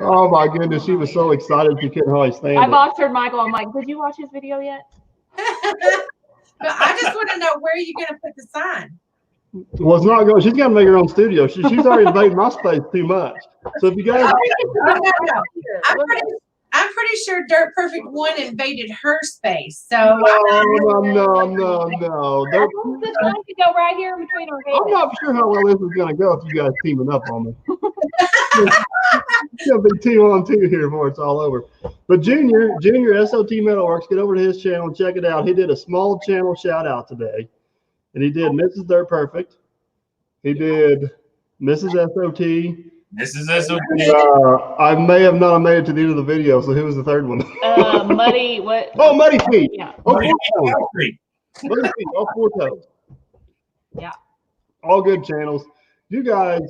Oh my goodness, she was so excited she couldn't hardly stand it. I boxed Michael. I'm like, did you watch his video yet? But I just want to know, where are you going to put the sign? Well, it's not going. She's got to make her own studio. She's already invaded my space too much. So if you guys, I'm pretty sure Dirt Perfect 1 invaded her space. So no. This one could go right here in between our heads. I'm not sure how well this is going to go if you guys teaming up on me. It's going to be 2-on-2 here before it's all over. But Junior S.O.T Metalworks, get over to his channel and check it out. He did a small channel shout out today, and he did Mrs. Dirt Perfect. He did Mrs. S.O.T. Mrs. S.O.T. I may have not made it to the end of the video, so who was the third one? Muddy, what? Oh, Muddy Feet. Yeah. Muddy Feet, all 4 toes. Yeah. All good channels. You guys,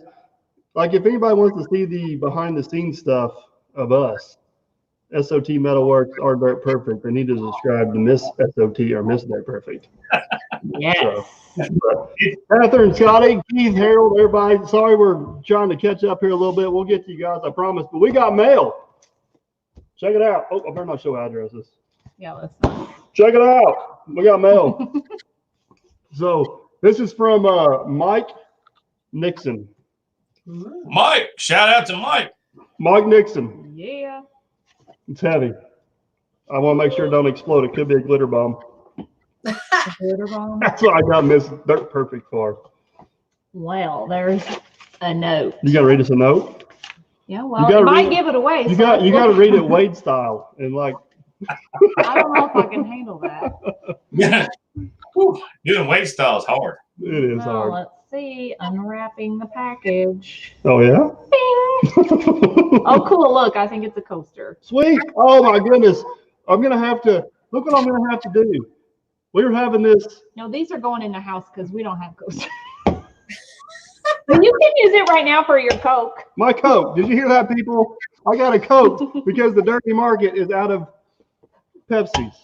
like if anybody wants to see the behind the scenes stuff of us, S.O.T Metalworks or Dirt Perfect, they need to subscribe to Miss S.O.T or Miss Dirt Perfect. Yes. So, Catherine, Scotty, Keith, Harold, everybody. Sorry, we're trying to catch up here a little bit. We'll get to you guys, I promise. But we got mail. Check it out. Oh, I better not show addresses. Yeah, let's not. Check it out. We got mail. So this is from Mike Nixon. Mike, shout out to Mike. Mike Nixon. Yeah. It's heavy. I want to make sure it don't explode. It could be a glitter bomb. Glitter bomb? That's what I got Miss Dirt Perfect for. Well, there's a note. You got to read us a note? Yeah, well, you might give it away. You got to read it Wade style and like. I don't know if I can handle that. Doing Wade style is hard. It is hard. Let's see. Unwrapping the package. Oh yeah. Oh, cool! Look, I think it's a coaster. Sweet. Oh my goodness. I'm gonna have to look what I'm gonna have to do. We were having this. No, these are going in the house because we don't have coasters. You can use it right now for your Coke. My Coke. Did you hear that, people? I got a Coke because the dirty market is out of Pepsi's.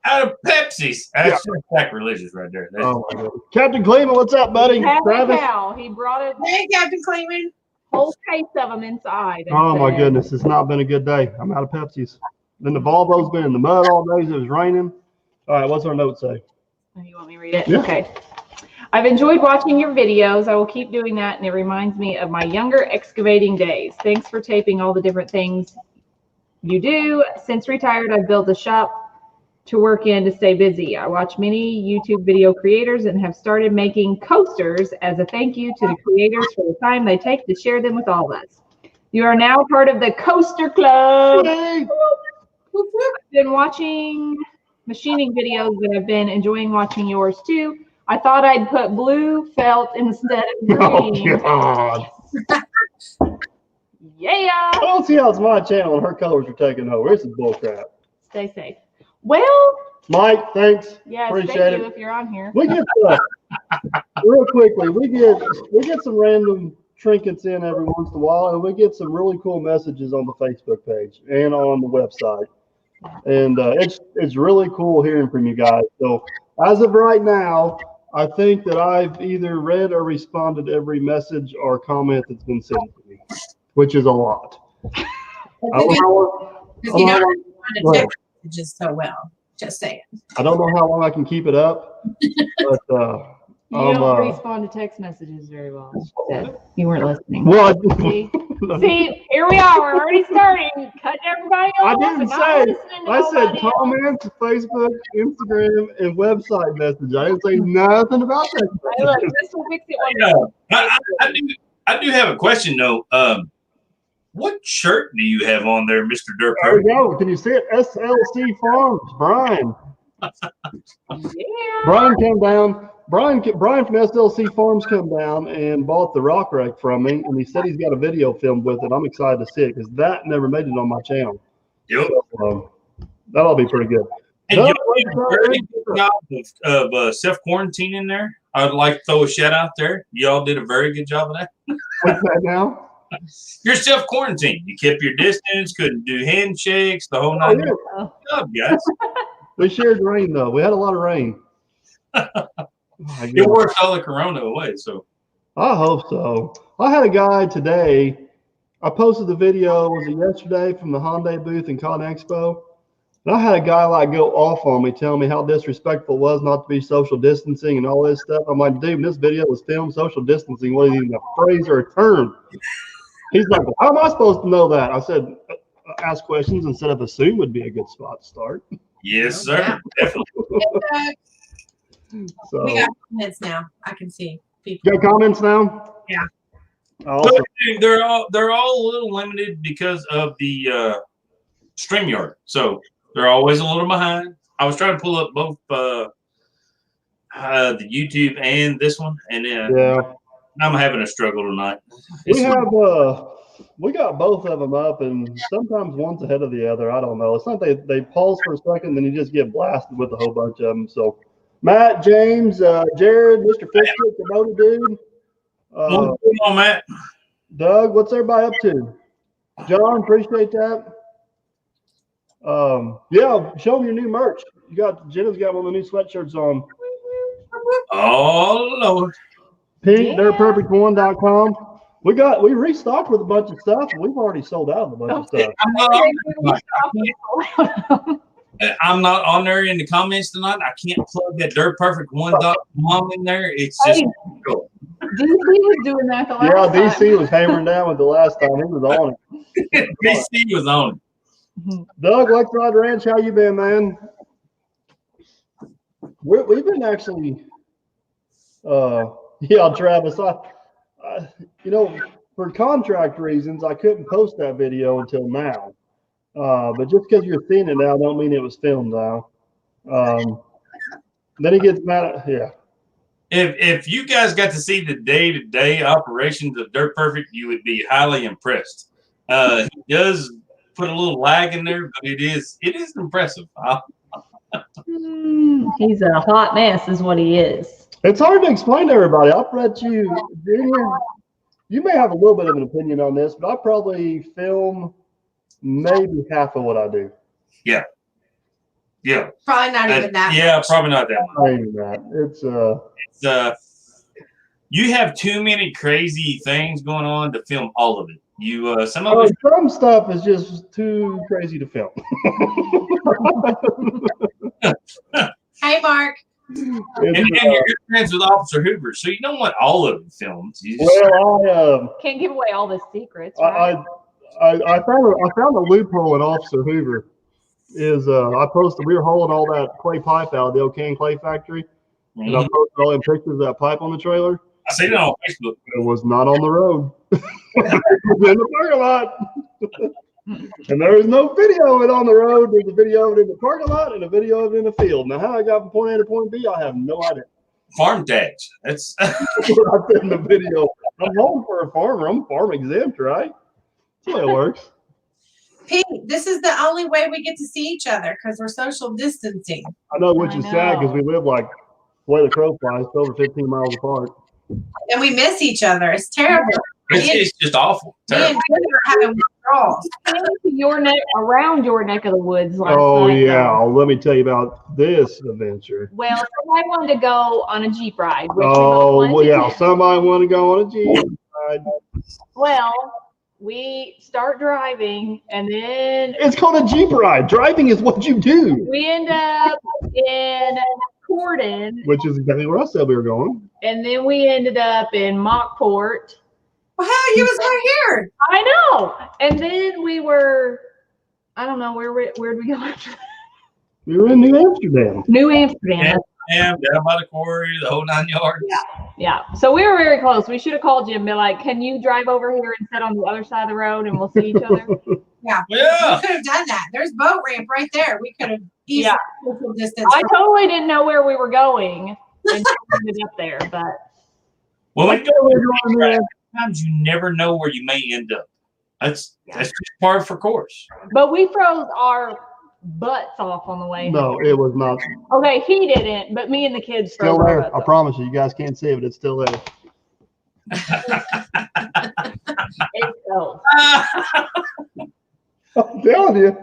Out of Pepsi's. That's sacrilegious right there. Oh my God. Captain Cleveland, what's up, buddy? Travis. He brought it. Hey, Captain Cleveland. Whole case of them inside. Oh my goodness, it's not been a good day. I'm out of Pepsi's. Then the Volvo's been in the mud all day. It was raining. All right, what's our note say? Oh, you want me to read it? Yeah. Okay. I've enjoyed watching your videos. I will keep doing that, and it reminds me of my younger excavating days. Thanks for taping all the different things you do. Since retired, I've built a shop to work in to stay busy. I watch many YouTube video creators and have started making coasters as a thank you to the creators for the time they take to share them with all of us. You are now part of the Coaster Club. I've been watching machining videos, but I've been enjoying watching yours too. I thought I'd put blue felt instead of green. Oh, God. Yeah. I don't see how it's my channel and her colors are taking over. This is bullcrap. Stay safe. Well, Mike, thanks. Yes, appreciate thank it. you if you're on here. We get real quickly. We get some random trinkets in every once in a while, and we get some really cool messages on the Facebook page and on the website. And it's really cool hearing from you guys. So as of right now, I think that I've either read or responded to every message or comment that's been sent to me, which is a lot. Just so well. Just saying. I don't know how long I can keep it up, but you don't respond to text messages very well. You weren't listening. Well, see, here we are. We're already starting. Cutting everybody off. I didn't say. I said comments, Facebook, Instagram, and website message. I didn't say nothing about that. Hey, look, this will fix it one day. I do have a question though. What shirt do you have on there, Mr. Dirt There we Perfect? go. Can you see it? SLC Farms, Brian. Yeah. Brian came down. Brian from SLC Farms came down and bought the rock wreck from me, and he said he's got a video filmed with it. I'm excited to see it because that never made it on my channel. Yep. So, that'll be pretty good. And you did a very good job of self-quarantining there. I'd like to throw a shout out there. Y'all did a very good job of that. What's that now? You're self-quarantined. You kept your distance, couldn't do handshakes, the whole nine. Good job, guys. We shared rain, though. We had a lot of rain. It worked all the corona away, so. I hope so. I had a guy today. I posted the video, was it yesterday, from the Hyundai booth in Con Expo? And I had a guy like go off on me, telling me how disrespectful it was not to be social distancing and all this stuff. I'm like, dude, this video was filmed. Social distancing wasn't even a phrase or a term. He's like, well, how am I supposed to know that? I said, ask questions instead of assume would be a good spot to start. Yes, sir. Yeah. Definitely. So, We got comments now. I can see people. you got comments now? Yeah. Awesome. They're all a little limited because of the StreamYard. So they're always a little behind. I was trying to pull up both the YouTube and this one, and Yeah. I'm having a struggle tonight. We got both of them up, and sometimes one's ahead of the other. I don't know. It's not they pause for a second, then you just get blasted with a whole bunch of them. So, Matt, James, Jared, Mr. Fishwick, the motor dude. What's going on, Matt? Doug, what's everybody up to? John, appreciate that. Yeah, show them your new merch. Jenna's got one of the new sweatshirts on. Oh Lord. Pink, they'reperfect1.com. We restocked with a bunch of stuff, and we've already sold out of a bunch of stuff. I'm not on there in the comments tonight. I can't plug that DirtPerfect1.com in there. It's just cool. DC was doing that the last time. Yeah, DC was hammering down with the last time. He was on it. DC was on it. Doug, Lakeside Ranch, how you been, man? We've been actually, yeah, Travis. For contract reasons, I couldn't post that video until now. But just because you're seeing it now, don't mean it was filmed now. Then he gets mad at, yeah. If you guys got to see the day-to-day operations of Dirt Perfect, you would be highly impressed. He does put a little lag in there, but it is impressive. He's a hot mess, is what he is. It's hard to explain to everybody. I'll bet you, Junior, you may have a little bit of an opinion on this, but I probably film maybe half of what I do. Yeah. Yeah. Probably not even that. Yeah, probably not that much. Maybe that. It's you have too many crazy things going on to film all of it. You some of some stuff is just too crazy to film. Hey, Mark. and you're friends with Officer Hoover, so you don't want all of the films. Can't give away all the secrets. Right? I found a loophole in Officer Hoover. I posted, we were hauling all that clay pipe out of the O'Kane Clay Factory, and I posted all them pictures of that pipe on the trailer. I seen it on Facebook. It was not on the road. It was in the parking lot. And there is no video of it on the road. There's a video of it in the parking lot and a video of it in the field. Now, how I got from point A to point B, I have no idea. Farm tags. That's what I put in the video. I'm home for a farmer. I'm farm exempt, right? That's the way it works. Pete, this is the only way we get to see each other because we're social distancing. I know, which is sad because we live like the way the crow flies, over 15 miles apart. And we miss each other. It's terrible. It's just awful. Me and Jennifer are having withdrawals. Around your neck of the woods. Oh, yeah. Let me tell you about this adventure. Well, somebody wanted to go on a Jeep ride. Somebody wanted to go on a Jeep ride. Well, we start driving, and then... It's called a Jeep ride. Driving is what you do. We end up in Corden. Which is exactly where I said we were going. And then we ended up in Mockport. Well, hell, you was right here. I know. And then we were, I don't know, where'd we go after that? We were in New Amsterdam. New Amsterdam. Down by the quarry, the whole 9 yards. Yeah. So we were very close. We should have called you and been like, can you drive over here and sit on the other side of the road and we'll see each other? Yeah. We could have done that. There's boat ramp right there. We could have easily distance. I totally didn't know where we were going and ended up there, but. Well, sometimes you never know where you may end up. That's just par for course. But we froze our butts off on the way. No, it was not. Okay, he didn't, but me and the kids still there. I promise you, you guys can't see it, but it's still there. It's so. I'm telling you.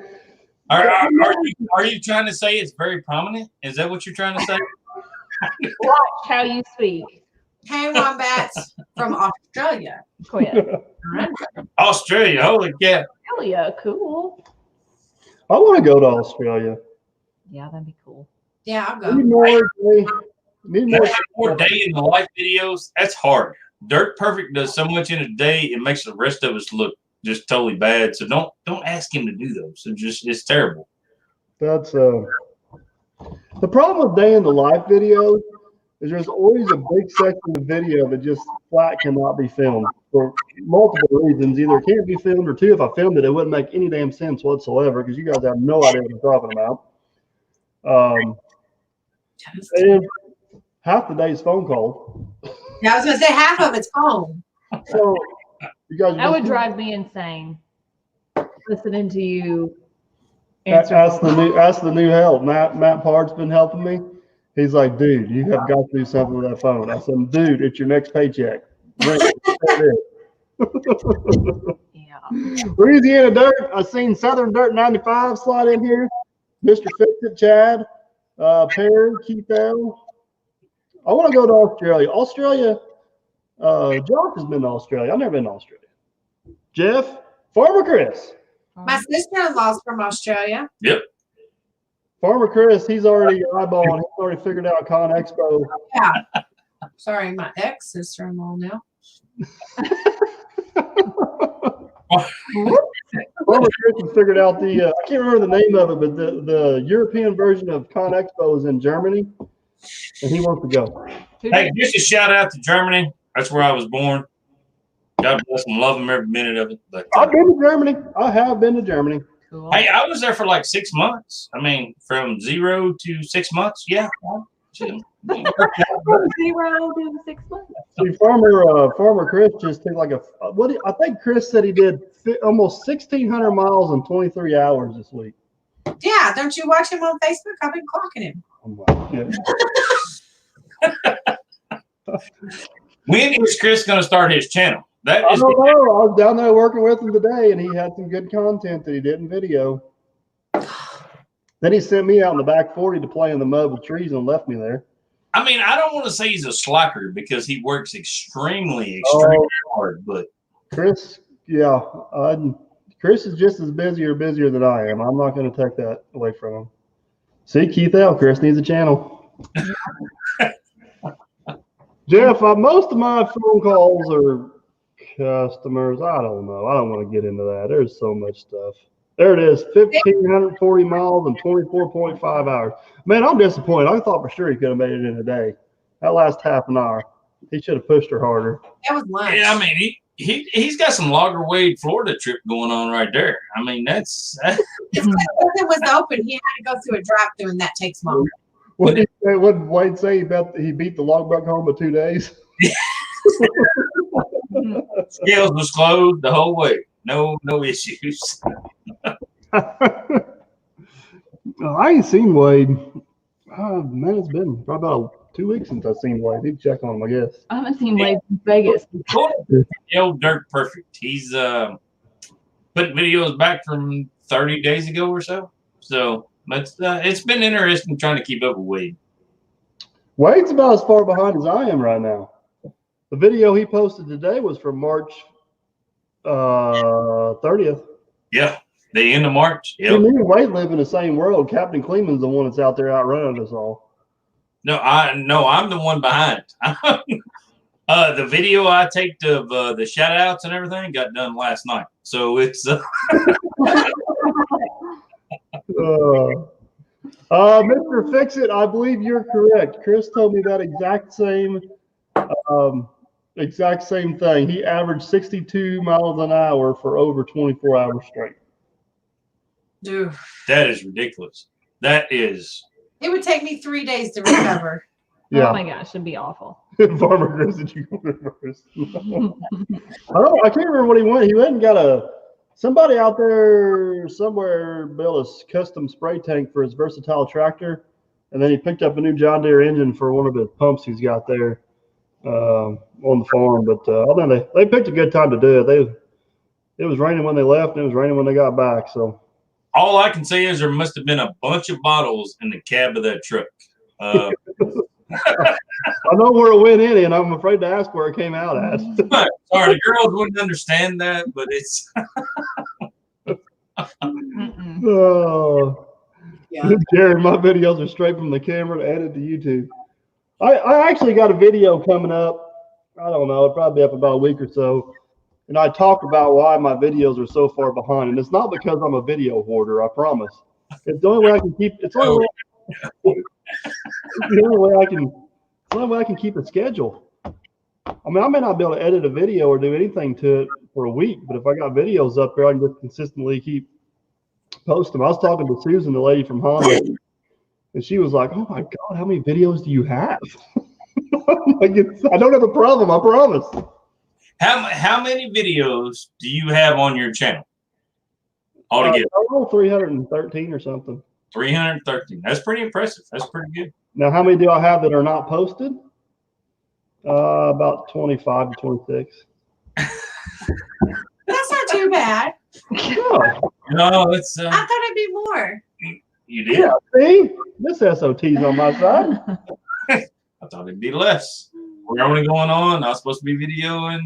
Are you trying to say it's very prominent? Is that what you're trying to say? Watch how you speak. Hey, wombats from Australia. Quit. Australia, holy cow. Australia, cool. I want to go to Australia. Yeah, that'd be cool. Yeah, I'll go. Need More day in the life videos. That's hard. Dirt Perfect does so much in a day, it makes the rest of us look just totally bad. So don't ask him to do those. It's terrible. That's the problem with day in the life videos is there's always a big section of video that just flat cannot be filmed for multiple reasons. Either it can't be filmed, or two, if I filmed it, it wouldn't make any damn sense whatsoever because you guys have no idea what I'm talking about. And half the day's phone calls. Yeah, I was gonna say half of it's phone. So you guys That would drive me insane. Listening to you. Ask the new help. Matt Pard's been helping me. He's like, dude, you have got to do something with that phone. I said, dude, it's your next paycheck. Ring it. Yeah. Louisiana Dirt. I seen Southern Dirt 95 slide in here. Mr. Fix It, Chad, Perry, Keith L. I want to go to Australia. Josh has been to Australia. I've never been to Australia. Jeff, Farmer Chris. My sister-in-law's from Australia. Yep. Farmer Chris, he's already eyeballing. He's already figured out Con Expo. Yeah. Sorry, my ex-sister-in-law now. Farmer Chris has figured out the I can't remember the name of it, but the European version of Con Expo is in Germany, and he wants to go. Hey, just a shout out to Germany. That's where I was born. God bless them. Love them every minute of it. But I've been to Germany. I have been to Germany. Cool. hey, I was there for like 6 months. I mean, from 0 to 6 months. Yeah. From 0 to 6 months. See, Farmer Chris just took like I think Chris said he did almost 1,600 miles in 23 hours this week. Yeah, don't you watch him on Facebook? I've been clocking him. When is Chris going to start his channel? I don't know. I was down there working with him today, and he had some good content that he didn't video. Then he sent me out in the back 40 to play in the mud with trees and left me there. I mean, I don't want to say he's a slacker because he works extremely hard, but Chris, Chris is just as busy or busier than I am. I'm not going to take that away from him. See, Keith L. Chris needs a channel. Jeff, most of my phone calls are customers. I don't know. I don't want to get into that. There's so much stuff. There it is, 1,540 miles and 24.5 hours. Man, I'm disappointed. I thought for sure he could have made it in a day. That last half an hour, he should have pushed her harder. That was lunch. yeah, I mean, he's got some Logger Wade, Florida trip going on right there. I mean, that's If it was open, he had to go through a drive-through, and that takes longer. What did Wade say? He beat the logbook home in 2 days. scales was closed the whole way. No issues. I ain't seen Wade. Man, it's been probably about 2 weeks since I've seen Wade. Need to check on him, I guess. I haven't seen Wade in Vegas. The old Dirt Perfect. He's putting videos back from 30 days ago or so. So it's been interesting trying to keep up with Wade. Wade's about as far behind as I am right now. The video he posted today was from March 30th. Yeah, the end of March. Yeah. Me and Wade live in the same world. Captain Kleeman's the one that's out there outrunning us all. No, I'm the one behind. The video I taped of the shout outs and everything got done last night. So it's Mr. Fix It, I believe you're correct. Chris told me that exact same thing. He averaged 62 miles an hour for over 24 hours straight. Dude, that is ridiculous. That is. It would take me 3 days to recover. Yeah. Oh my gosh, it'd be awful. Farmer Chris, did you go first? I can't remember what he went. He went and got somebody out there somewhere built a custom spray tank for his versatile tractor, and then he picked up a new John Deere engine for one of the pumps he's got there on the farm. But other than they picked a good time to do it. It was raining when they left, and it was raining when they got back. So all I can say is there must have been a bunch of bottles in the cab of that truck. I know where it went in, and I'm afraid to ask where it came out at. Sorry, the girls wouldn't understand that, but it's. Oh, Yeah. Jared, my videos are straight from the camera to edit to YouTube. I actually got a video coming up. I don't know, it'll probably be up about a week or so. And I talk about why my videos are so far behind. And it's not because I'm a video hoarder, I promise. It's the only way I can keep it's the only way I can keep a schedule. I mean, I may not be able to edit a video or do anything to it for a week, but if I got videos up there, I can just consistently keep posting them. I was talking to Susan, the lady from Honda, and she was like, "Oh my God, how many videos do you have?" Like, I don't have a problem, I promise. How many videos do you have on your channel altogether? 313 or something. 313. That's pretty impressive. That's pretty good. Now, how many do I have that are not posted? About 25 to 26. That's not too bad. Yeah. No, it's. I thought it'd be more. You did? Yeah, see? This SOT's on my side. I thought it'd be less. We're only going on. Not supposed to be videoing,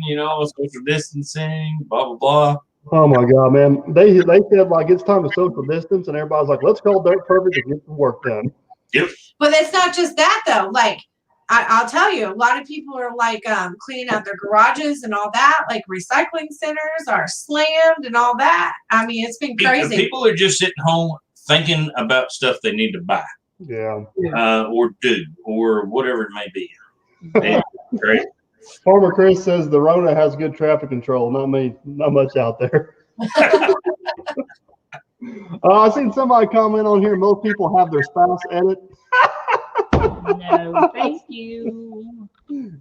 social distancing, blah, blah, blah. Oh my God, man. They said like it's time to social distance, and everybody's like, let's call Dirt Perfect and get some work done. Yep. But it's not just that though. Like I'll tell you, a lot of people are like cleaning out their garages and all that. Like recycling centers are slammed and all that. I mean, it's been crazy. People are just sitting home thinking about stuff they need to buy. Yeah. Or do, or whatever it may be. Yeah, great. Farmer Chris says the Rona has good traffic control. Not much out there. I seen somebody comment on here. Most people have their spouse edit. No, thank you.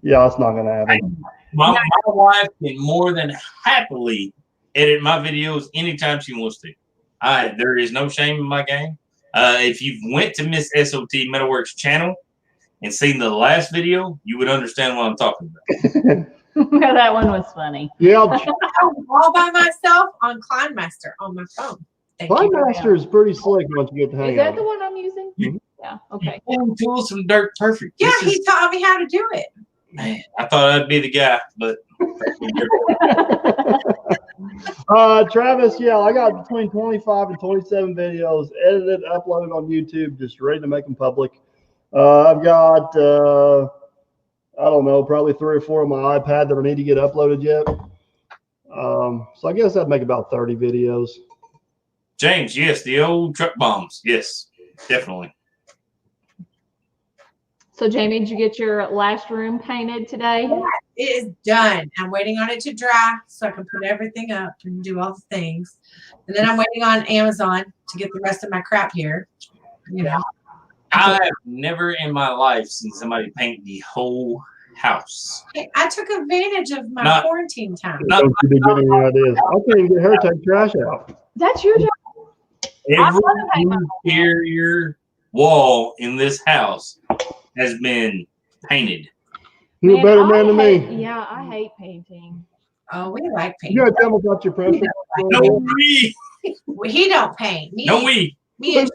Yeah, it's not gonna happen. My wife can more than happily edit my videos anytime she wants to. There is no shame in my game. If you went to Miss S.O.T. Metalwork's channel and seen the last video, you would understand what I'm talking about. That one was funny. Yeah, all by myself on KlineMaster on my phone. KlineMaster is pretty slick once you get the hang Is that of the it. one I'm using? Mhm. Yeah. Okay. Tools from Dirt Perfect. Yeah, he taught me how to do it. Man, I thought I'd be the guy, but. Travis, yeah, I got between 25 and 27 videos edited, uploaded on YouTube, just ready to make them public. I've got, I don't know, probably 3 or 4 on my iPad that I need to get uploaded yet. So I guess that'd make about 30 videos. James, yes, the old truck bombs. Yes, definitely. So, Jamie, did you get your last room painted today? It is done. I'm waiting on it to dry so I can put everything up and do all the things. And then I'm waiting on Amazon to get the rest of my crap here. I've never in my life seen somebody paint the whole house. I took advantage of my quarantine time. Don't you be giving me ideas. I can't even get her to take trash out. That's your job. Every interior wall in this house has been painted. You're a better man than me. Yeah, I hate painting. Oh, we like painting. You gotta tell me about your pressure. No, we. He don't paint. No, we. Me and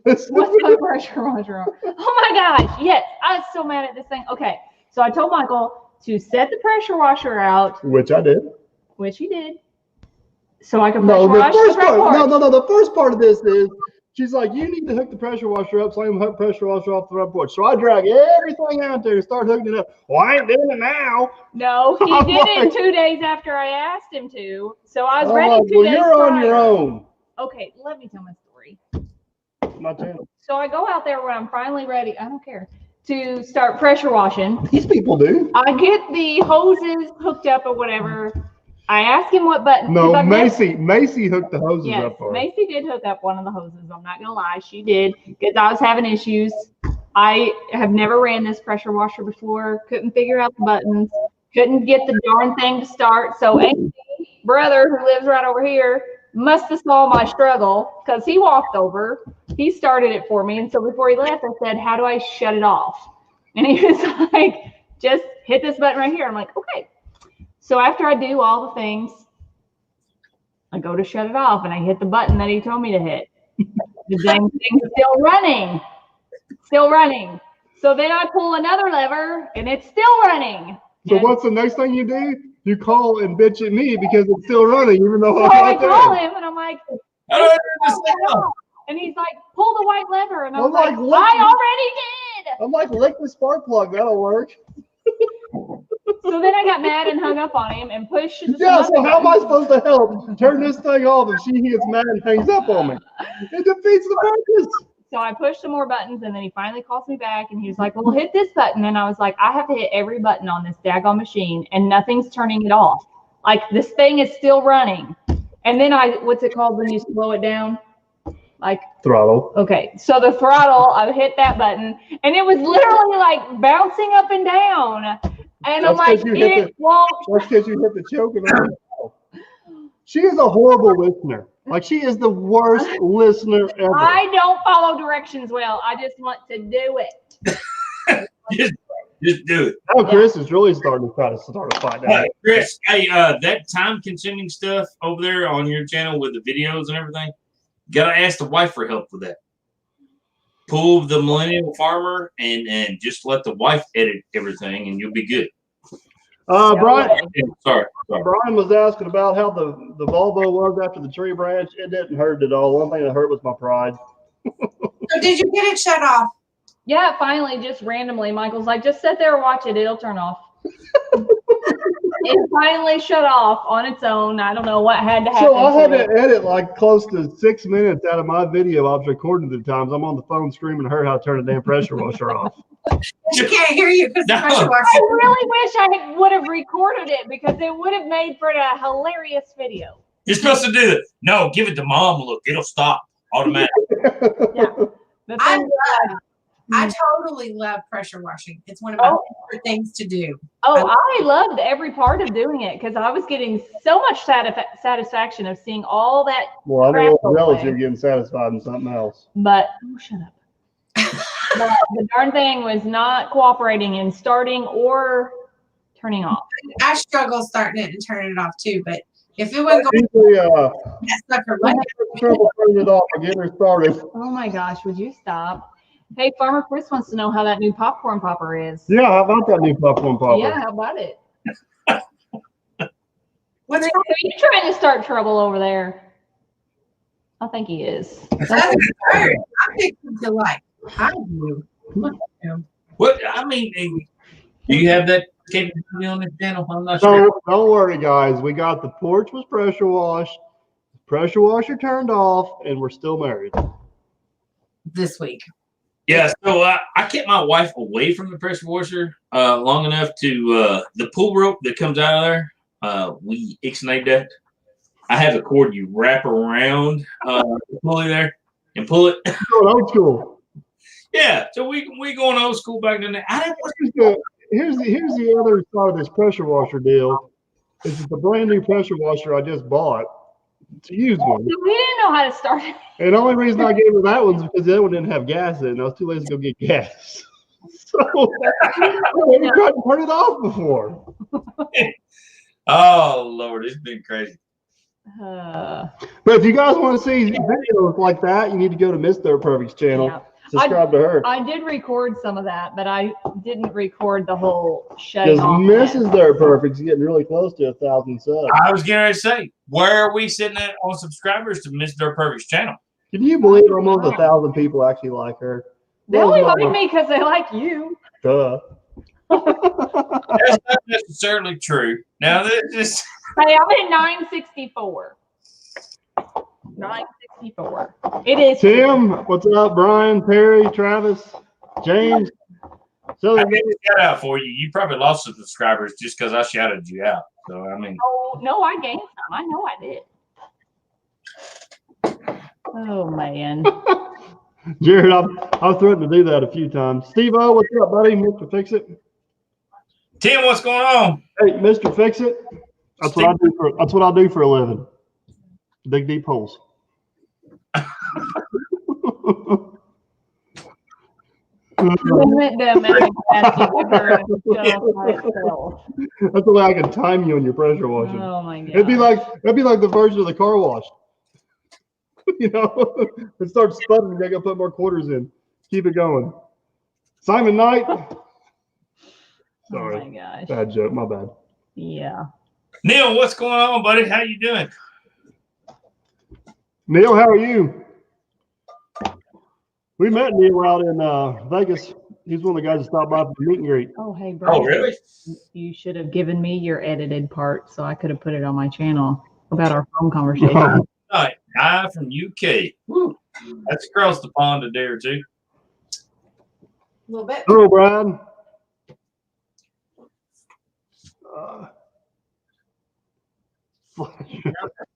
What's my pressure washer on? Oh my gosh, yes. I'm so mad at this thing. Okay, so I told Michael to set the pressure washer out. Which I did. Which he did. So I can pressure wash the front porch. No, the first part of this is she's like, you need to hook the pressure washer up so I can hook the pressure washer off the front porch. So I drag everything out there and start hooking it up. Well, I ain't doing it now. No, he did it 2 days after I asked him to. So I was ready 2 days you're on your own. Okay, let me tell my story. My channel. So I go out there when I'm finally ready. I don't care. To start pressure washing. These people do. I get the hoses hooked up or whatever. I ask him what button. No, Macy hooked the hoses up for her. Macy did hook up one of the hoses. I'm not gonna lie, she did, because I was having issues. I have never ran this pressure washer before. Couldn't figure out the buttons. Couldn't get the darn thing to start. So Amy's brother, who lives right over here, must have saw my struggle because he walked over. He started it for me, and so before he left, I said, "How do I shut it off?" And he was like, "Just hit this button right here." I'm like, "Okay." So after I do all the things, I go to shut it off and I hit the button that he told me to hit. The dang thing's still running. So then I pull another lever and it's still running. So And what's the next thing you do? You call and bitch at me because it's still running, even though so I'm I not there. call him and I'm like, Oh, and he's like, pull the white lever. And I was I'm like, like, I already did. I'm like, lick the spark plug. That'll work. So then I got mad and hung up on him and pushed. Yeah, so how am I supposed to help turn this thing off if she gets mad and hangs up on me? It defeats the purpose. So I pushed some more buttons, and then he finally calls me back, and he was like, well, hit this button. And I was like, I have to hit every button on this daggone machine, and nothing's turning it off. Like, this thing is still running. And then what's it called when you slow it down? Like, Throttle. okay, so the throttle, I hit that button, and it was literally like bouncing up and down. And I'm like, it won't. That's because you hit the choking on yourself. She is a horrible listener. Like, she is the worst listener ever. I don't follow directions well. I just want to do it. just do it. Oh, Chris is really starting to try to start a fight now. Chris, hey, that time-consuming stuff over there on your channel with the videos and everything, gotta ask the wife for help with that. Pull the millennial farmer and just let the wife edit everything, and you'll be good. Brian. Sorry. Brian was asking about how the Volvo was after the tree branch. It didn't hurt at all. One thing that hurt was my pride. So did you get it shut off? Yeah, finally, just randomly, Michael's like, just sit there and watch it. It'll turn off. It finally shut off on its own. I don't know what had to happen. So I had to edit like close to 6 minutes out of my video I was recording at the times. I'm on the phone screaming to her how to turn the damn pressure washer off. She can't hear you because the pressure washer. I really wish I would have recorded it because it would have made for a hilarious video. You're supposed to do it. No, give it to mom. Look, it'll stop automatically. Yeah. I totally love pressure washing. It's one of my favorite things to do. Oh, I loved every part of doing it because I was getting so much satisfaction of seeing all that. Well, I know what you're getting satisfied in something else. But shut up. But the darn thing was not cooperating in starting or turning off. I struggle starting it and turning it off too, but if it wasn't going that sucker running. Trouble turning it off or getting her started. Oh my gosh, would you stop? Hey, Farmer Chris wants to know how that new popcorn popper is. Yeah, how about that new popcorn popper? Yeah, how about it? What's Chris, are you trying to start trouble over there? I think he is. I'm fixing to like. I do. What? I mean, do you have that capability on this channel? I'm not sure. Don't worry, guys. We got the porch was pressure washed, pressure washer turned off, and we're still married. This week. Yeah, so I kept my wife away from the pressure washer long enough to the pull rope that comes out of there. We ixnayed that. I have a cord you wrap around the pulley there and pull it. Old school. Yeah, so we going old school back then. I didn't want Here's the other side of this pressure washer deal. This is the brand new pressure washer I just bought to use one. We didn't know how to start it. And the only reason I gave her that one is because the other one didn't have gas in it, and I was too lazy to go get gas. So I never tried to turn it off before. Oh Lord, it's been crazy. But if you guys want to see videos like that, you need to go to Miss Dirt Perfect's channel. Yeah. Subscribe to her. I did record some of that, but I didn't record the whole shutting Because off. Mrs. Dirt Perfect's getting really close to 1,000 subs. I was getting ready to say, where are we sitting at on subscribers to Miss Dirt Perfect's channel? Can you believe almost 1,000 people actually like her? They only like me because they like you. Duh. That's not necessarily true. Now, this is. Hey, I'm at 964. 964. It is. Tim, what's up? Brian, Perry, Travis, James. So I did a shout out for you. You probably lost some subscribers just because I shouted you out. So, I mean. Oh, no, I gained some. I know I did. Oh, man. Jared, I've threatened to do that a few times. Steve-O, what's up, buddy? Mr. Fix It. Tim, what's going on? Hey, Mr. Fix It. That's what I do for a living. Dig deep holes. That's the way I can time you on your pressure washing. Oh my god! That'd be like the version of the car wash. You know, it starts sputtering. You gotta put more quarters in. Keep it going. Simon Knight. Oh Sorry, my gosh. bad joke. My bad. Yeah. Neil, what's going on, buddy? How you doing? Neil, how are you? We met Neil out in Vegas. He's one of the guys that stopped by for the meet and greet. Oh, hey, Brian. Oh, really? You should have given me your edited part so I could have put it on my channel about our phone conversation. Right. Guy from UK. Woo. That's across the pond a day or two. A little bit. Hello, Brian.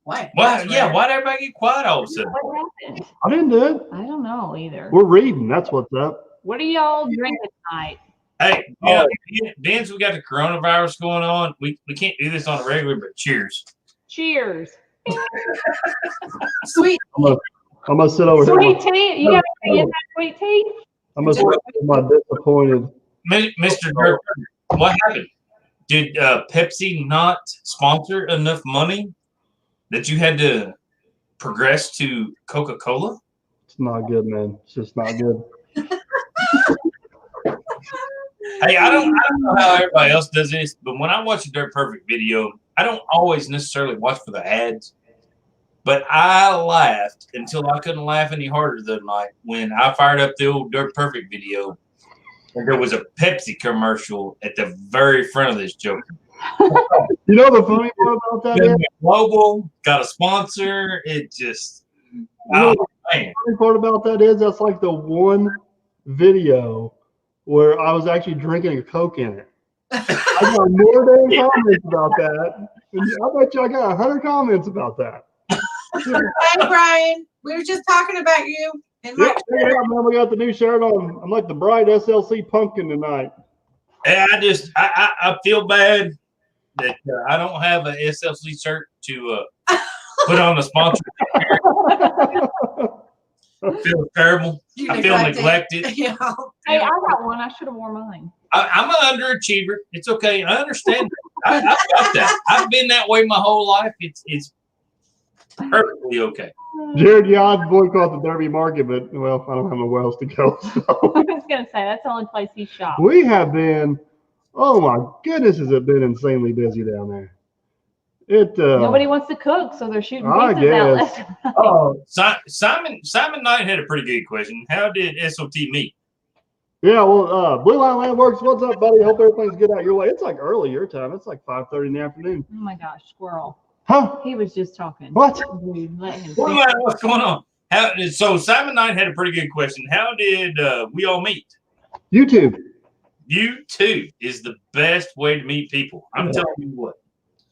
What? Well, yeah, why'd everybody get quiet all of a sudden? What happened? I didn't do it. I don't know either. We're reading. That's what's up. What are y'all drinking tonight? Hey, yeah, Vince, we got the coronavirus going on. We can't do this on a regular, but cheers. Cheers. Sweet. I'm gonna sit over Sweet here. tea. You got to get that sweet tea? I'm gonna sit over my disappointed. Mr. Dirk, what happened? Did Pepsi not sponsor enough money that you had to progress to Coca-Cola? It's not good, man. It's just not good. Hey, I don't know how everybody else does this, but when I watch a Dirt Perfect video, I don't always necessarily watch for the ads. But I laughed until I couldn't laugh any harder the other night when I fired up the old Dirt Perfect video and there was a Pepsi commercial at the very front of this joke. You know the funny part about that is? Global got a sponsor. It just, oh man. The funny part about that is that's like the one video where I was actually drinking a Coke in it. I got more damn comments about that. I bet you I got 100 comments about that. Hey, Brian. We were just talking about you. And Yeah, man, we got the new shirt on. I'm like the bright SLC pumpkin tonight. And I feel bad that I don't have an SLC shirt to put on a sponsor. I feel terrible. I feel neglected. Yeah. Hey, I got one. I should have worn mine. I'm an underachiever. It's okay. I understand. I got that. I've been that way my whole life. It's perfectly okay. Jared, yeah, I'd boycott the Derby market, but well, I don't have nowhere else to go. So. I was gonna say that's the only place he shops. We have been, oh my goodness, has it been insanely busy down there? Nobody wants to cook, so they're shooting I pizzas out guess. left and right. Oh, Simon Knight had a pretty good question. How did S.O.T meet? Yeah, well, Blue Line Landworks, what's up, buddy? Hope everything's good out your way. It's like early your time. It's like 5:30 in the afternoon. Oh my gosh, squirrel. Huh? He was just talking. What? Dude, let him What's going on? So Simon Knight had a pretty good question. How did we all meet? YouTube. YouTube is the best way to meet people. I'm telling you what.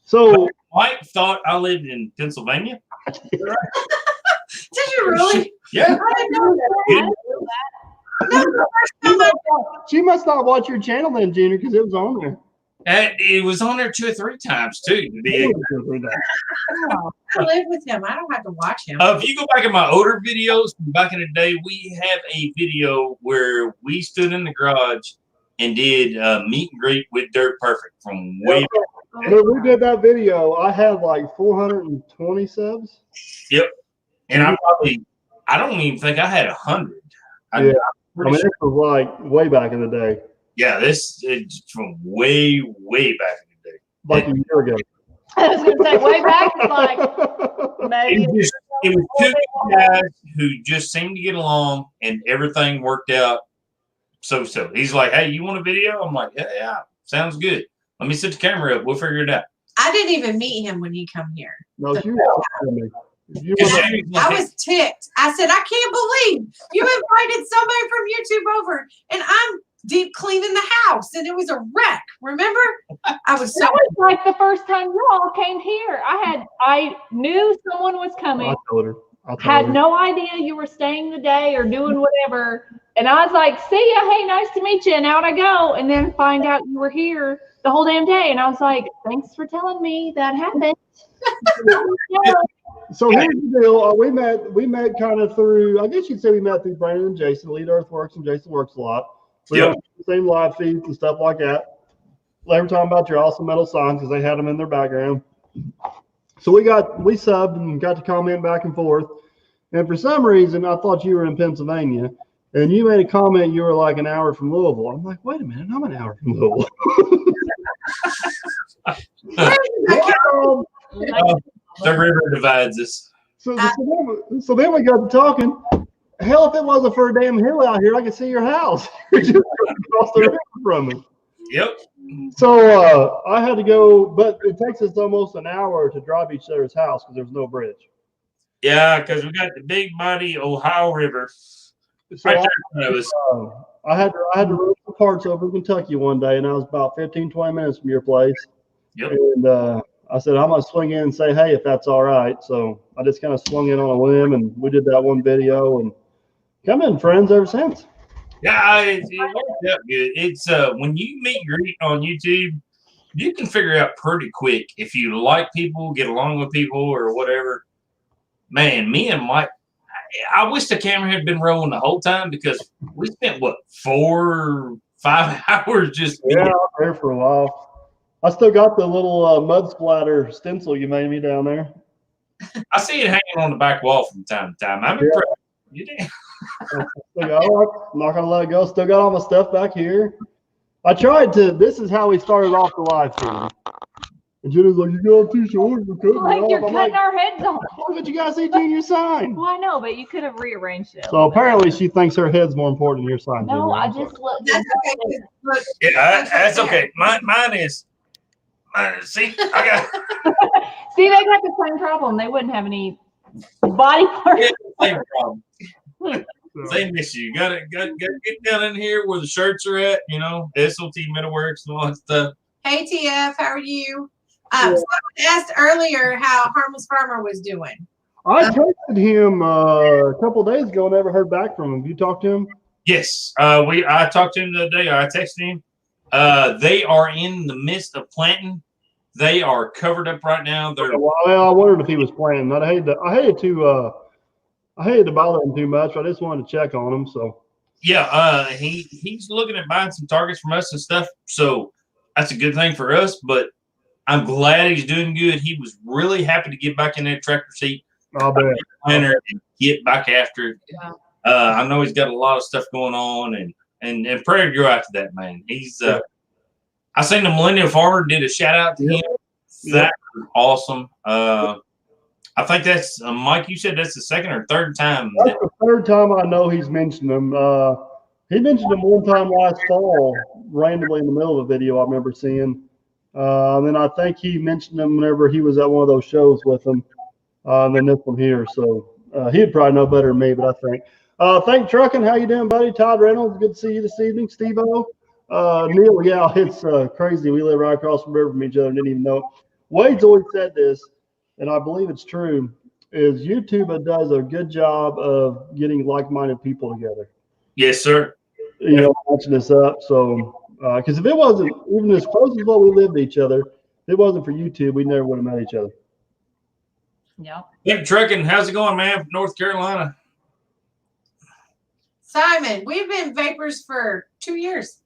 So Mike thought I lived in Pennsylvania. Did you really? Yeah. I didn't know that. That's the first time she must not watch your channel then, Junior, because it was on there. It was on there 2 or 3 times too. I live with him. I don't have to watch him. If you go back in my older videos from back in the day, we have a video where we stood in the garage and did meet and greet with Dirt Perfect from way back. When we did that video, I had like 420 subs. Yep. And I don't even think I had 100. Yeah. I mean, this was like way back in the day. Yeah, this is from way back in the day. Like a year ago. I was gonna say way back, it's like maybe It was 2 guys who just seemed to get along and everything worked out so. He's like, hey, you want a video? I'm like, yeah, sounds good. Let me set the camera up. We'll figure it out. I didn't even meet him when he come here. No, she was telling me. I was ticked. I said, I can't believe you invited somebody from YouTube over, and I'm deep cleaning the house, and it was a wreck. Remember? I was so. That was like the first time you all came here. I knew someone was coming. I told her. Had no idea you were staying the day or doing whatever. And I was like, see ya. Hey, nice to meet you. And out I go. And then find out you were here the whole damn day. And I was like, thanks for telling me that happened. So here's the deal. We met kind of through, I guess you'd say we met through Brandon and Jason, Lead Earthworks, and Jason Works a lot. We have the same live feeds and stuff like that. They were talking about your awesome metal signs because they had them in their background. So we subbed and got to comment back and forth. And for some reason, I thought you were in Pennsylvania. And you made a comment. You were like an hour from Louisville. I'm like, wait a minute, I'm an hour from Louisville. The river divides us. So then we got to talking. Hell, if it wasn't for a damn hill out here, I could see your house. You're just across the river from me. Yep. So I had to go, but it takes us almost an hour to drive each other's house because there's no bridge. Yeah, because we got the big mighty Ohio River. So Right there in front of us. I had to run some parts over Kentucky one day, and I was about 15, 20 minutes from your place. Yep. And I said, I'm going to swing in and say, hey, if that's all right. So I just kind of swung in on a limb, and we did that one video, and come in friends ever since. Yeah, it worked out good. It's when you meet greet on YouTube, you can figure out pretty quick if you like people, get along with people, or whatever. Man, me and Mike, I wish the camera had been rolling the whole time because we spent what 4, 5 hours just I was there for a while. I still got the little mud splatter stencil you made me down there. I see it hanging on the back wall from time to time. I'm impressed. You did. I'm not gonna let it go. Still got all my stuff back here. I tried to. This is how we started off the live stream. And Jenna's like, "You got too short. You're cutting Like you're cutting our heads off." But you gotta see Junior's sign. Well, I know, but you could have rearranged it. So apparently, she thinks her head's more important than your sign. No, Junior. I just looked. That's okay. Look, Yeah, that's okay. Mine is. See, I got. See, they got the same problem. They wouldn't have any body parts. Same problem. Same issue. Got to get down in here where the shirts are at. You know, S.O.T. Metalworks and all that stuff. hey TF, how are you? Someone asked earlier how Harmless Farmer was doing. I texted him a couple of days ago. Never heard back from him. Have you talked to him? Yes, I talked to him the other day. I texted him. They are in the midst of planting. They are covered up right now. They're Well, I wondered if he was planting. I hated to bother him too much. I just wanted to check on him. So yeah, he's looking at buying some targets from us and stuff. So that's a good thing for us. But I'm glad he's doing good. He was really happy to get back in that tractor seat. I'll bet. And get back after it. Yeah. I know he's got a lot of stuff going on, and prayer to go out to that man. He's I seen the Millennial Farmer did a shout out to him. That was awesome. I think that's Mike. You said that's the second or third time. That's the third time I know he's mentioned him. He mentioned him one time last fall, randomly in the middle of a video I remember seeing. And then I think he mentioned him whenever he was at one of those shows with him. And then this one here. So he'd probably know better than me, but I think. Thank Trucking. How you doing, buddy? Todd Reynolds. Good to see you this evening. Steve-O. Neil, yeah, it's crazy. We live right across the river from each other and didn't even know it. Wade's always said this, and I believe it's true, is YouTube does a good job of getting like-minded people together. Yes, sir. You know, matching this up. So, because if it wasn't, even as close as what we lived to each other, if it wasn't for YouTube, we never would have met each other. Yep. Hey, Trucking, how's it going, man, from North Carolina? Simon, we've been vapors for 2 years.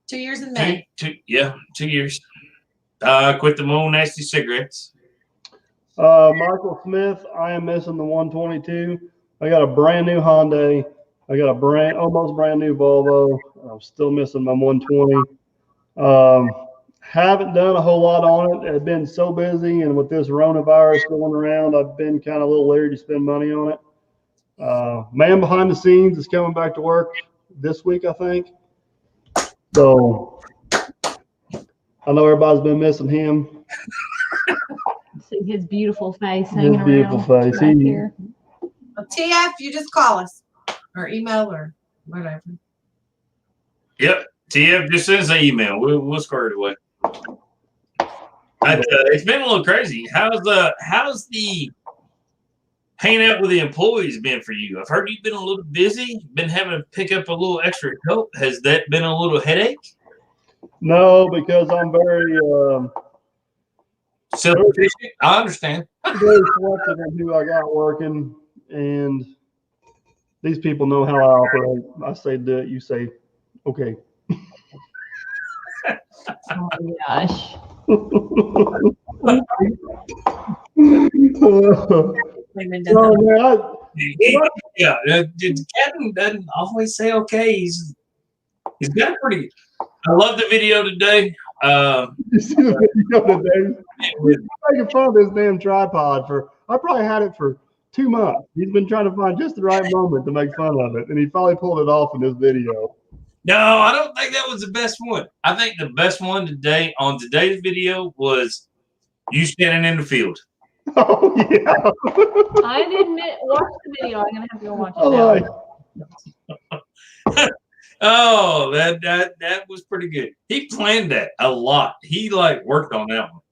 2 years in May. 2 years. Quit the old nasty cigarettes. Michael Smith, I am missing the 122. I got a brand new Hyundai. I got a almost brand new Volvo. I'm still missing my 120. Haven't done a whole lot on it. I've been so busy, and with this coronavirus going around, I've been kind of a little leery to spend money on it. Man behind the scenes is coming back to work this week, I think. So I know everybody's been missing him. See his beautiful face hanging His beautiful around face. back here. Well, TF, you just call us or email or whatever. Yep. TF just sends an email. We'll square it away. It's been a little crazy. How's the hanging out with the employees been for you? I've heard you've been a little busy, been having to pick up a little extra help. Has that been a little headache? No, because I'm very Self-sufficient? I understand. very selective in who I got working, and these people know how I operate. I say do it, you say okay. Oh my gosh. No, man, Yeah, the captain doesn't always say okay. He's got a pretty. I love the video today. You see the video today? He's making fun of this damn tripod I probably had it for 2 months. He's been trying to find just the right moment to make fun of it, and he finally pulled it off in this video. No, I don't think that was the best one. I think the best one today on today's video was you standing in the field. Oh yeah. I didn't watch the video. I'm gonna have to go watch it now. Oh, that was pretty good. He planned that a lot. He worked on that one.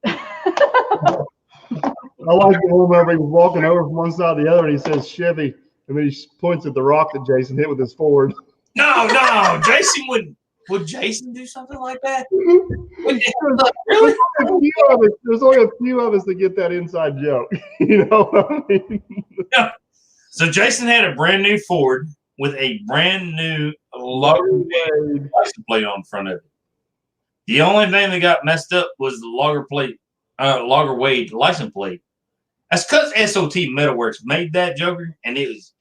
I like the one where he was walking over from one side to the other, and he says Chevy, and then he points at the rock that Jason hit with his Ford. No, Jason would Jason do something like that? Really? There's only a few of us that get that inside joke. You know what I mean? Yeah. So Jason had a brand new Ford with a brand new Logger license plate on the front of it. The only thing that got messed up was the Logger Wade license plate. That's because S.O.T. Metalworks made that joker, and it was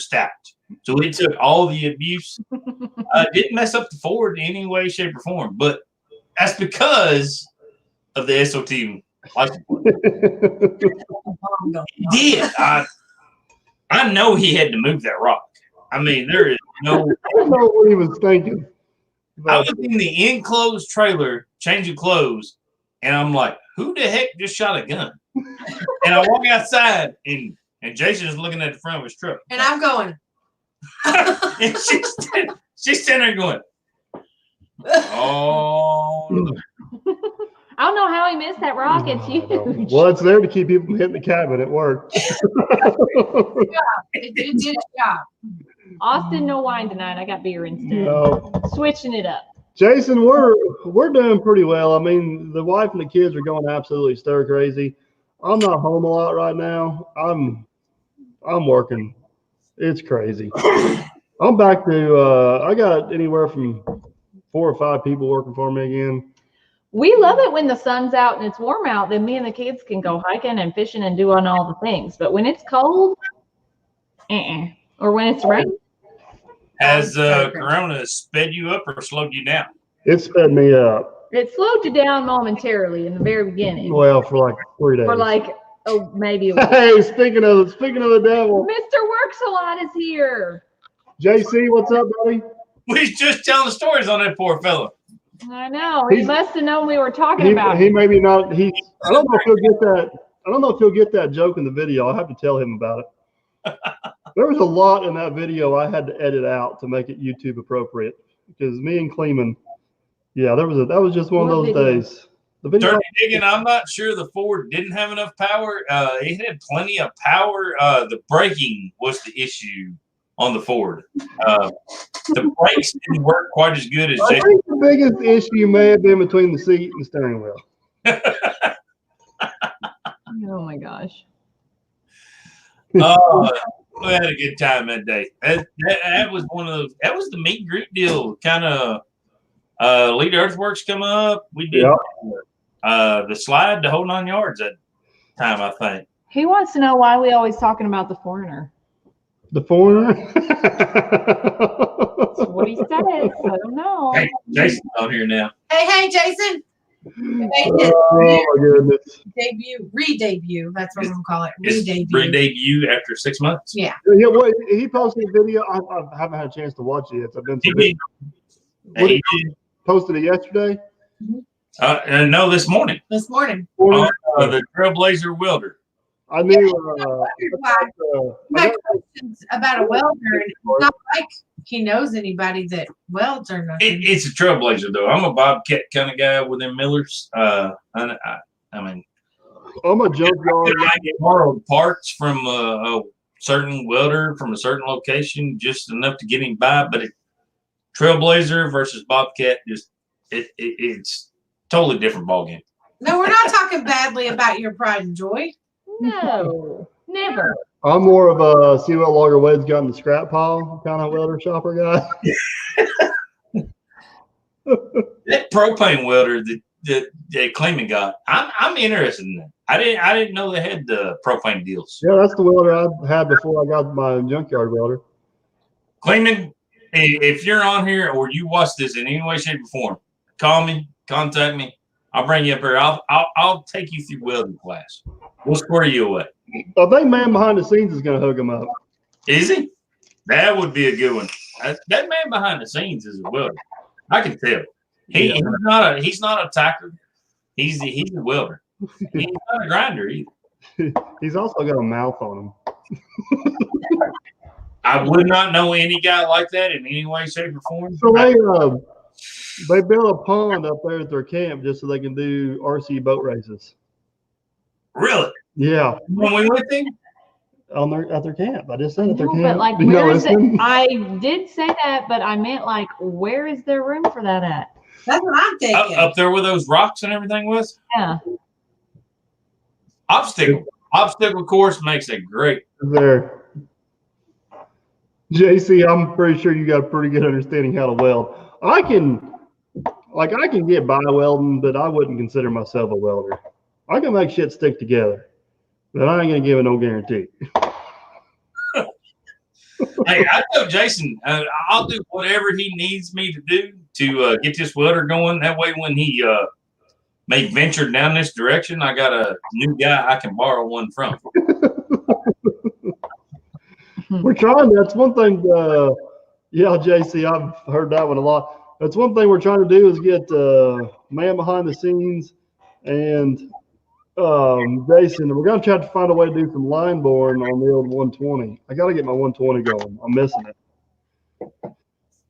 stacked. So it took all the abuse. Didn't mess up the Ford in any way, shape, or form, but that's because of the S.O.T. license plate. He did. I know he had to move that rock. I mean, there is no. I don't know what he was thinking. I was in the enclosed trailer changing clothes, and I'm like, who the heck just shot a gun? And I walk outside, and Jason is looking at the front of his truck. And I'm going. And she's standing there going, oh. I don't know how he missed that rock. It's huge. Well, it's there to keep people from hitting the cabin. It worked. It did its job. Austin, no wine tonight. I got beer instead. No. Switching it up. Jason, we're doing pretty well. I mean, the wife and the kids are going absolutely stir crazy. I'm not home a lot right now. I'm working. It's crazy. I'm back to I got anywhere from 4 or 5 people working for me again. We love it when the sun's out and it's warm out. Then me and the kids can go hiking and fishing and doing all the things. But when it's cold, or when it's raining. Has Corona sped you up or slowed you down? It sped me up. It slowed you down momentarily in the very beginning. Well, for like 3 days. For like, maybe a week. Hey, speaking of the devil, Mr. Works-A-Lot is here. JC, what's up, buddy? We was just telling the stories on that poor fella. I know. He must have known we were talking about He it. maybe not. I don't know if he'll get that. I don't know if he'll get that joke in the video. I'll have to tell him about it. There was a lot in that video I had to edit out to make it YouTube appropriate because me and Kleeman, yeah, that was just one of those days. The video. Dirty digging, I'm not sure the Ford didn't have enough power. It had plenty of power. The braking was the issue on the Ford. The brakes didn't work quite as good as I think the biggest issue may have been between the seat and the steering wheel. Oh my gosh. We had a good time that day. That was one of those. That was the meet and greet deal. Kind of Lead Earthworks come up. We did the slide, the whole 9 yards that time, I think. He wants to know why we always talking about the foreigner. The foreigner. That's what he says. I don't know. Hey, Jason's on here now. Hey, Jason. Oh my goodness. Re-debut. That's what I'm gonna call it. Re-debut after 6 months. Yeah. Yeah. Well, he posted a video. I haven't had a chance to watch it yet. I've been so busy. He posted it yesterday. No, this morning. This morning. The Trailblazer welder. I knew. My questions about a welder, and it's not like he knows anybody that welds or nothing. It's a Trailblazer, though. I'm a Bobcat kind of guy with them Millers. I mean, I'm a junkyard. I get borrowed parts from a certain welder from a certain location, just enough to get him by. But Trailblazer versus Bobcat, it's totally different ballgame. No, we're not talking badly about your pride and joy. No, never. I'm more of a see what logger Wade's got in the scrap pile kind of welder shopper guy. That propane welder that Clayman got. I'm interested in that. I didn't know they had the propane deals. Yeah, that's the welder I had before I got my junkyard welder. Clayman, if you're on here or you watch this in any way, shape, or form, call me, contact me. I'll bring you up here. I'll take you through welding class. We'll square you away. I think man behind the scenes is going to hook him up. Is he? That would be a good one. That man behind the scenes is a welder. I can tell. He's not a tacker. He's a welder. He's not a grinder either. He's also got a mouth on him. I would not know any guy like that in any way, shape, or form. So they built a pond up there at their camp just so they can do RC boat races. Really? Yeah. When we went there? At their camp. I just said at their camp. But like, where is it? I did say that, but I meant like, where is there room for that at? That's what I'm thinking. Up there where those rocks and everything was? Yeah. Obstacle course makes a great. There. JC, I'm pretty sure you got a pretty good understanding how to weld. I can get by welding, but I wouldn't consider myself a welder. I can make shit stick together, but I ain't gonna give it no guarantee. Hey, I know Jason. I'll do whatever he needs me to do to get this welder going. That way, when he may venture down this direction, I got a new guy I can borrow one from. We're trying. That's one thing. Yeah, JC, I've heard that one a lot. That's one thing we're trying to do is get man behind the scenes and Jason. We're gonna try to find a way to do some line boring on the old 120. I got to get my 120 going. I'm missing it.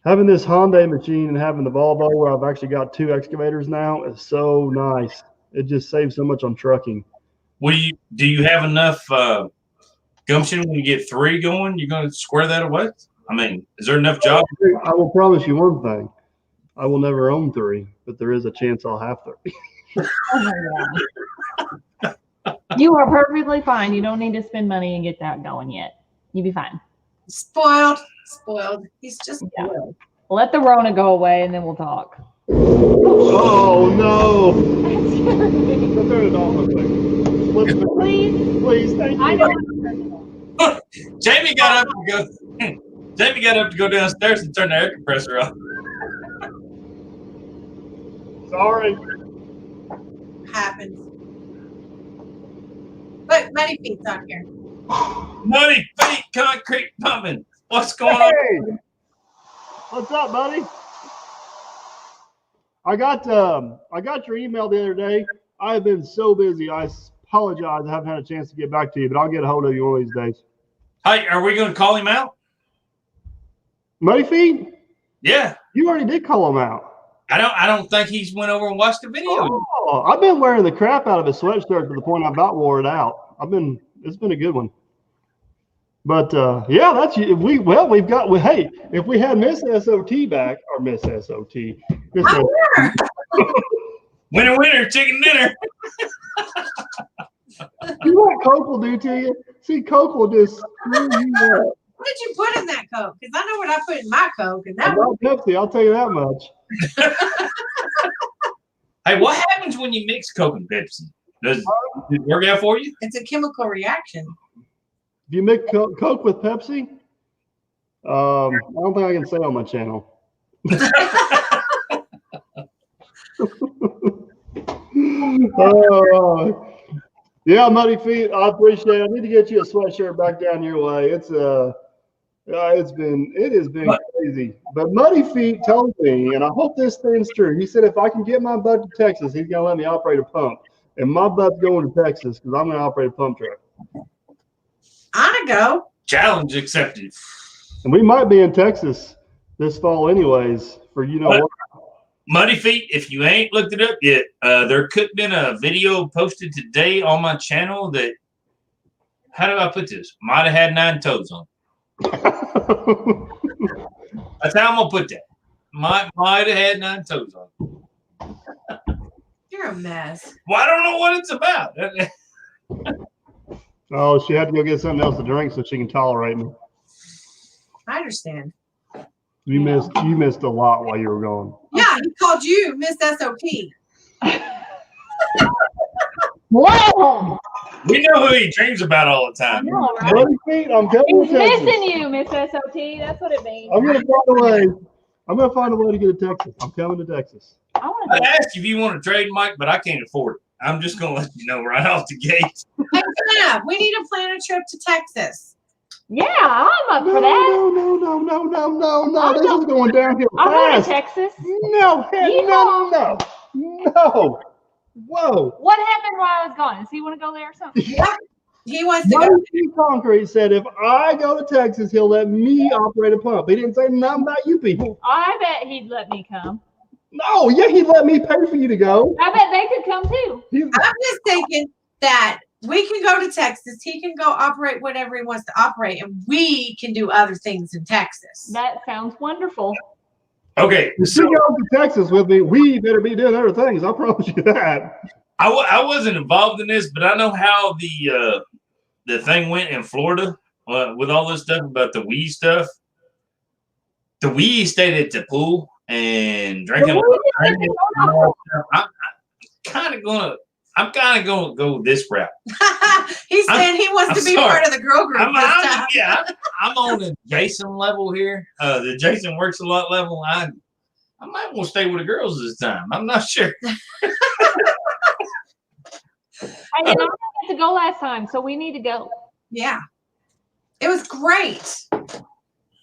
Having this Hyundai machine and having the Volvo where I've actually got 2 excavators now is so nice. It just saves so much on trucking. Do you have enough gumption when you get 3 going? You're going to square that away? I mean, is there enough jobs? I will promise you one thing. I will never own 3, but there is a chance I'll have 3. Oh my God. You are perfectly fine. You don't need to spend money and get that going yet. You'll be fine. Spoiled. He's just spoiled. Let the Rona go away and then we'll talk. Oh no! Go turn it off real quick. Please, thank you. I know. Jamie got up to go downstairs and turn the air compressor off. Sorry. Happens. Look, Muddy Feet's on here. Muddy Feet, concrete pumping. What's going on? What's up, buddy? I got your email the other day. I have been so busy. I apologize. I haven't had a chance to get back to you, but I'll get a hold of you one of these days. Hey, are we going to call him out? Muddy Feet? Yeah. You already did call him out. I don't think he's went over and watched the video. Oh, I've been wearing the crap out of his sweatshirt to the point I about wore it out. It's been a good one. But yeah, we've got. Hey, if we had Miss S.O.T. back, or Miss S.O.T. Winner, chicken dinner. You know what Coke will do to you? See, Coke will just screw you up. What did you put in that Coke? Because I know what I put in my Coke, and that was Pepsi. I'll tell you that much. Hey, what happens when you mix Coke and Pepsi? Does it work out for you? It's a chemical reaction. If you mix Coke with Pepsi, I don't think I can say on my channel. Yeah, Muddy Feet, I appreciate it. I need to get you a sweatshirt back down your way. It has been crazy. But Muddy Feet told me, and I hope this thing's true. He said if I can get my butt to Texas, he's gonna let me operate a pump. And my butt's going to Texas because I'm gonna operate a pump truck. On a go. Challenge accepted. And we might be in Texas this fall anyways, for you know what. Muddy Feet, if you ain't looked it up yet, there could have been a video posted today on my channel that, how do I put this? Might have had 9 toes on. That's how I'm going to put that. Might have had 9 toes on. You're a mess. Well, I don't know what it's about. Oh, she had to go get something else to drink so she can tolerate me. I understand. You missed a lot while you were gone. Yeah, he called you Miss S.O.T. Whoa! We know who he dreams about all the I time. know, right? Muddy feet, I'm coming He's to Texas. missing you, Miss S.O.T. That's what it means. I'm gonna find a way. I'm gonna find a way to get to Texas. I'm coming to Texas. I want I to. asked you if you want to trade, Mike, but I can't afford it. I'm just gonna let you know right off the gate. Hey, Jenna, we need to plan a trip to Texas. Yeah, I'm up No, for that. no. This is going downhill I'll go to fast. Texas. No. Whoa. What happened while I was gone? Does he want to go there or something? Yep. He wants to go. Muddy Feet Concrete said if I go to Texas, he'll let me operate a pump. He didn't say nothing about you people. I bet he'd let me come. No, yeah, he'd let me pay for you to go. I bet they could come too. I'm just thinking that we can go to Texas. He can go operate whatever he wants to operate, and we can do other things in Texas. That sounds wonderful. Okay, If so you go to Texas with me, we better be doing other things. I promise you that. I wasn't involved in this, but I know how the thing went in Florida with all this stuff about the weed stuff. The weed stayed at the pool and drinking. I'm kind of gonna go this route. He's saying he wants to be sorry. part of the girl group this time. I'm on the Jason level here. The Jason works a lot level. I might want to stay with the girls this time. I'm not sure. I didn't get to go last time, so we need to go. Yeah. It was great.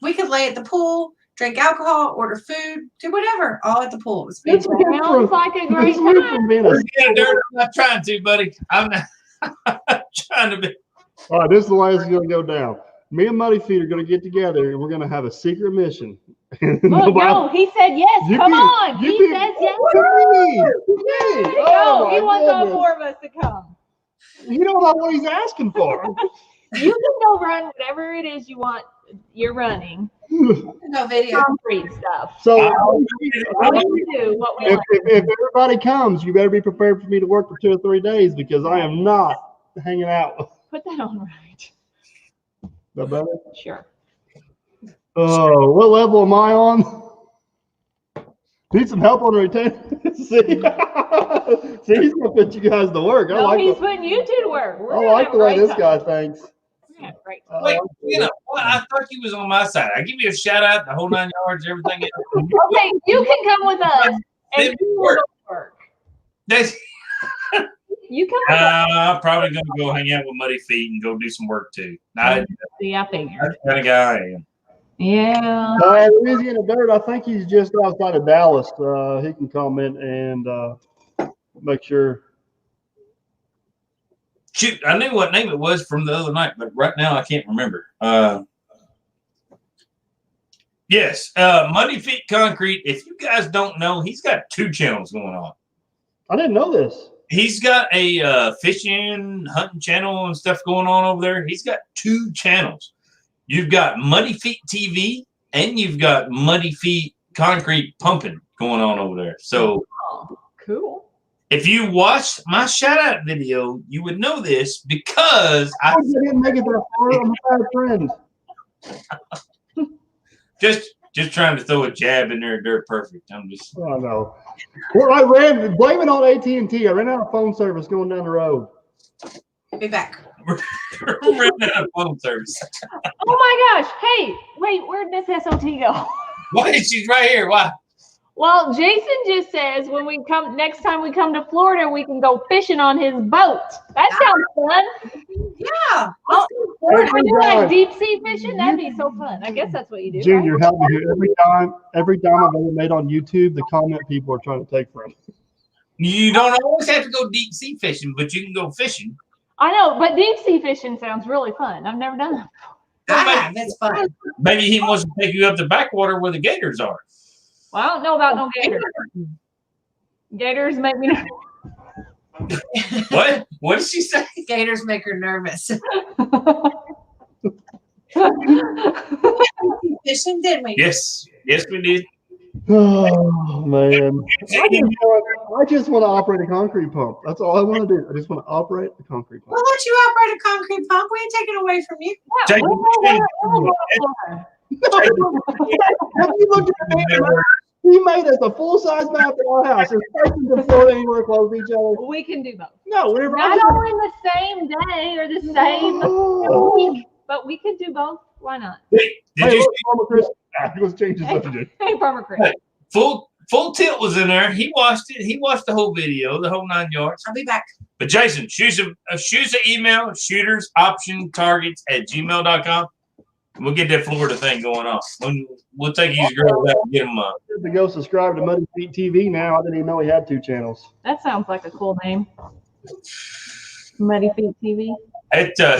We could lay at the pool, drink alcohol, order food, do whatever, all at the pool. It was It fantastic. sounds like a great time. I'm not trying to, buddy. I'm not trying to be. All right, this is the way it's going to go down. Me and Muddy Feet are going to get together, and we're going to have a secret mission. Look, no, he said yes. Come on. He says yes. Oh, he wants all four of us to come. You don't know what he's asking for. You can go run whatever it is you want. You're running. No video. Concrete stuff. So What if everybody comes, you better be prepared for me to work for 2 or 3 days because I am not hanging out. Put that on right. Is that better? Sure. Oh, what level am I on? Need some help on the retain. See, he's gonna put you guys to work. No, he's putting you two to work. I like the way this guy thinks. Yeah, right. Wait, you know what? I thought he was on my side. I give you a shout out, the whole 9 yards, everything. Okay, you can come with us and you will work. You come with us. I'm probably gonna go hang out with Muddy Feet and go do some work too. See, I figured. That's the kind of guy I am. Yeah. Louisiana Dirt, I think he's just outside of Dallas. He can comment and make sure. Shoot, I knew what name it was from the other night, but right now I can't remember. Yes, Muddy Feet Concrete. If you guys don't know, he's got 2 channels going on. I didn't know this. He's got a fishing, hunting channel and stuff going on over there. He's got 2 channels. You've got Muddy Feet TV and you've got Muddy Feet Concrete Pumping going on over there. So cool. if you watched my shout out video, you would know this because I didn't make it that far. I'm a bad friend. just trying to throw a jab in there. Dirt perfect. I'm just. Oh no. Well, I blame it on AT&T. I ran out of phone service going down the road. Be back. We're running out of phone service. Oh my gosh. Hey, wait, where'd Miss S.O.T. go? Why? She's right here. Why? Well, Jason just says when we come next time we come to Florida, we can go fishing on his boat. That sounds fun. Yeah. Oh, Every we do time. like deep sea fishing. That'd be so fun. I guess that's what you do. Junior, right? help me here. Every time I've ever made on YouTube, the comment people are trying to take from. You don't always have to go deep sea fishing, but you can go fishing. I know, but deep sea fishing sounds really fun. I've never done that. It's fun. Maybe he wants to take you up the backwater where the gators are. Well, I don't know about no gators. Gators make me nervous. What? What did she say? Gators make her nervous. Fishing, didn't we? Yes, we did. Oh man. I just want to operate a concrete pump. That's all I want to do. I just want to operate a concrete pump. We'll let you operate a concrete pump. We ain't taking it away from you. Take- We'll go Have you looked at the He made us a full-size map of our house. It's facing the floor anywhere close to each other. We can do both. No, whenever Not only the same day or the same week, but we could do both. Why not? Wait, did Hey, you look, Farmer Chris. Let's change the subject. Hey, Farmer Chris. Hey. Full Tilt was in there. He watched it. He watched the whole video, the whole 9 yards. I'll be back. But Jason, shoot an email, shootersoptiontargets@gmail.com. We'll get that Florida thing going on. We'll take these girls out and get them To go subscribe to Muddy Feet TV now. I didn't even know he had 2 channels. That sounds like a cool name. Muddy Feet TV.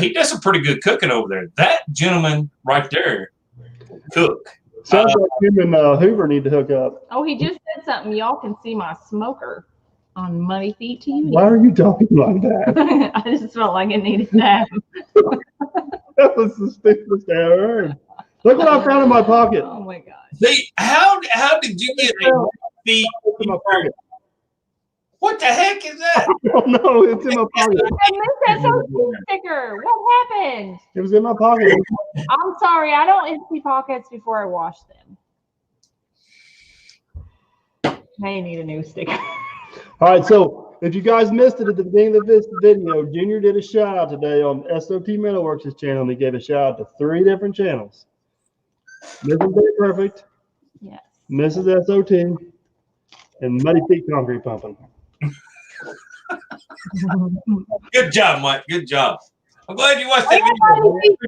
He does some pretty good cooking over there. That gentleman right there, cook. Sounds like him and Hoover need to hook up. Oh, he just said something. Y'all can see my smoker on Muddy Feet TV. Why are you talking like that? I just felt like it needed to happen. That was the stupidest I ever heard. Look what I found in my pocket. Oh my God. See, how did you get a feet in my pocket? What the heck is that? I don't know. It's in my pocket. I missed that social sticker. What happened? It was in my pocket. I'm sorry. I don't empty pockets before I wash them. They need a new sticker. All right, so if you guys missed it at the beginning of this video, Junior did a shout out today on S.O.T. Metalworks' channel, and he gave a shout out to 3 different channels. Mrs. Day Perfect, Yes. Mrs. S.O.T., and Muddy Feet Concrete Pumping. Good job, Mike. Good job. I'm glad you watched that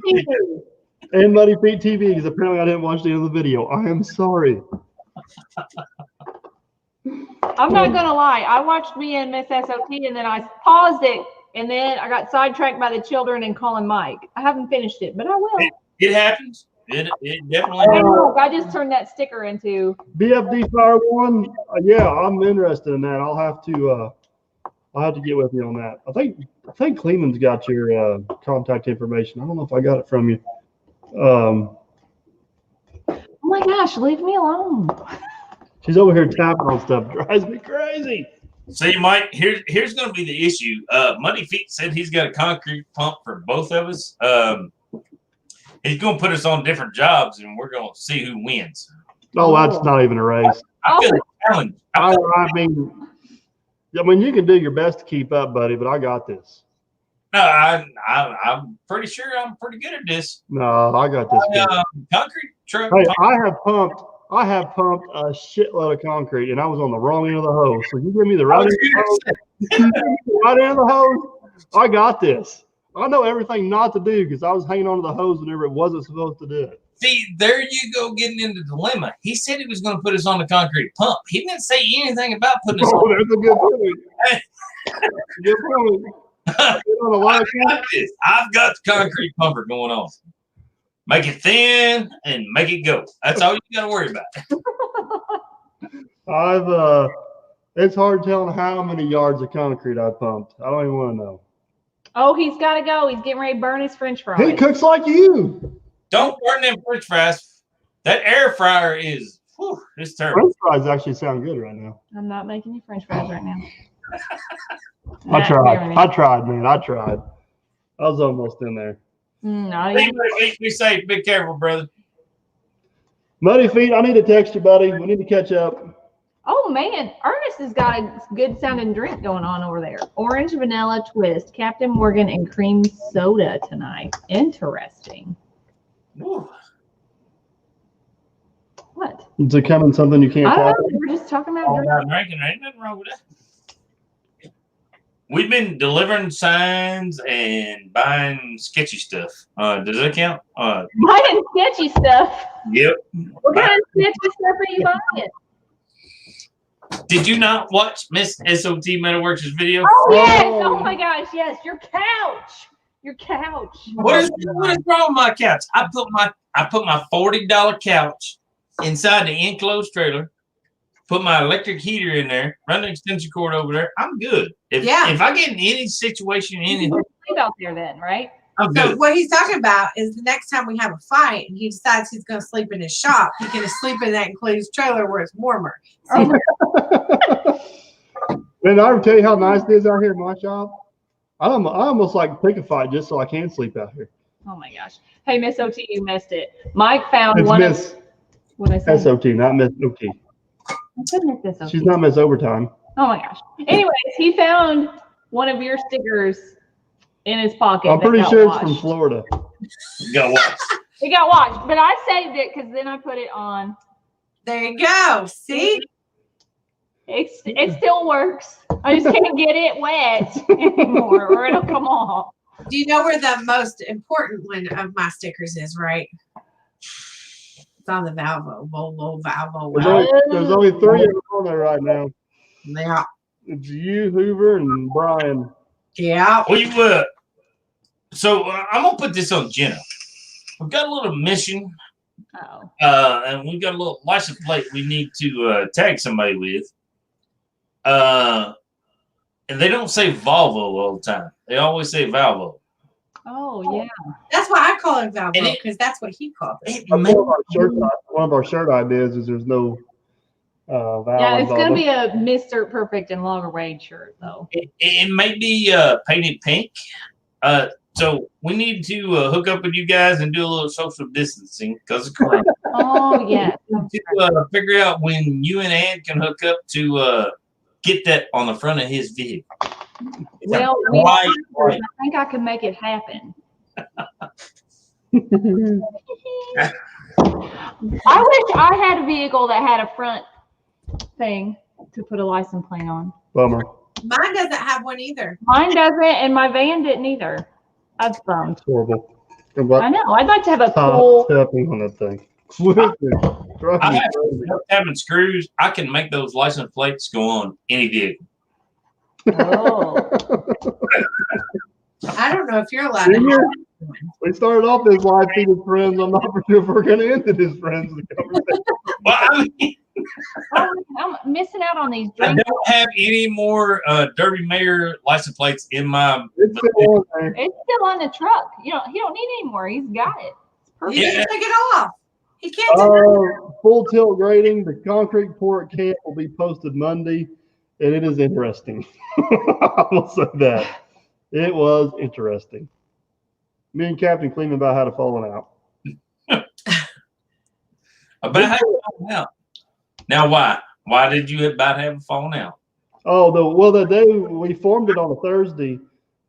video. And Muddy Feet TV, because apparently I didn't watch the end of the video. I am sorry. I'm not gonna lie. I watched me and Miss S.O.T. and then I paused it, and then I got sidetracked by the children and calling Mike. I haven't finished it, but I will. It happens. It definitely Hey, happens. look, I just turned that sticker into. BFD Fire One. Yeah, I'm interested in that. I'll have to get with you on that. I think Cleveland's got your contact information. I don't know if I got it from you. Oh my gosh, leave me alone. She's over here tapping on stuff. Drives me crazy. See, Mike, here's going to be the issue. Muddy Feet said he's got a concrete pump for both of us. He's going to put us on different jobs, and we're going to see who wins. Oh, that's not even a race. I feel a challenge. I mean, you can do your best to keep up, buddy, but I got this. No, I'm pretty sure I'm pretty good at this. No, I got this. Concrete truck. Hey, I have pumped a shitload of concrete, and I was on the wrong end of the hose. So you give me the right end of the hose. Right end of the hose. I got this. I know everything not to do because I was hanging onto the hose whenever it wasn't supposed to do it. See, there you go, getting into the dilemma. He said he was going to put us on the concrete pump. He didn't say anything about putting us on. That's a good point. Good point. I've got the concrete pumper going on. Make it thin and make it go. That's all you got to worry about. It's hard telling how many yards of concrete I pumped. I don't even want to know. Oh, he's got to go. He's getting ready to burn his French fries. He cooks like you. Don't burn them French fries. That air fryer is, it's terrible. French fries actually sound good right now. I'm not making you French fries right now. I tried, man. I was almost in there. No, Be safe. Be careful, brother. Muddy Feet, I need to text you, buddy. We need to catch up. Oh man, Ernest has got a good sounding drink going on over there. Orange vanilla twist, Captain Morgan, and cream soda tonight. Interesting. Ooh. What? Is it coming something you can't I don't talk know. We're just talking about All drink. about drinking. There ain't nothing wrong with that. We've been delivering signs and buying sketchy stuff. Does that count? Buying sketchy stuff. Yep. What kind of sketchy stuff are you buying? Did you not watch Miss S.O.T. Metalworks' video? Oh yes! Oh my gosh, yes! Your couch. Your couch. What is wrong with my couch? I put my $40 couch inside the enclosed trailer. Put my electric heater in there. Run the extension cord over there. I'm good. If I get in any situation, Sleep out there then, right? I'm So good. what he's talking about is the next time we have a fight and he decides he's going to sleep in his shop, he's going to sleep in that enclosed trailer where it's warmer. Man, I tell you how nice it is out here in my shop. I almost like pick a fight just so I can sleep out here. Oh my gosh. Hey, Miss OT, you missed it. Mike found It's one Miss of what I said. S.O.T., not Miss O.T. Goodness, this She's not Miss Overtime. Oh my gosh. Anyways, he found one of your stickers in his pocket. I'm pretty sure it's from Florida. Go watch. It got washed, but I saved it because then I put it on. There you go. See? It still works. I just can't get it wet anymore or it'll come off. Do you know where the most important one of my stickers is, right? It's on the Valvo. There's only 3 of them on there right now. Yeah. It's you, Hoover, and Brian. Yeah. So I'm going to put this on Jenna. We've got a little mission. Oh. And we've got a little license plate we need to tag somebody with. And they don't say Volvo all the time. They always say Valvo. Oh, yeah. That's why I call it Valvo, because that's what he called it. One of our shirt ideas is there's no Val. Yeah, it's going to be a Mr. Perfect and Longer Wage shirt, though. It may be painted pink. So we need to hook up with you guys and do a little social distancing because of Corona. Oh, yeah. To figure out when you and Ann can hook up to get that on the front of his vehicle. Well, I think I can make it happen. I wish I had a vehicle that had a front thing to put a license plate on. Bummer. Mine doesn't have one either. Mine doesn't, and my van didn't either. That's bummed. That's horrible. I know. I'd like to have a cool. Tapping on that thing. Having screws, I can make those license plates go on any vehicle. Oh. I don't know if you're allowed to. We started off this live feed as friends. I'm not sure if we're going to end it as friends. Well, I mean, I'm missing out on these I drinks. don't have any more Derby Mayor license plates in my. It's still on the truck. He don't need any more. He's got it. It's perfect. He just took it off. He can't do full tilt grading. The concrete pour at camp will be posted Monday, and it is interesting. I will say that. It was interesting. Me and Captain Cleveland about had a falling out. About having a falling out. Now, why? Why did you about have a falling out? Oh, the day we formed it on a Thursday,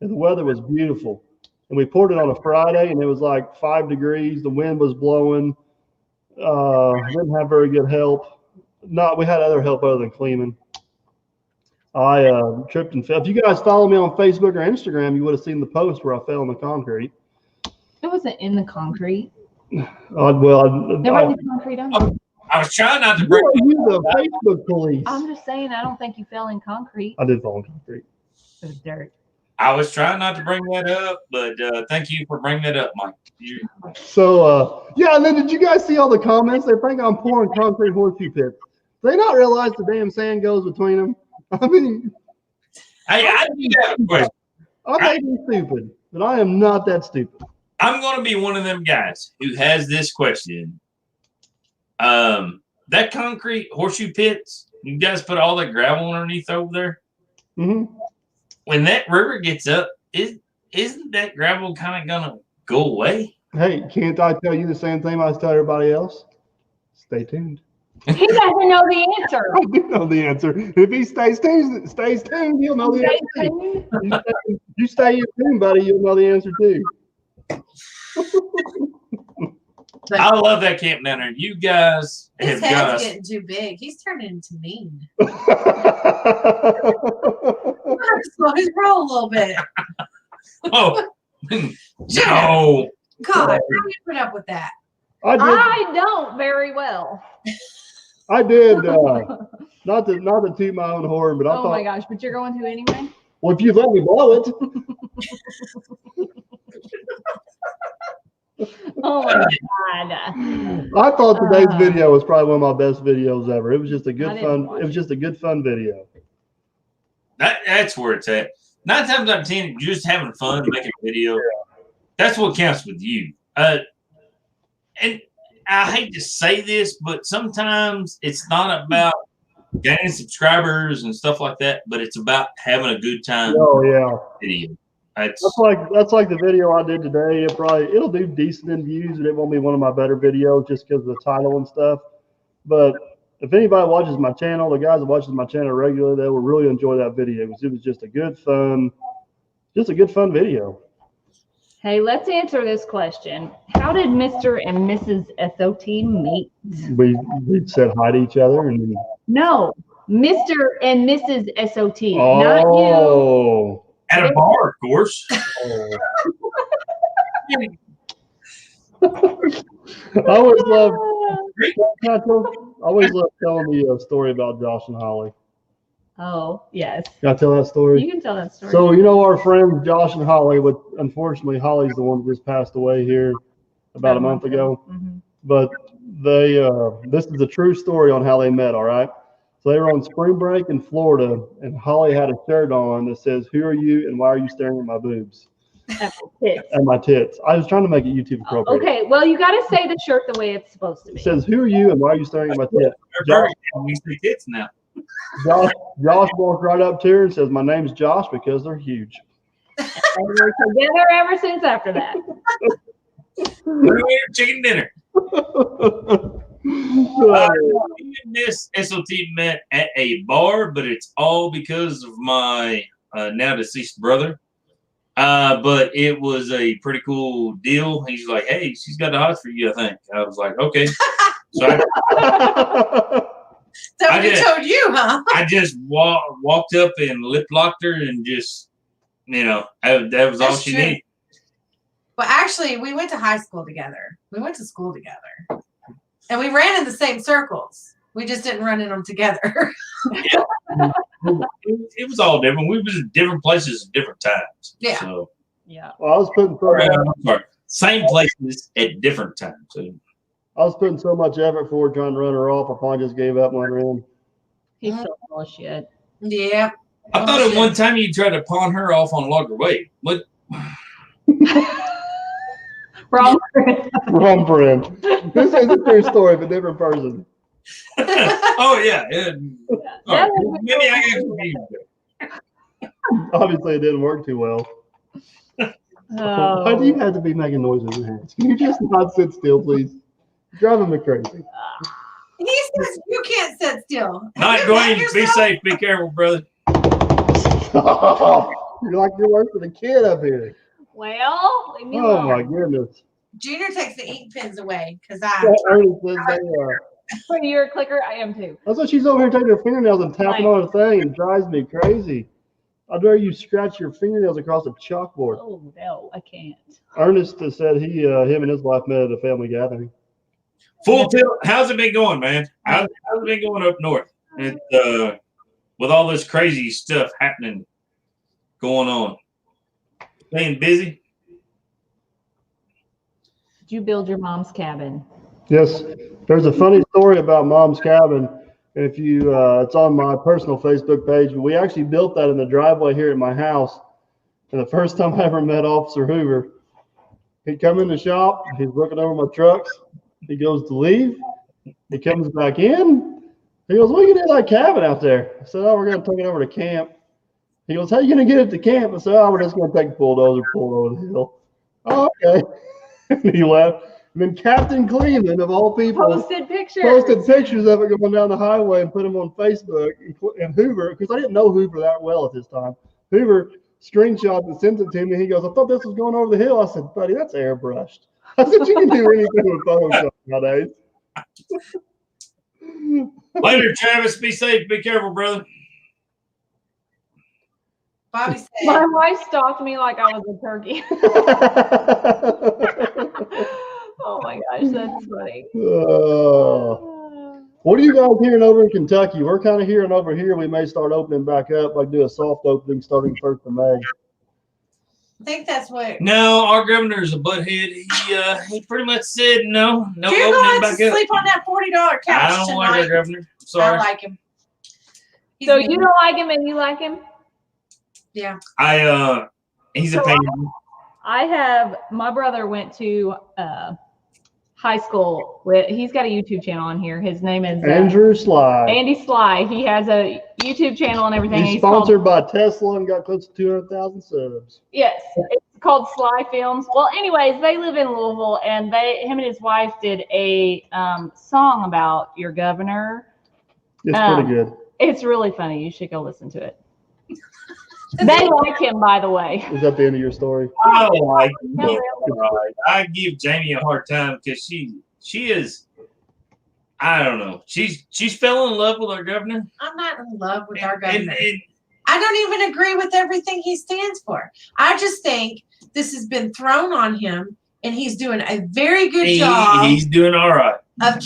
and the weather was beautiful, and we poured it on a Friday, and it was like 5 degrees. The wind was blowing. Didn't have very good help. We had other help other than Cleveland. I tripped and fell. If you guys follow me on Facebook or Instagram, you would have seen the post where I fell in the concrete. It wasn't in the concrete. There wasn't concrete on it. I was trying not to break. You the Facebook police. I'm just saying, I don't think you fell in concrete. I did fall in concrete. It was dirt. I was trying not to bring that up, but thank you for bringing that up, Mike. So, and then did you guys see all the comments? They think I'm pouring concrete horseshoe pits. Do they not realize the damn sand goes between them? I mean, hey, I do have a question. I may be stupid, but I am not that stupid. I'm going to be one of them guys who has this question. That concrete horseshoe pits, you guys put all that gravel underneath over there. Mm-hmm. When that river gets up, isn't that gravel kind of going to go away? Hey, can't I tell you the same thing I tell everybody else? Stay tuned. He doesn't know the answer. I do know the answer. If he stays tuned, he'll know the answer. You stay in tune, buddy, you'll know the answer too. I love that camp down there. You guys His have got head's getting too big. He's turning into mean. Slow his roll a little bit. Oh, no. God, how do you put up with that? I don't very well. I did. Not to toot my own horn, but I thought. Oh my gosh! But you're going to anyway. Well, if you let me blow it. Oh my God! I thought today's video was probably one of my best videos ever. It was just a good fun. Watch. It was just a good fun video. That's where it's at. 9 times out of 10, you're just having fun making a video. That's what counts with you. And I hate to say this, but sometimes it's not about gaining subscribers and stuff like that, but it's about having a good time. Oh yeah. Video. That's like the video I did today. It'll do decent in views, and it won't be one of my better videos just because of the title and stuff. But if anybody watches my channel, the guys that watches my channel regularly, they will really enjoy that video because it was just a good fun video. Hey, let's answer this question. How did Mr. and Mrs. S.O.T meet? We said hi to each other and No, Mr. and Mrs. S.O.T, oh, not you. At a bar, of course. Oh. I always love telling the story about Josh and Holly. Oh, yes. Can I tell that story? You can tell that story. So, you know, our friends Josh and Holly, unfortunately, Holly's the one that just passed away here about a month ago. Mm-hmm. But they, this is a true story on how they met, all right? So they were on spring break in Florida, and Holly had a shirt on that says, "Who are you and why are you staring at my boobs?" At my tits. I was trying to make it YouTube appropriate. Okay, well, you got to say the shirt the way it's supposed to be. It says, "Who are you and why are you staring at my tits?" We say tits now. Josh walked right up to her and says, "My name's Josh because they're huge." And we're together ever since after that. Chicken dinner. Miss S.O.T met at a bar, but it's all because of my now deceased brother. But it was a pretty cool deal. He's like, "Hey, she's got the hots for you, I think." I was like, "Okay." So Somebody told you, huh? I just walked up and lip locked her and just, you know, that was all she needed. Well, actually, we went to high school together. We went to school together. And we ran in the same circles. We just didn't run in them together. Yeah. It was all different. We was in different places at different times. Yeah. So, yeah. Well, I was putting same places at different times. So. I was putting so much effort forward trying to run her off. I probably just gave up on her in. He's so full of shit. Yeah. I thought at one time you tried to pawn her off on Logger Way. What? Wrong friend. Wrong friend. This is a true story of a different person. Oh, yeah. Oh, maybe I got confused. Obviously, it didn't work too well. Oh. Why do you have to be making noises in your hands? Can you just not sit still, please? You're driving me crazy. He says you can't sit still. Not going. Be safe. Be careful, brother. You're like you're worse than a kid up here. Well, leave me alone. Oh my goodness. Junior takes the ink pens away because When you're a clicker, I am too. That's why she's over here taking her fingernails and tapping on a thing. It drives me crazy. I'd rather you scratch your fingernails across a chalkboard. Oh no, I can't. Ernest has said him and his wife met at a family gathering. Full tilt. How's it been going, man? How's it been going up north? With all this crazy stuff happening, going on. Staying busy? Did you build your mom's cabin? Yes. There's a funny story about Mom's cabin. If you, it's on my personal Facebook page. We actually built that in the driveway here at my house. And the first time I ever met Officer Hoover, he'd come in the shop. He's looking over my trucks. He goes to leave. He comes back in. He goes, "What are you going to do with that cabin out there?" I said, "Oh, we're going to take it over to camp." He goes, "How are you going to get it to camp?" I said, "Oh, we're just going to take the bulldozer, pull it over the hill." "Oh, okay." And he left. And then Captain Cleveland, of all people, Posted pictures of it going down the highway and put them on Facebook. And Hoover, because I didn't know Hoover that well at this time, Hoover screenshots and sends it to me. He goes, "I thought this was going over the hill." I said, "Buddy, that's airbrushed." I said, "You can do anything with Photoshop nowadays." Later, Travis. Be safe. Be careful, brother. Bobby said, my wife stalked me like I was a turkey. Oh my gosh, that's funny. What are you guys hearing over in Kentucky? We're kind of hearing over here we may start opening back up, like do a soft opening starting 1st of May. I think that's what. No, our governor's a butthead. He pretty much said no You're opening going back to up. sleep on that $40 couch I don't tonight. like our governor. Sorry. I like him. So you don't like him and you like him? Yeah. He's a pain. My brother went to high school with, he's got a YouTube channel on here. His name is Andrew Sly. Andy Sly. He has a YouTube channel and everything. He's sponsored by Tesla and got close to 200,000 subs. Yes. It's called Sly Films. Well, anyways, they live in Louisville and him and his wife did a song about your governor. It's pretty good. It's really funny. You should go listen to it. They like him, by the way. Is that the end of your story? I like No, really. right. I give Jamie a hard time because she is. I don't know. She's fell in love with our governor. I'm not in love with our governor. And I don't even agree with everything he stands for. I just think this has been thrown on him, and he's doing a very good job. He's doing all right. Of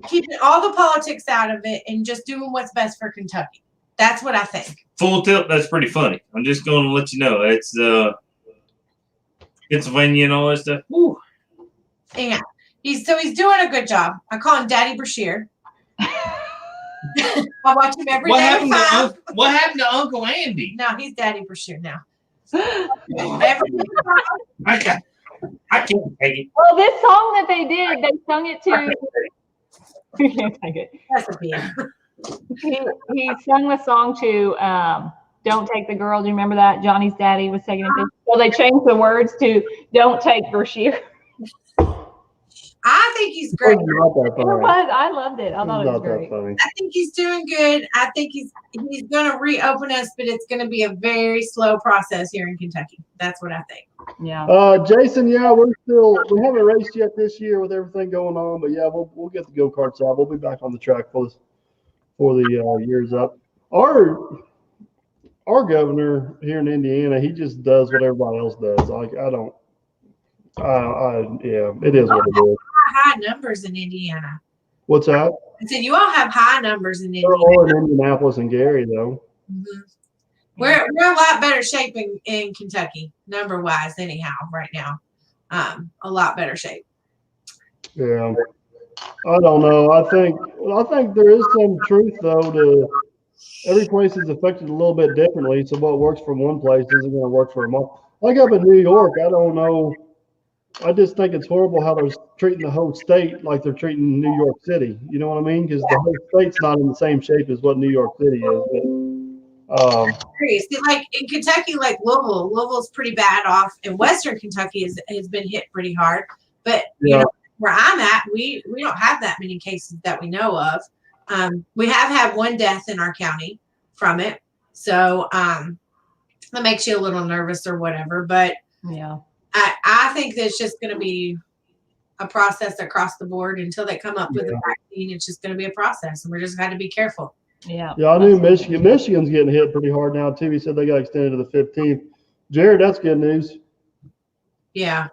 keeping all the politics out of it and just doing what's best for Kentucky. That's what I think. Full tilt, that's pretty funny. I'm just going to let you know. It's Pennsylvania and all that stuff. Woo. Yeah. He's doing a good job. I call him Daddy Brashear. I watch him every day. What happened to Uncle Andy? No, he's Daddy Brashear now. I can't take it. Well, this song that they did, they sung it to. You can't take it. That's a piano. He sung the song to "Don't Take the Girl." Do you remember that? Johnny's daddy was taking it. So they changed the words to "Don't Take Brashear." I think he's great. I loved it. I thought it was great. I think he's doing good. I think he's going to reopen us, but it's going to be a very slow process here in Kentucky. That's what I think. Yeah. Jason, we haven't raced yet this year with everything going on, but yeah, we'll get the go-karts out. We'll be back on the track for the year's up. Our governor here in Indiana, he just does what everybody else does. Like it is what it is. High numbers in Indiana. What's that? I said you all have high numbers in Indiana. Or in Indianapolis and Gary, though. Mm-hmm. We're a lot better shape in Kentucky, number wise, anyhow, right now. A lot better shape. Yeah. I don't know. I think there is some truth though to every place is affected a little bit differently. So what works for one place isn't going to work for another. Like up in New York, I don't know. I just think it's horrible how they're treating the whole state like they're treating New York City. You know what I mean? Because the whole state's not in the same shape as what New York City is. But, See, like in Kentucky, like Louisville's pretty bad off, and Western Kentucky has been hit pretty hard. But you know, where I'm at, we don't have that many cases that we know of. We have had one death in our county from it, so that makes you a little nervous or whatever. But yeah. I think that it's just going to be a process across the board until they come up with a vaccine. It's just going to be a process, and we're just got to be careful. Yeah. Yeah, I knew Michigan's getting hit pretty hard now too. He said they got extended to the 15th. Jared, that's good news. Yeah.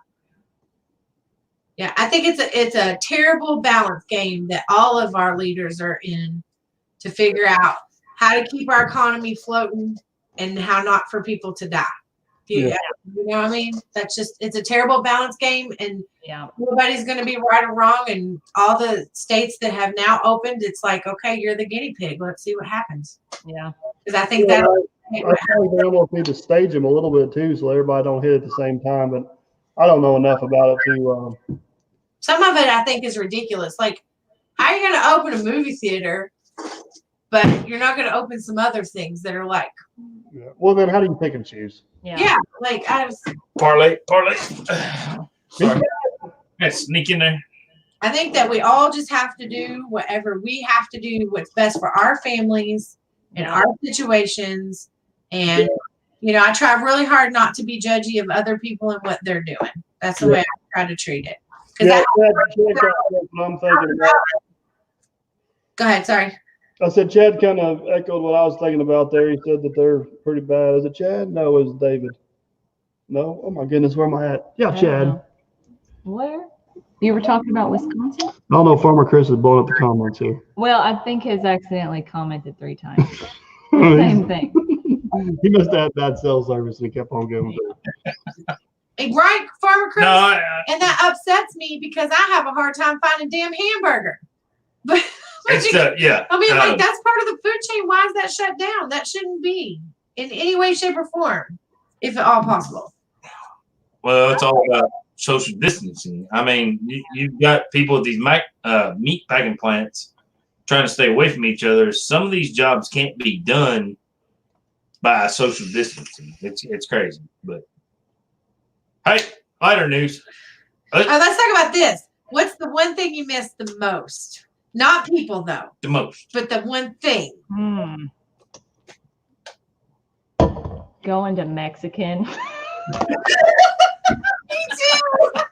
Yeah, I think it's a terrible balance game that all of our leaders are in to figure out how to keep our economy floating and how not for people to die. You know what I mean? It's a terrible balance game, and nobody's going to be right or wrong. And all the states that have now opened, it's like, okay, you're the guinea pig. Let's see what happens. Yeah. Because I think I think they almost need to stage them a little bit too, so everybody don't hit at the same time. But I don't know enough about it to. Some of it I think is ridiculous. Like, how are you going to open a movie theater, but you're not going to open some other things that are like. Yeah. Well, then how do you pick and choose? Yeah, like I was. Parlay. Sorry. Sneak in there. I think that we all just have to do whatever we have to do, what's best for our families and our situations. And, I try really hard not to be judgy of other people and what they're doing. That's the way I try to treat it. Yeah, I'm thinking about. Go ahead, sorry. I said Chad kind of echoed what I was thinking about there. He said that they're pretty bad. Is it Chad? No, it was David. No? Oh, my goodness. Where am I at? Yeah, Chad. Where? You were talking about Wisconsin? I don't know. Farmer Chris is blowing up the comments here. Well, I think he's accidentally commented 3 times. Same thing. He must have had bad cell service and he kept on going. Right, Farmer Chris? No, and that upsets me because I have a hard time finding damn hamburger. But it's I mean, like that's part of the food chain. Why is that shut down? That shouldn't be in any way, shape, or form, if at all possible. Well, it's all about social distancing. I mean, you've got people at these meat packing plants trying to stay away from each other. Some of these jobs can't be done by social distancing. It's crazy. But hey, lighter news. Let's talk about this. What's the one thing you missed the most Not people though. The most. But the one thing. Going to Mexican. Me too.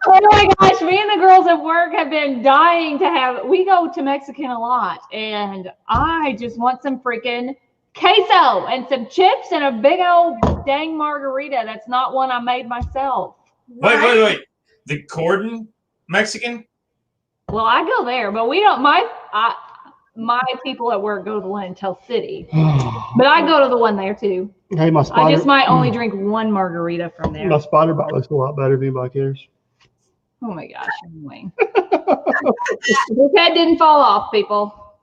Oh my gosh, me and the girls at work have been dying to have. We go to Mexican a lot, and I just want some freaking queso and some chips and a big old dang margarita. That's not one I made myself. Wait. The Cordon Mexican? Well, I go there, but we don't. My people at work go to the one in Tell City, but I go to the one there too. Hey, my spider. I just might only drink one margarita from there. My spider bite looks a lot better if anybody cares. Oh my gosh, anyway. This head didn't fall off, people.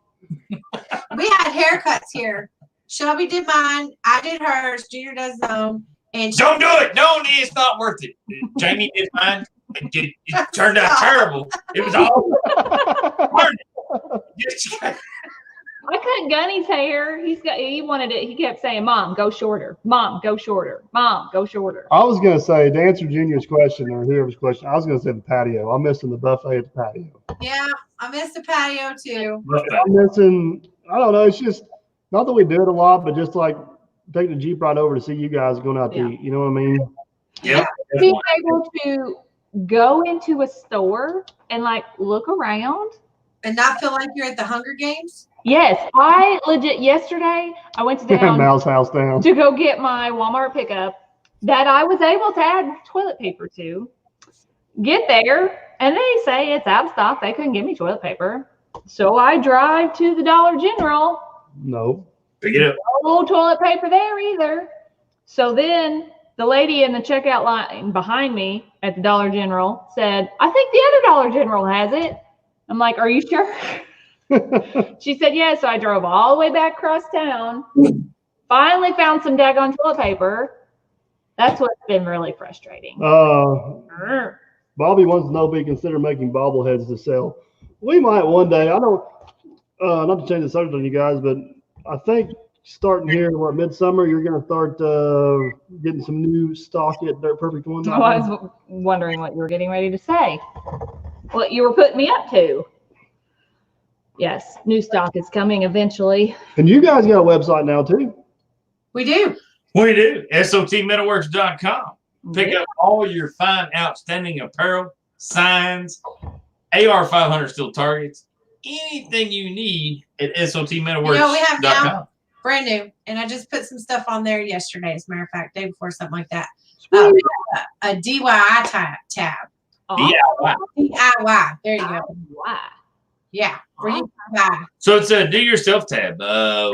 We had haircuts here. Shelby did mine. I did hers. Junior does his own. And Don't do it. Don't. It's not worth it. Jamie did mine. It turned out terrible. It was all. I cut Gunny's hair. He wanted it. He kept saying, "Mom, go shorter. Mom, go shorter. Mom, go shorter." I was gonna say to answer Junior's question or whoever's question. I was gonna say the patio. I'm missing the buffet at the patio. yeah, I miss the patio too. I'm missing. I don't know. It's just not that we do it a lot, but just like taking the Jeep ride over to see you guys going out to eat. You know what I mean? Yeah. Being able to go into a store and like look around And not feel like you're at the Hunger Games. Yes, I legit yesterday I went to town Mal's house down to go get my Walmart pickup that I was able to add toilet paper to. Get there and they say it's out of stock. They couldn't give me toilet paper. So I drive to the Dollar General. No. Pick it up. No toilet paper there either. So then the lady in the checkout line behind me at the Dollar General said, "I think the other Dollar General has it." I'm like, "Are you sure?" She said, "Yeah." So I drove all the way back across town. Finally found some daggone toilet paper. That's what's been really frustrating. Bobby wants to know if we consider making bobbleheads to sell. We might one day. I don't, not to change the subject on you guys, but I think starting here, midsummer, you're going to start getting some new stock at Dirt Perfect One. I was wondering what you were getting ready to say. What you were putting me up to. Yes, new stock is coming eventually. And you guys got a website now too. We do. We do. SOTmetalworks.com. Pick up all your fine, outstanding apparel, signs, AR-500 steel targets, anything you need at SOTmetalworks.com. You know, we have now brand new, and I just put some stuff on there yesterday. As a matter of fact, day before, something like that. A DIY tab. DIY. DIY. There you go. Wow. Yeah. Where you buy. So it's a do-yourself tab. For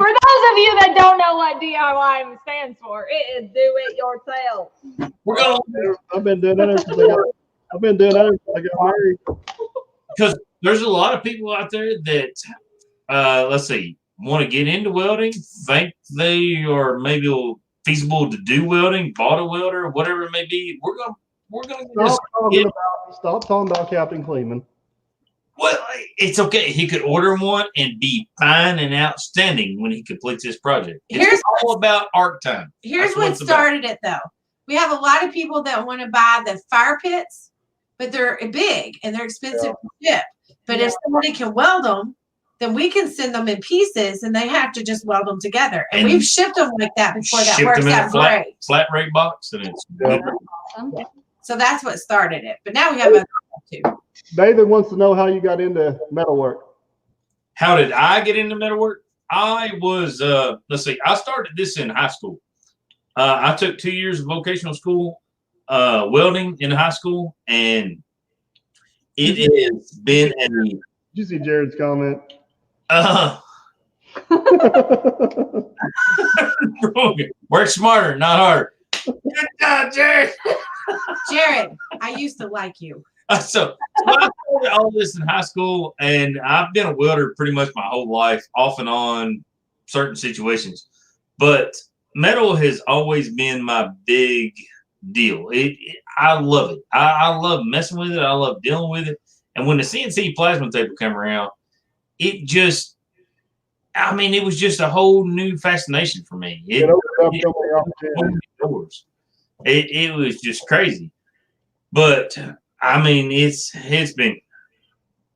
those of you that don't know what DIY stands for, it is do it yourself. We're going. I've been doing that since I got married. Because there's a lot of people out there that, let's see, want to get into welding, think they are maybe feasible to do welding, bought a welder, whatever it may be. We're gonna Stop talking about Captain Kleeman. Well, it's okay. He could order one and be fine and outstanding when he completes his project. It's all about arc time. Here's what started it, though. We have a lot of people that want to buy the fire pits, but they're big and they're expensive to ship. But if somebody can weld them, then we can send them in pieces and they have to just weld them together. And we've shipped them like that before. That works out great. Flat rate box, and it's Awesome. So that's what started it. But now we have other stuff too. David wants to know how you got into metalwork. How did I get into metalwork? I was, let's see, I started this in high school. I took 2 years of vocational school, welding in high school, and it has been a. Did you see Jared's comment? Work smarter, not harder. Good job, Jared. Jared, I used to like you. So I started all this in high school, and I've been a welder pretty much my whole life, off and on certain situations. But metal has always been my big deal. I love it. I love messing with it. I love dealing with it. And when the CNC plasma taper came around, it was just a whole new fascination for me. It opened doors. It was just crazy. But I mean, it's been.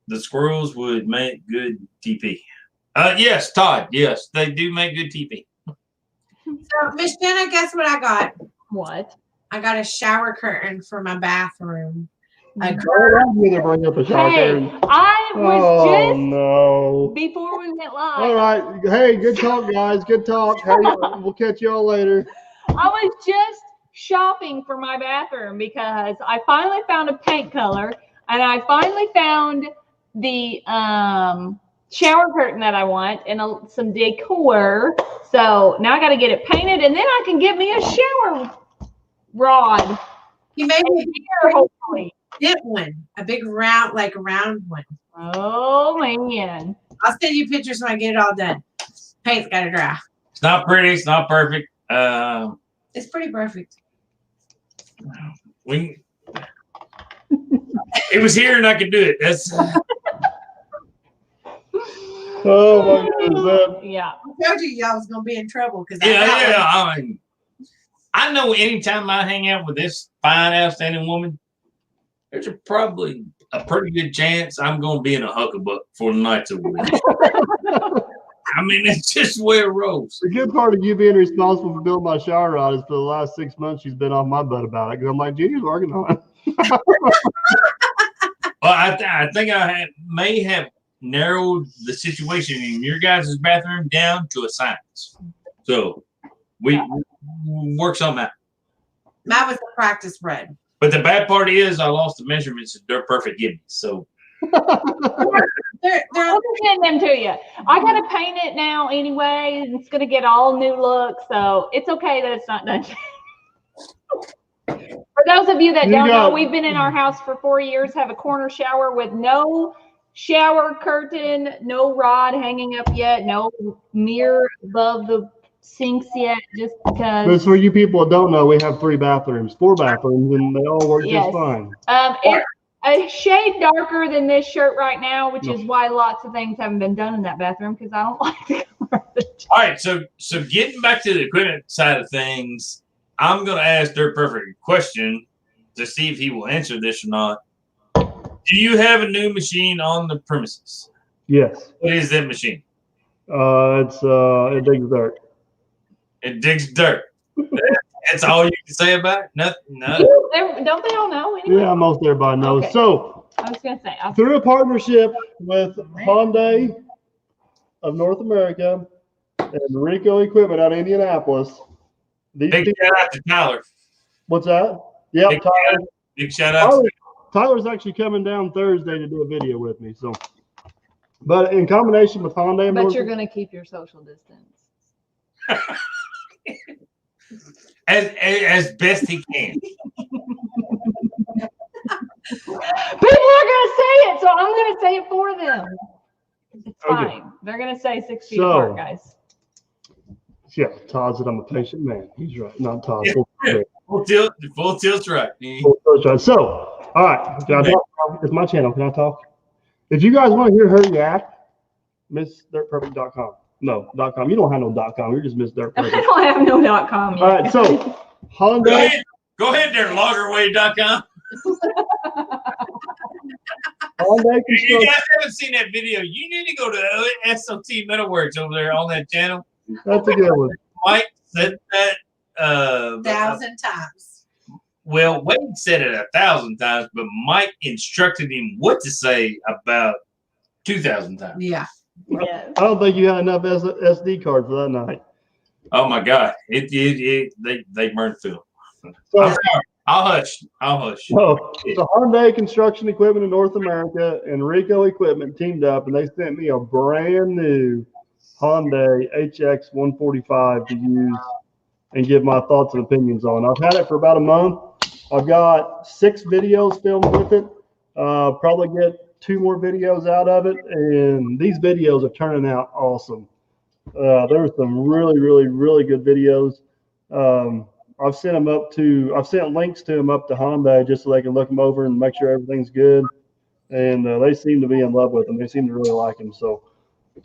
The squirrels would make good TP. Yes, Todd. Yes, they do make good TP. So, Miss Jenna, guess what I got? What? I got a shower curtain for my bathroom. A I'm gonna bring up a shower Hey, curtain. I was Oh just no! before we went live. All right, hey, good talk, guys. Good talk. Hey, we'll catch y'all later. I was just shopping for my bathroom because I finally found a paint color and I finally found the shower curtain that I want and some decor. So now I got to get it painted and then I can get me a shower rod. You made me Here, hopefully. get one, a big round, like a round one. Oh man! I'll send you pictures when I get it all done. Paint's got to dry. It's not pretty. It's not perfect. It's pretty perfect. It was here and I could do it. That's. Oh my goodness! Yeah. I told you y'all was gonna be in trouble because Yeah. I mean, I know anytime I hang out with this fine, outstanding woman, there's probably a pretty good chance I'm going to be in a huckabuck for the night's over with. I mean, it's just the way it rolls. The good part of you being responsible for building my shower rod is for the last 6 months she's been off my butt about it because I'm like, Junior's working on it. Well, I think I may have narrowed the situation in your guys' bathroom down to a science. So we work something out. That was a practice run. But the bad part is I lost the measurements that they're perfect give me. So They're I'll be getting them to you. I got to paint it now anyway. It's going to get all new look. So it's okay that it's not done. For those of you that don't know, we've been in our house for 4 years, have a corner shower with no shower curtain, no rod hanging up yet, no mirror above the sinks yet, just because. But for you people that don't know, we have 4 bathrooms, and they all work just fine. It's a shade darker than this shirt right now, which is why lots of things haven't been done in that bathroom because I don't like the color of the top. all right, so getting back to the equipment side of things, I'm gonna ask Dirt Perfect a question to see if he will answer this or not. Do you have a new machine on the premises? Yes. What is that machine? It digs dirt. It digs dirt. That's all you can say about it? Nothing. No. Don't they all know anyway? Yeah, most everybody knows. Okay. So I was going to say. through a partnership with Hyundai of North America and Rico Equipment out of Indianapolis. Big shout out to Tyler. What's that? Yeah, Tyler. Big shout out. Tyler's actually coming down Thursday to do a video with me. So, but in combination with Hyundai, But you're going to keep your social distance. As best he can. People are going to say it, so I'm going to say it for them. It's fine. Okay. They're going to say 6 feet apart, guys. Yeah, Todd said I'm a patient man. He's right. Not Todd. Full tilt's right. So, all right. Can I talk? It's my channel. Can I talk? If you guys want to hear her yak, MissDirtPerfect.com. No, .com. You don't have no .com. You're just Miss Dirt Perfect. I don't have no .com yet. All right. So, Hyundai. Go ahead there, loggerway.com. Hyundai If you Construction. guys haven't seen that video, you need to go to S.O.T Metalworks over there on that channel. That's a good one. Mike said that 1,000 times. Well, Wade said it 1,000 times, but Mike instructed him what to say about 2,000 times. Yeah. Yes. I don't think you had enough SD cards for that night. Oh my God! They burned through. So, I'm sorry. I'll hush. so Hyundai Construction Equipment in North America and Rico Equipment teamed up, and they sent me a brand new Hyundai HX 145 to use and give my thoughts and opinions on. I've had it for about a month. I've got 6 videos filmed with it. Probably get 2 more videos out of it, and these videos are turning out awesome. There were some really, really, really good videos. I've sent links to them up to Hyundai just so they can look them over and make sure everything's good. And they seem to be in love with them. They seem to really like them. So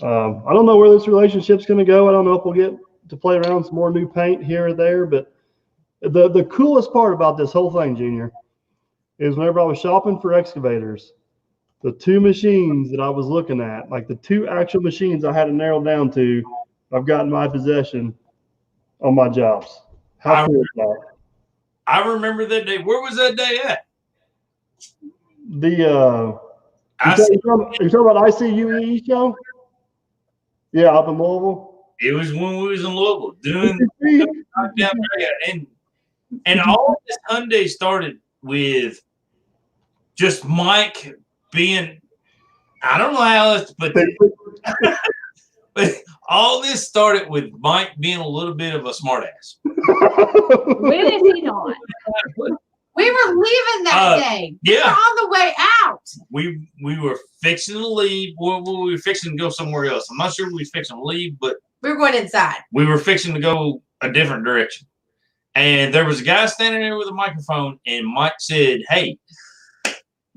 I don't know where this relationship's going to go. I don't know if we'll get to play around with some more new paint here or there. But the coolest part about this whole thing, Junior, is whenever I was shopping for excavators, the 2 machines that I was looking at, like the 2 actual machines I had to narrow down to, I've got in my possession on my jobs. How cool is that? I remember that day. Where was that day at? The you're talking about ICUE show? Yeah, up in Louisville. It was when we was in Louisville doing and all this Hyundai started with just Mike being, I don't know how else to put this, but all this started with Mike being a little bit of a smartass. When is he not? We were leaving that day. We were on the way out. We were fixing to leave. We were fixing to go somewhere else. I'm not sure we were fixing to leave, but we were going inside. We were fixing to go a different direction. And there was a guy standing there with a microphone, and Mike said, "Hey."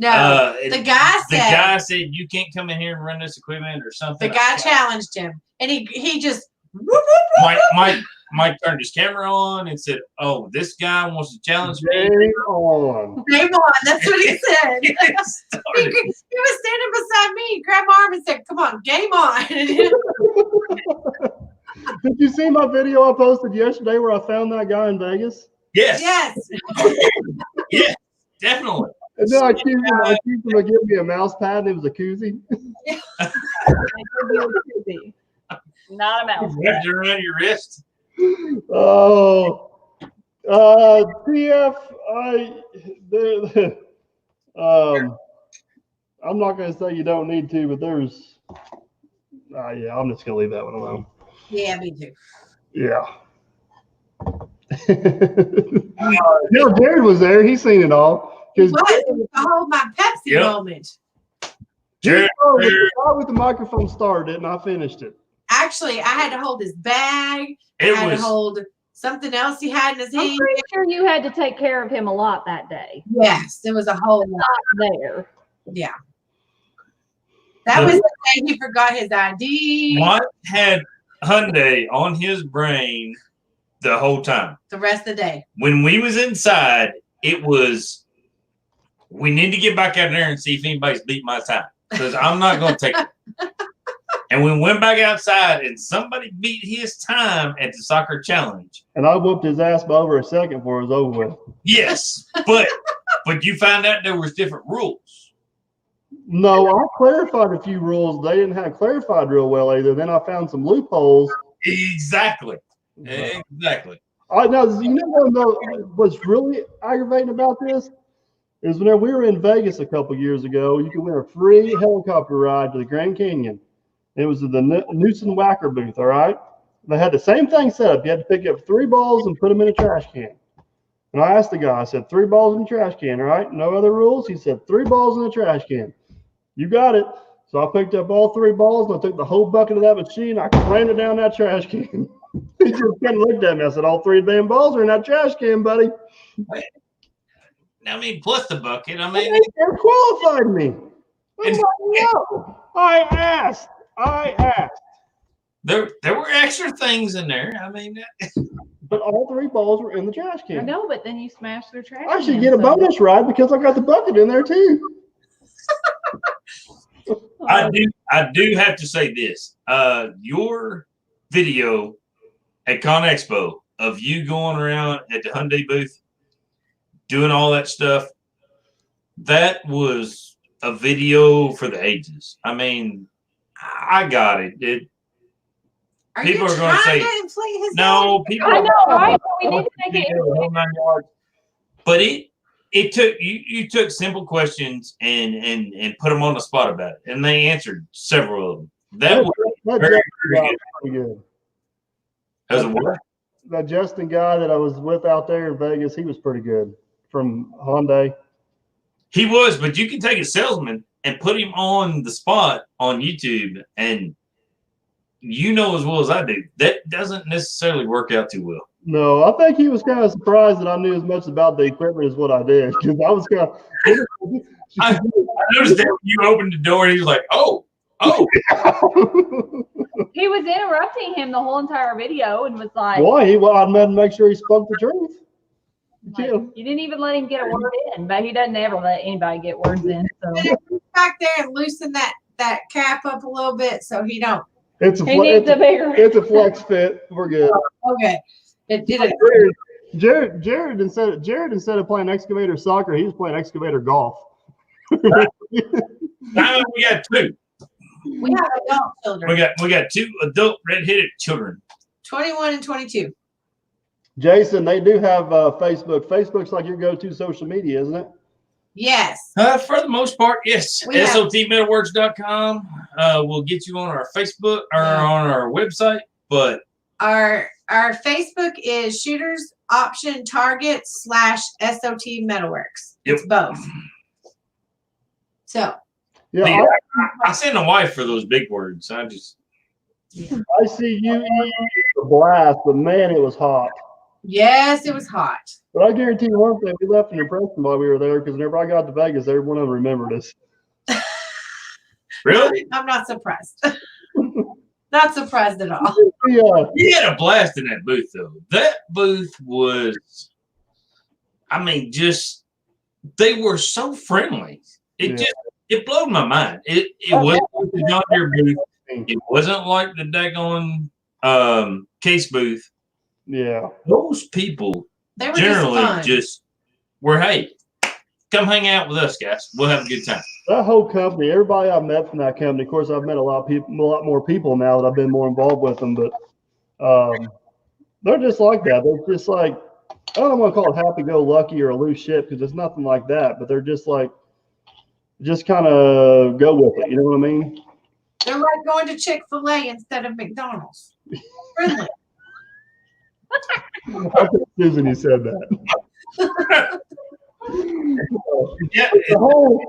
No, the guy said, "You can't come in here and run this equipment or something." The guy challenged him, and he just Mike turned his camera on and said, "Oh, this guy wants to challenge me." Game on. Game on. That's what he said. he was standing beside me, grabbed my arm, and said, "Come on, game on." Did you see my video I posted yesterday where I found that guy in Vegas? Yes. Yes. Yes, definitely. And then I accused him of giving me a mouse pad, and it was a koozie. Not a mouse pad. Wrapped it around your wrist. Oh, TF, I'm not going to say you don't need to, but there's, yeah, I'm just going to leave that one alone. Yeah, me too. Yeah. Jared was there. He's seen it all. It was to hold my Pepsi moment. Jared with the microphone started it, and I finished it. Actually, I had to hold his bag. I had to hold something else he had in his hand. I'm pretty sure you had to take care of him a lot that day. Yes, there was a whole lot there. Yeah. That was the day he forgot his ID. Mike had Hyundai on his brain the whole time. The rest of the day. When we was inside, it was, we need to get back out there and see if anybody's beat my time. Because I'm not going to take it. And we went back outside, and somebody beat his time at the soccer challenge. And I whooped his ass by over a second before it was over with. Yes, but you found out there was different rules. No, I clarified a few rules. They didn't have clarified real well either. Then I found some loopholes. Exactly. Exactly. I know. You know what's really aggravating about this is whenever we were in Vegas a couple years ago, you could win a free helicopter ride to the Grand Canyon. It was at the Newson Whacker booth, all right? They had the same thing set up. You had to pick up 3 balls and put them in a trash can. And I asked the guy, I said, 3 balls in a trash can, all right? No other rules? He said, 3 balls in a trash can. You got it. So I picked up all 3 balls, and I took the whole bucket of that machine. I crammed it down that trash can. He just kind of looked at me. I said, all 3 damn balls are in that trash can, buddy. I mean, plus the bucket. I mean, they qualified me. No, I asked. There were extra things in there. I mean, but all 3 balls were in the trash can. I know, but then you smashed their trash. I should get a bonus ride because I got the bucket in there too. I do have to say this. Your video at Con Expo of you going around at the Hyundai booth, doing all that stuff, that was a video for the ages. I mean, I got it. People are going to say, no, people. I know, right? We need to make it. But it took you took simple questions and put them on the spot about it, and they answered several of them. That was very good. As a what? That Justin guy that I was with out there in Vegas, he was pretty good from Hyundai. He was, but you can take a salesman and put him on the spot on YouTube, and you know as well as I do, that doesn't necessarily work out too well. No, I think he was kind of surprised that I knew as much about the equipment as what I did, because I was kind of. I noticed that when you opened the door, and he was like, "Oh." He was interrupting him the whole entire video and was like, "Why? Well, I had to make sure he spoke the truth." Like, you didn't even let him get a word in, but he doesn't ever let anybody get words in. So back there and loosen that cap up a little bit so he don't. It's a flex fit. We're good. Okay. It did it. Jared instead of playing excavator soccer, he was playing excavator golf. Now we got two. We have adult children. We got two adult red-headed children. 21 and 22. Jason, they do have Facebook. Facebook's like your go-to social media, isn't it? Yes. For the most part, yes. SOTmetalworks.com will get you on our Facebook or on our website, but our Facebook is Shooters Option Target / SOT Metalworks. It's both. So. Yeah, I send a wife for those big words. I see you eat the blast, but man, it was hot. Yes, it was hot. But I guarantee you one thing, we left an impression while we were there because whenever I got to Vegas, every one of them remembered us. Really? I'm not surprised. Not surprised at all. You had a blast in that booth, though. That booth was, they were so friendly. It blew my mind. It wasn't like the John Deere booth. It wasn't like the daggone case booth. Yeah. Those people they were generally just were, hey, come hang out with us, guys. We'll have a good time. That whole company, everybody I've met from that company, of course, I've met a lot more people now that I've been more involved with them, but they're just like that. They're just like, I don't want to call it happy-go-lucky or a loose ship because it's nothing like that, but they're just like, just kind of go with it. You know what I mean? They're like going to Chick-fil-A instead of McDonald's. Friendly. I think Susan, you said that. The whole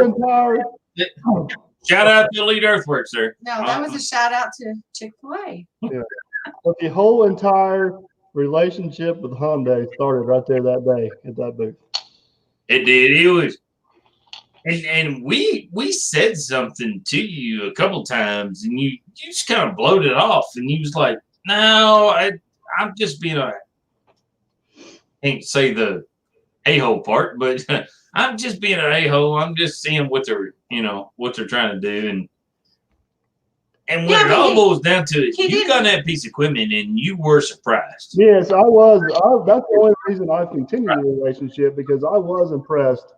entire. Shout out to Elite Earthworks, sir. No, that was a shout out to Chick-fil-A. Yeah. But the whole entire relationship with Hyundai started right there that day at that booth. It did. It was. And we said something to you a couple times, and you just kind of blowed it off, and you was like, "No, I'm just being I can't say the a-hole part, but I'm just being an a-hole. I'm just seeing what they're trying to do, and when it all boils down to it, you got that piece of equipment, and you were surprised. Yes, I was. That's the only reason I continued the relationship because I was impressed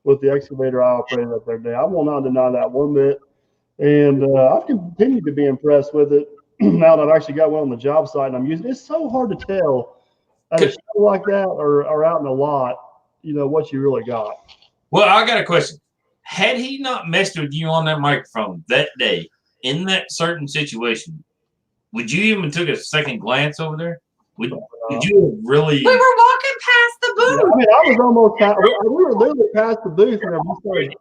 with the excavator I operated up there today. I will not deny that one bit. And I've continued to be impressed with it now that I've actually got one on the job site and I'm using it. It's so hard to tell at a show like that or out in a lot, what you really got. Well, I got a question. Had he not messed with you on that microphone that day in that certain situation, would you even took a second glance over there? Would you have really? We were walking past the booth. Yeah, I was almost past. We were literally past the booth whenever he started.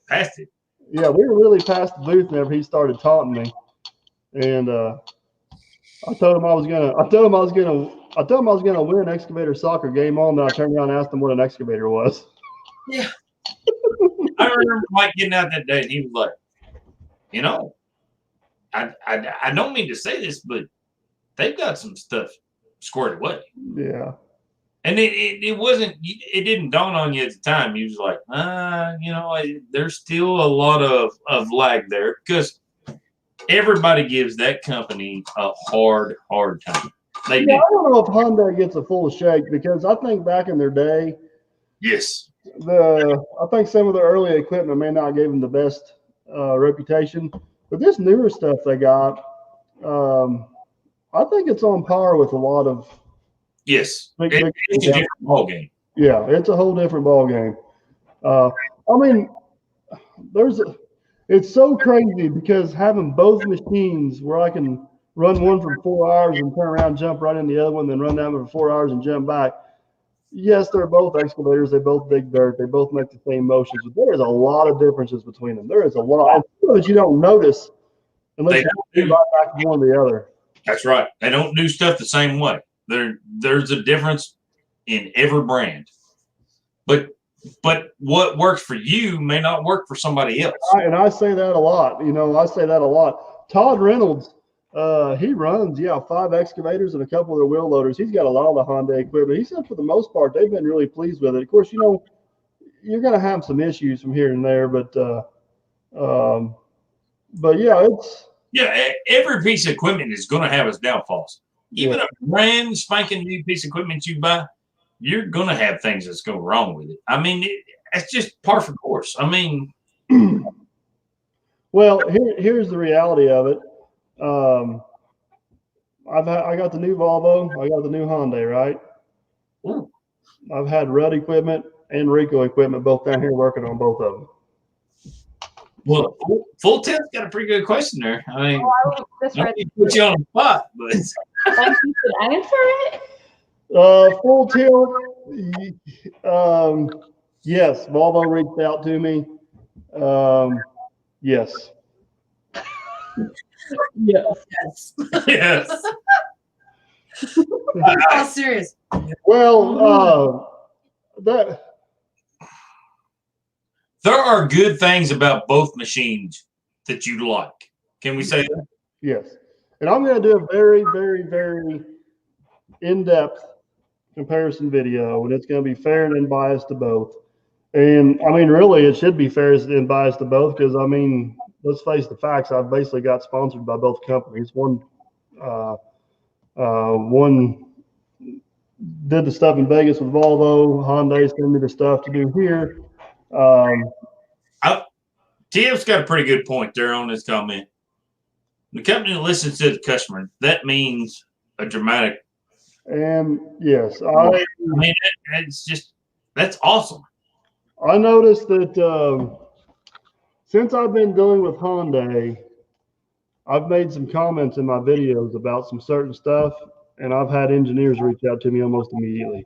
Past it. Yeah, we were really past the booth whenever he started taunting me, and I told him I was gonna win an excavator soccer game on. Then I turned around and asked him what an excavator was. Yeah. I remember Mike getting out that day, and he was like, I don't mean to say this, but they've got some stuff squared away. Yeah. And it didn't dawn on you at the time. You was like, there's still a lot of lag there because everybody gives that company a hard time. I don't know if Hyundai gets a full shake because I think back in their day, yes, I think some of the early equipment may not give them the best reputation, but this newer stuff they got, I think it's on par with a lot of. Yes, it's a different ball game. Yeah, it's a whole different ball game. It's so crazy because having both machines where I can run one for 4 hours and turn around, jump right in the other one, then run down for 4 hours and jump back. Yes, they're both excavators. They both dig dirt. They both make the same motions, but there is a lot of differences between them. There is a lot that you don't notice unless you go back to one or the other. That's right. They don't do stuff the same way. There's a difference in every brand, but what works for you may not work for somebody else. And I say that a lot. I say that a lot. Todd Reynolds He runs, 5 excavators and a couple of their wheel loaders. He's got a lot of the Honda equipment. He said for the most part, they've been really pleased with it. Of course, you're going to have some issues from here and there, but yeah, it's every piece of equipment is going to have its downfalls. Even yeah. a brand spanking new piece of equipment you buy, you're going to have things that's go wrong with it. I mean, it's just par for course. I mean, well, here's the reality of it. I got the new Volvo, I got the new Hyundai, right? ooh, I've had Rudd equipment and Rico equipment both down here working on both of them. well, Full Tilt got a pretty good question there. I mean, Just I read need to put you on the spot, but Thank you for the answer it. Full Tilt, yes, Volvo reached out to me. Yes. Yes. yes. All serious. Well, There are good things about both machines that you like. Can we say that? yes. And I'm going to do a very, very, very in-depth comparison video, and it's going to be fair and unbiased to both. And I mean, really, it should be fair and unbiased to both because, I mean, let's face the facts. I've basically got sponsored by both companies. One did the stuff in Vegas with Volvo. Hyundai sent me the stuff to do here. TF's got a pretty good point there on this comment. The company listens to the customer. That means a dramatic. And yes, I mean, it's just that's awesome. I noticed that since I've been dealing with Hyundai, I've made some comments in my videos about some certain stuff, and I've had engineers reach out to me almost immediately.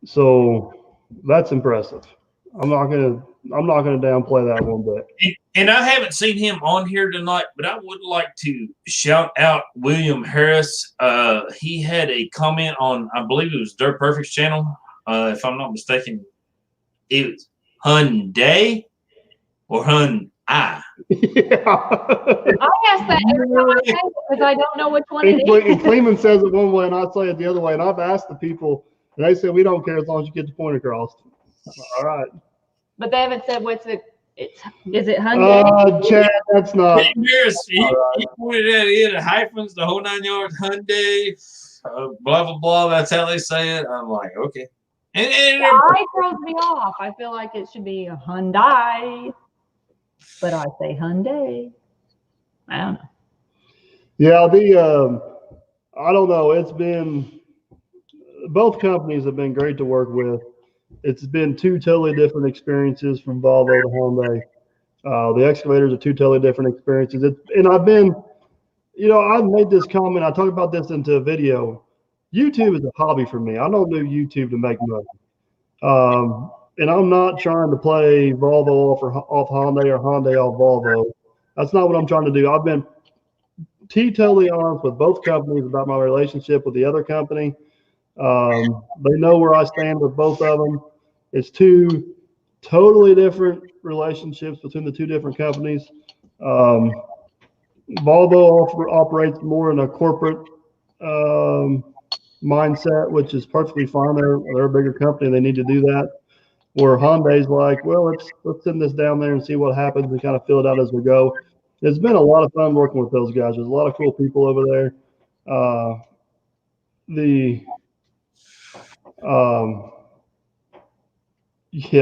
So that's impressive. I'm not gonna downplay that one bit. And I haven't seen him on here tonight, but I would like to shout out William Harris. He had a comment on, I believe it was Dirt Perfect's channel, if I'm not mistaken. It was Hyundai or Hyundai. Yeah. I ask that every time I say it because I don't know which one it is. And Cleveland says it one way, and I say it the other way. And I've asked the people, and they said we don't care as long as you get the point across. All right. But they haven't said what's it. Is it Hyundai? Chad, that's not. He pointed at it, hyphens, the whole 9 yards, Hyundai, blah, blah, blah. That's how they say it. I'm like, okay. And I throws me off. I feel like it should be a Hyundai, but I say Hyundai. I don't know. Yeah, I don't know. It's been both companies have been great to work with. It's been 2 totally different experiences from Volvo to Hyundai. The excavators are 2 totally different experiences. And I've been, I've made this comment. I talked about this into a video. YouTube is a hobby for me. I don't do YouTube to make money. And I'm not trying to play Volvo off Hyundai or Hyundai off Volvo. That's not what I'm trying to do. I've been totally honest with both companies about my relationship with the other company. They know where I stand with both of them. It's 2 totally different relationships between the 2 different companies. Volvo operates more in a corporate mindset, which is perfectly fine. They're a bigger company. They need to do that. Where Hyundai's like, well, let's send this down there and see what happens and kind of fill it out as we go. It's been a lot of fun working with those guys. There's a lot of cool people over there.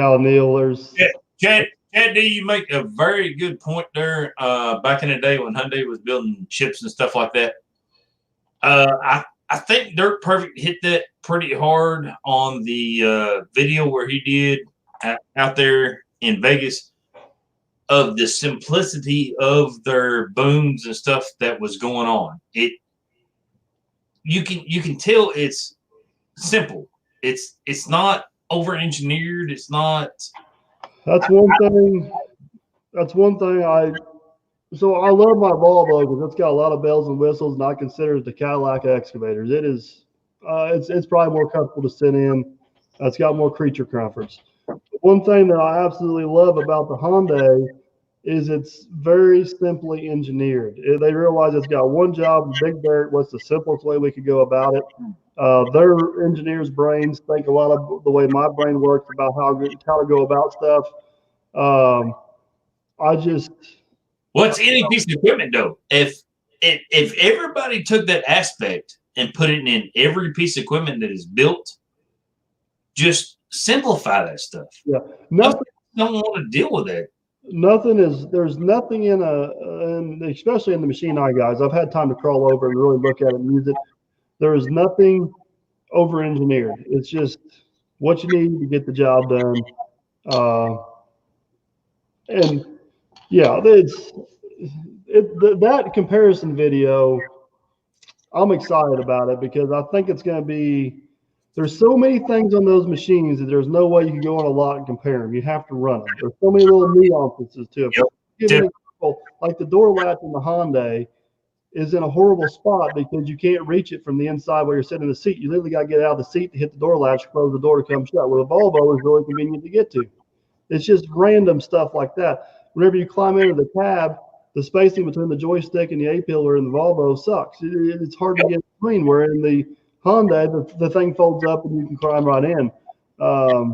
Neil, there's Chad D, you make a very good point there. Back in the day when Hyundai was building ships and stuff like that, I think Dirt Perfect hit that pretty hard on the video where he did out there in Vegas of the simplicity of their booms and stuff that was going on. You can tell it's simple. It's not over engineered. It's not. That's one thing. So I love my Volvo because it's got a lot of bells and whistles, and I consider it the Cadillac excavators. It is, it's probably more comfortable to sit in. It's got more creature comforts. One thing that I absolutely love about the Hyundai is it's very simply engineered. They realize it's got one job, big dirt. What's the simplest way we could go about it? Their engineers' brains think a lot of the way my brain works about how to go about stuff. I just What's any piece of equipment though? If everybody took that aspect and put it in every piece of equipment that is built, just simplify that stuff. Yeah, nothing. Don't want to deal with that. There's nothing and especially in the machine eye guys. I've had time to crawl over and really look at it and use it. There is nothing over engineered. It's just what you need to get the job done. And yeah, that comparison video, I'm excited about it because I think it's going to be. There's so many things on those machines that there's no way you can go on a lot and compare them. You have to run them. There's so many little nuances to it. Yep. Like the door latch in the Hyundai is in a horrible spot because you can't reach it from the inside where you're sitting in the seat. You literally got to get out of the seat to hit the door latch, close the door to come shut. Well, the Volvo is really convenient to get to. It's just random stuff like that. Whenever you climb into the cab, the spacing between the joystick and the A-pillar in the Volvo sucks. It's hard to get between, where in the Hyundai, the thing folds up and you can climb right in. Well,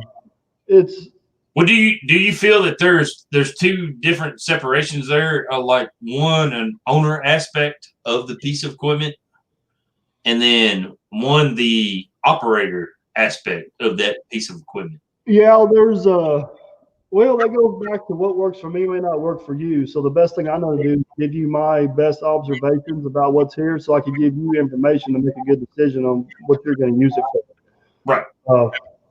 do you feel that there's two different separations there? Like one, an owner aspect of the piece of equipment, and then one, the operator aspect of that piece of equipment? Yeah, well, that goes back to what works for me may not work for you. So the best thing I know to do is give you my best observations about what's here so I can give you information to make a good decision on what you're going to use it for. Right.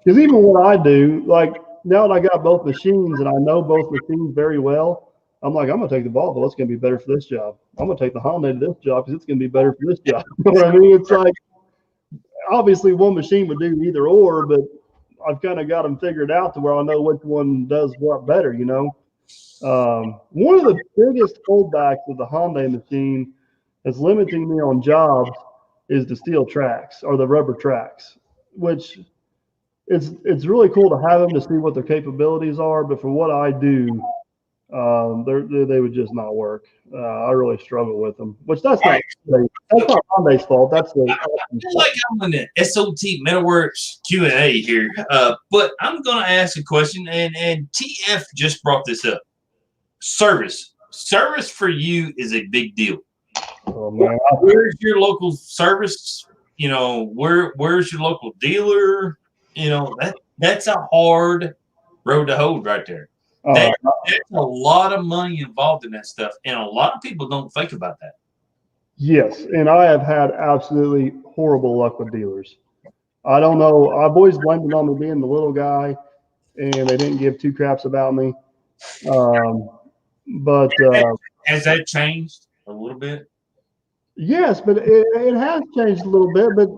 Because even what I do, like now that I got both machines and I know both machines very well, I'm like, I'm going to take the Volvo. It's going to be better for this job. I'm going to take the Honda to this job because it's going to be better for this job. You know what I mean? It's like, obviously one machine would do either or, but I've kind of got them figured out to where I know which one does what better, you know. One of the biggest holdbacks of the Hyundai machine that's limiting me on jobs is the steel tracks or the rubber tracks, which it's really cool to have them to see what their capabilities are, but for what I do, they would just not work. I really struggle with them, which that's not Hyundai's fault. That's the. I feel like I'm in the S.O.T. Metalworks Q&A here, but I'm going to ask a question, and TF just brought this up. Service for you is a big deal. Oh man, where's your local service? You know, where's your local dealer? You know, that's a hard road to hold right there. There's a lot of money involved in that stuff, and a lot of people don't think about that. Yes, and I have had absolutely horrible luck with dealers. I don't know. I've always blamed it on me being the little guy, and they didn't give two craps about me. But has that changed a little bit? Yes, but it has changed a little bit. But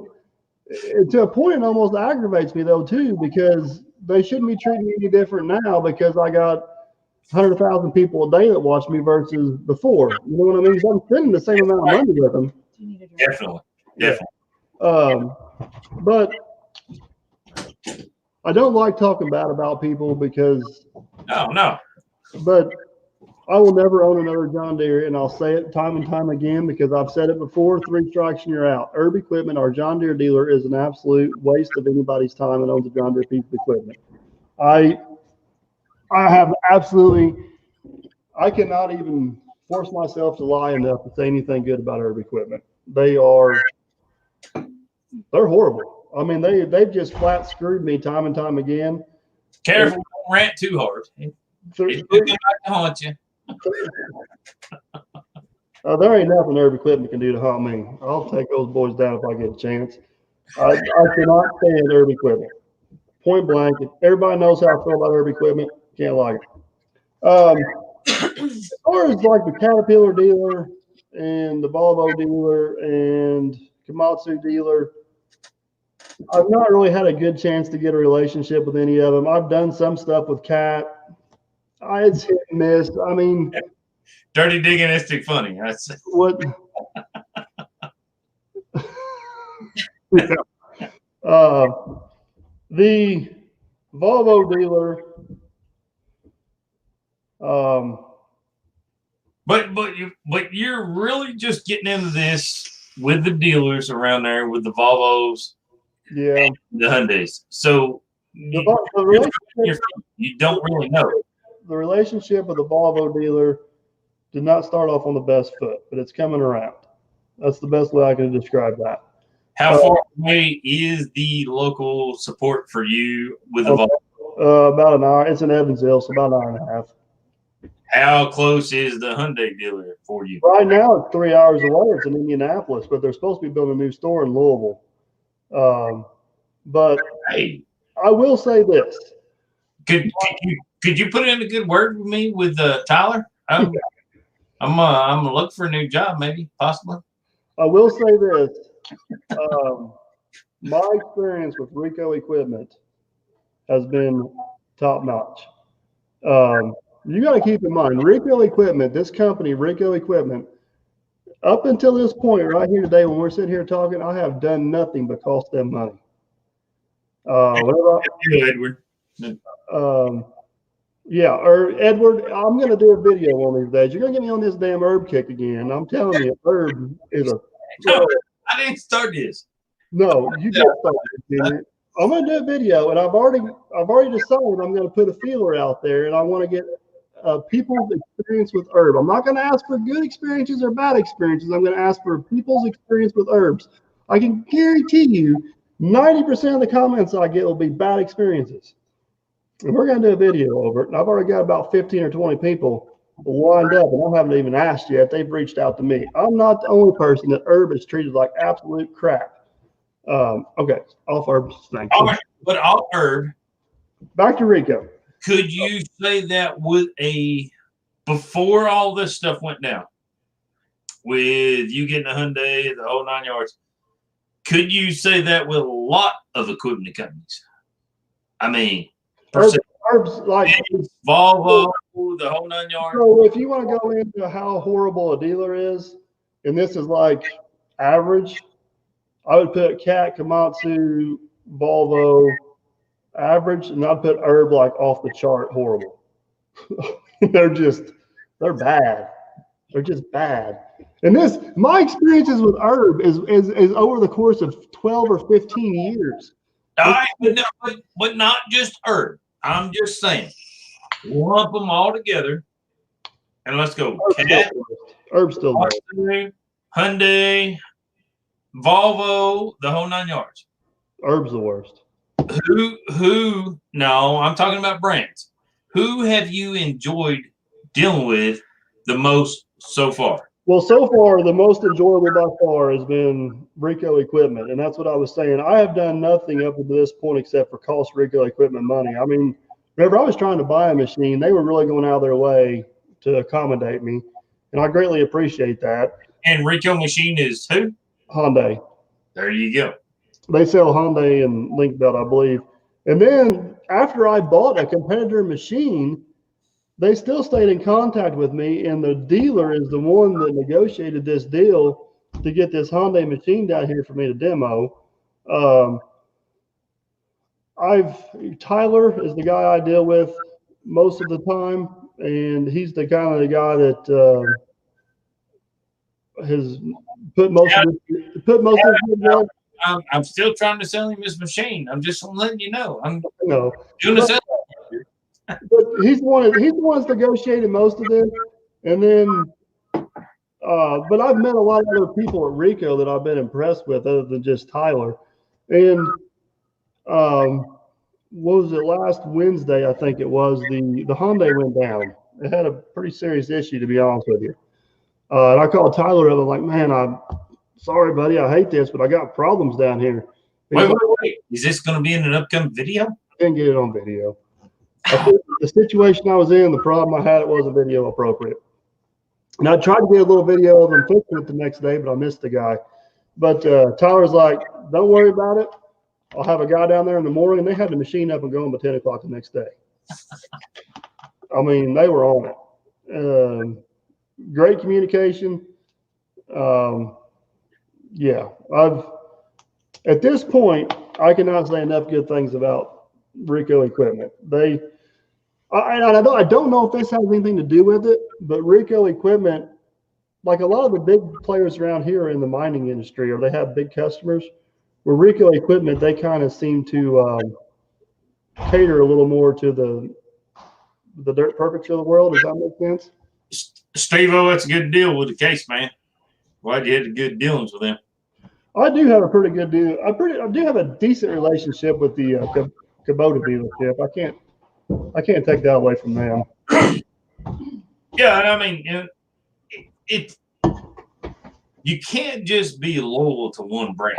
to a point, it almost aggravates me though too, because they shouldn't be treating me any different now because I got 100,000 people a day that watch me versus before. You know what I mean? Because I'm spending the same amount of money with them. Definitely. But I don't like talking bad about people because. No. But I will never own another John Deere, and I'll say it time and time again because I've said it before. 3 strikes and you're out. Herb Equipment, our John Deere dealer, is an absolute waste of anybody's time that owns a John Deere piece of equipment. I have absolutely. I cannot even force myself to lie enough to say anything good about Herb Equipment. They're horrible. I mean, they've just flat screwed me time and time again. Careful, don't rant too hard. It's going to haunt you. There ain't nothing Herb Equipment can do to haunt me. I'll take those boys down if I get a chance. I cannot stand Herb Equipment. Point blank. If everybody knows how I feel about Herb Equipment, can't like it. As far as like the Caterpillar dealer and the Volvo dealer and Komatsu dealer, I've not really had a good chance to get a relationship with any of them. I've done some stuff with Cat. It's hit and miss. I mean, dirty digginistic funny. That's what. The Volvo dealer, But you're really just getting into this with the dealers around there, with the Volvos, Yeah, the Hyundais. So the relationship, you don't really know. the relationship with the Volvo dealer did not start off on the best foot, but it's coming around. That's the best way I can describe that. How far away is the local support for you with the Volvo? About an hour. It's in Evansville, so about an hour and a half. How close is the Hyundai dealer for you? Right now, it's 3 hours away. It's in Indianapolis, but they're supposed to be building a new store in Louisville. But hey, I will say this: could you put in a good word with me with Tyler? I'm gonna look for a new job, maybe, possibly. I will say this: my experience with Rico equipment has been top notch. You got to keep in mind, Rico Equipment, this company, Rico Equipment, up until this point right here today, when we're sitting here talking, I have done nothing but cost them money. Edward. Yeah, or Edward, I'm going to do a video one of these days. You're going to get me on this damn herb kick again. I'm telling you, herb is a. No, I didn't start this. No, you did start this. I'm going to do a video, and I've already decided I'm going to put a feeler out there, and I want to get people's experience with herb. I'm not going to ask for good experiences or bad experiences. I'm going to ask for people's experience with herbs. I can guarantee you 90% of the comments I get will be bad experiences. And we're going to do a video over it. And I've already got about 15 or 20 people lined up, and I haven't even asked yet. They've reached out to me. I'm not the only person that herb is treated like absolute crap. Okay, off herb thing. All right, but off herb. Back to Rico. Could you say that with before all this stuff went down, with you getting a Hyundai, the whole 9 yards, could you say that with a lot of equipment companies? I mean, herbs like Volvo, the whole 9 yards. So if you want to go into how horrible a dealer is, and this is like average, I would put Cat, Komatsu, Volvo, average, and I'd put herb like off the chart horrible. they're bad. They're just bad. And my experiences with herb is over the course of 12 or 15 years. All right, but not just herb. I'm just saying, lump them all together, and let's go. Cat, Herb's still worst. Hyundai, Volvo, the whole 9 yards. Herb's the worst. Who? No, I'm talking about brands. Who have you enjoyed dealing with the most so far? Well, so far, the most enjoyable by far has been Rico Equipment, and that's what I was saying. I have done nothing up to this point except for cost Rico Equipment money. I mean, remember, I was trying to buy a machine. They were really going out of their way to accommodate me, and I greatly appreciate that. And Rico machine is who? Hyundai. There you go. They sell Hyundai and Link Belt, I believe. And then after I bought a competitor machine, they still stayed in contact with me, and the dealer is the one that negotiated this deal to get this Hyundai machine down here for me to demo. Tyler is the guy I deal with most of the time, and he's the kind of the guy that has put most of his I'm still trying to sell him his machine. I'm just letting you know. I'm doing a sell. But he's the one that's negotiated most of this, and then, but I've met a lot of other people at Rico that I've been impressed with, other than just Tyler. And what was it, last Wednesday? I think it was the Hyundai went down. It had a pretty serious issue, to be honest with you. And I called Tyler up. I'm like, man, I'm sorry, buddy. I hate this, but I got problems down here. Wait. Is this going to be in an upcoming video? I didn't get it on video. The situation I was in, the problem I had, it wasn't video appropriate. And I tried to get a little video of them fixing it the next day, but I missed the guy. But Tyler's like, don't worry about it. I'll have a guy down there in the morning. And they had the machine up and going by 10 o'clock the next day. I mean, they were on it. Great communication. Yeah, at this point, I cannot say enough good things about Rico Equipment. I don't know if this has anything to do with it, but Rico Equipment, like a lot of the big players around here in the mining industry, or they have big customers. With Rico Equipment, they kind of seem to cater a little more to the Dirt Perfects of the world. Does that make sense? Steve-O, that's a good deal with the case, man. Glad you had good dealings with them. I do have a pretty good deal. I do have a decent relationship with the Kubota dealership. I can't take that away from them. Yeah, I mean, you can't just be loyal to one brand.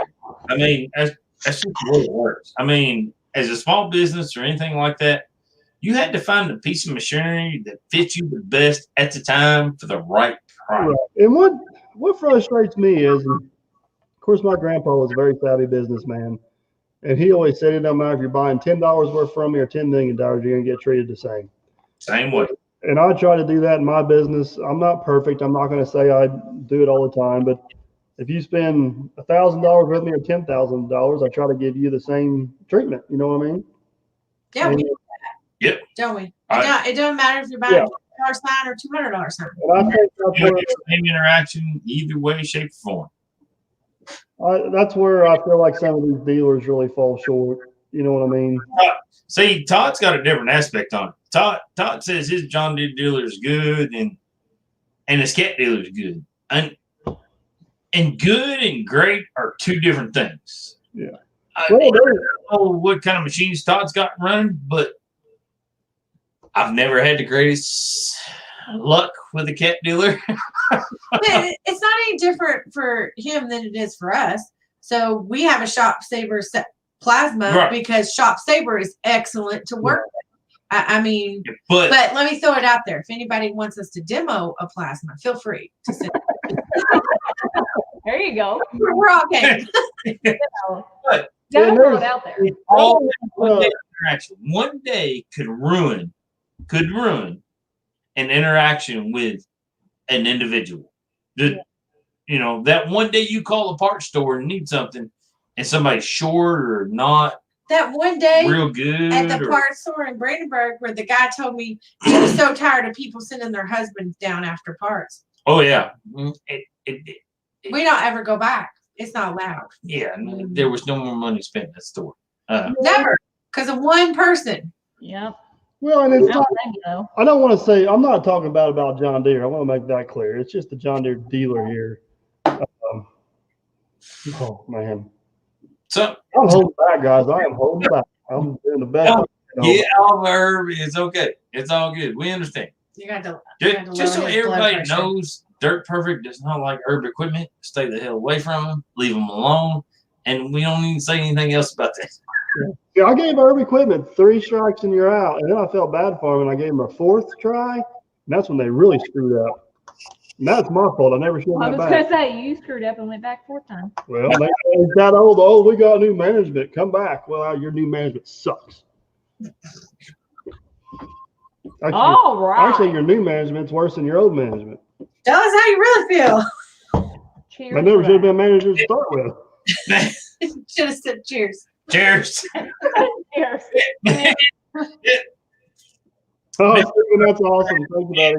I mean, that's just the way it works. I mean, as a small business or anything like that, you had to find a piece of machinery that fits you the best at the time for the right price. Right. And what frustrates me is, of course, my grandpa was a very savvy businessman, and he always said, it doesn't matter if you're buying $10 worth from me or $10 million, you're going to get treated the same. Same way. And I try to do that in my business. I'm not perfect. I'm not going to say I do it all the time, but if you spend $1,000 with me or $10,000, I try to give you the same treatment. You know what I mean? Yeah, and, we do that. Yep. Don't we? It doesn't matter if you're buying $1 sign or $200 sign. And I think You get the same interaction either way, shape, or form. That's where I feel like some of these dealers really fall short. You know what I mean? See, Todd's got a different aspect on it. Todd says his John Deere dealer is good and his cat dealer is good. And good and great are two different things. Yeah. I don't know what kind of machines Todd's got running, but I've never had the greatest luck with a cat dealer. It's not any different for him than it is for us. So we have a Shop Saber plasma because Shop Saber is excellent to work with. I mean, but let me throw it out there. If anybody wants us to demo a plasma, feel free to send it. There you go. We're okay. Gotta throw it out there. All one day interaction. One day could ruin an interaction with an individual. You know, that one day you call a parts store and need something, and somebody's short or not. That one day real good at the parts store in Brandenburg where the guy told me he was so tired of people sending their husbands down after parts. Oh, yeah. We don't ever go back. It's not allowed. Yeah, there was no more money spent in that store. Never. Because of one person. Yep. Well, and it's not, I don't want to say, I'm not talking about John Deere. I want to make that clear. It's just the John Deere dealer here. Oh, man. So I'm holding back, guys. I am holding back. I'm doing the best. Yeah, Herb, it's okay. It's all good. We understand. You got to just so everybody knows, Dirt Perfect does not like Herb equipment. Stay the hell away from them. Leave them alone. And we don't even say anything else about that. Yeah, I gave Herb equipment 3 strikes and you're out. And then I felt bad for him and I gave him a 4th try. And that's when they really screwed up. And that's my fault. I never should have I was going to say, you screwed up and went back 4th time. Well, they that old, oh, we got new management. Come back. Well, your new management sucks. Actually, your new management's worse than your old management. Tell us how you really feel. Cheers. I never should have been manager to start with. Should have said cheers. Cheers. Cheers. Oh, Stephen, that's awesome. Thank you, buddy.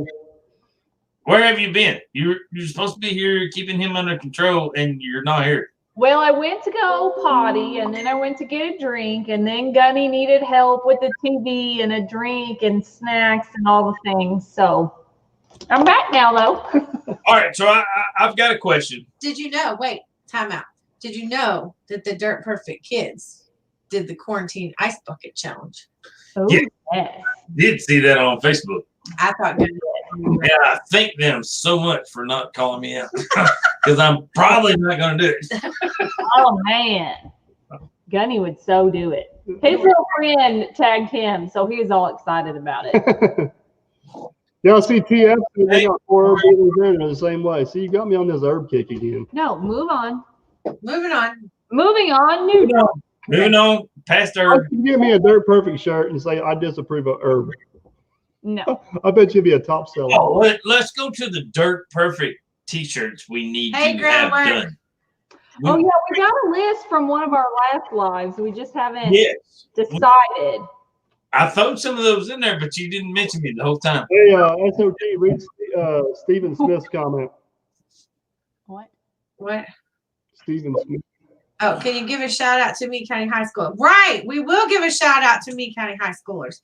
Where have you been? You're supposed to be here keeping him under control, and you're not here. Well, I went to go potty, and then I went to get a drink, and then Gunny needed help with the TV and a drink and snacks and all the things. So I'm back now, though. All right, so I've got a question. Did you know? Wait, time out. Did you know that the Dirt Perfect kids did the quarantine ice bucket challenge? Oh, yeah. Yes. Did see that on Facebook. I thought good. Yeah, I thank them so much for not calling me out because I'm probably not going to do it. Oh, man. Gunny would so do it. His little friend tagged him, so he was all excited about it. Yeah, see, TF, they got 4 herb dealers in the same way. See, you got me on this herb kick again. No, move on. Moving on. Moving on. Moving on past herb. You give me a Dirt Perfect shirt and say, I disapprove of herb. No. I bet you'd be a top seller. Oh, let's go to the Dirt Perfect t-shirts we need to have done. Oh, yeah, we got a list from one of our last lives. We just haven't decided. I thrown some of those in there, but you didn't mention me the whole time. Hey, S.O.T, read Stephen Smith's comment. What? What? Stephen Smith. Oh, can you give a shout out to Meade County High School? Right. We will give a shout out to Meade County High Schoolers.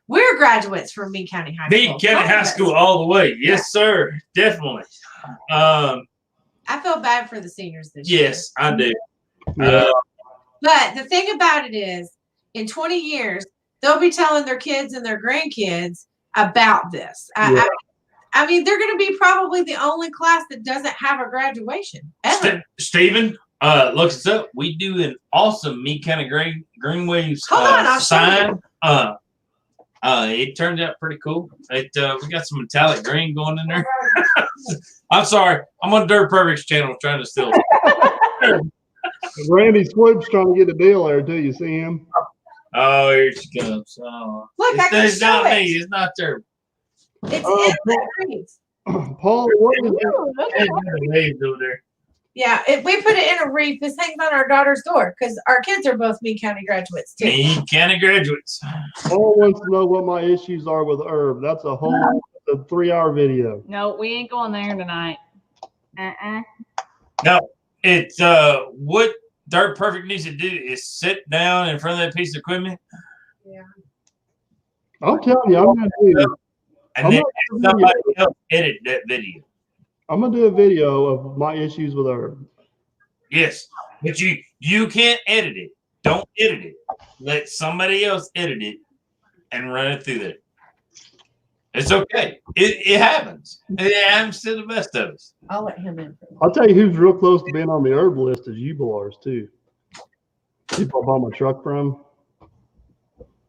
We're graduates from Meade County High School. Meade County High School all the way. Yes, sir. Definitely. I feel bad for the seniors this year. Yes, I do. But the thing about it is, in 20 years, they'll be telling their kids and their grandkids about this. I mean, they're going to be probably the only class that doesn't have a graduation ever. Stephen, look us up. We do an awesome Meade County Greenways sign. It turned out pretty cool. We got some metallic green going in there. I'm sorry. I'm on Dirt Perfect's channel trying to steal. Randy Swoop's trying to get a deal there too. You see him? Oh, here she comes. Oh. Look, I can It's show not it. me. It's not there. It's in the greens. Paul, what is The waves over there. Yeah, if we put it in a wreath, this hangs on our daughter's door because our kids are both Meade County graduates too. Meade County graduates. Paul wants to know what my issues are with herb. That's a whole 3-hour video. No, we ain't going there tonight. No, it's what Dirt Perfect needs to do is sit down in front of that piece of equipment. Yeah. I'm telling you, I'm gonna do. And then somebody else edit that video. I'm gonna do a video of my issues with herb. Yes, but you can't edit it. Don't edit it. Let somebody else edit it and run it through there. It's okay. It happens. It happens to the best of us. I'll let him in. I'll tell you who's real close to being on the herb list is Jubilars too. People I bought my truck from.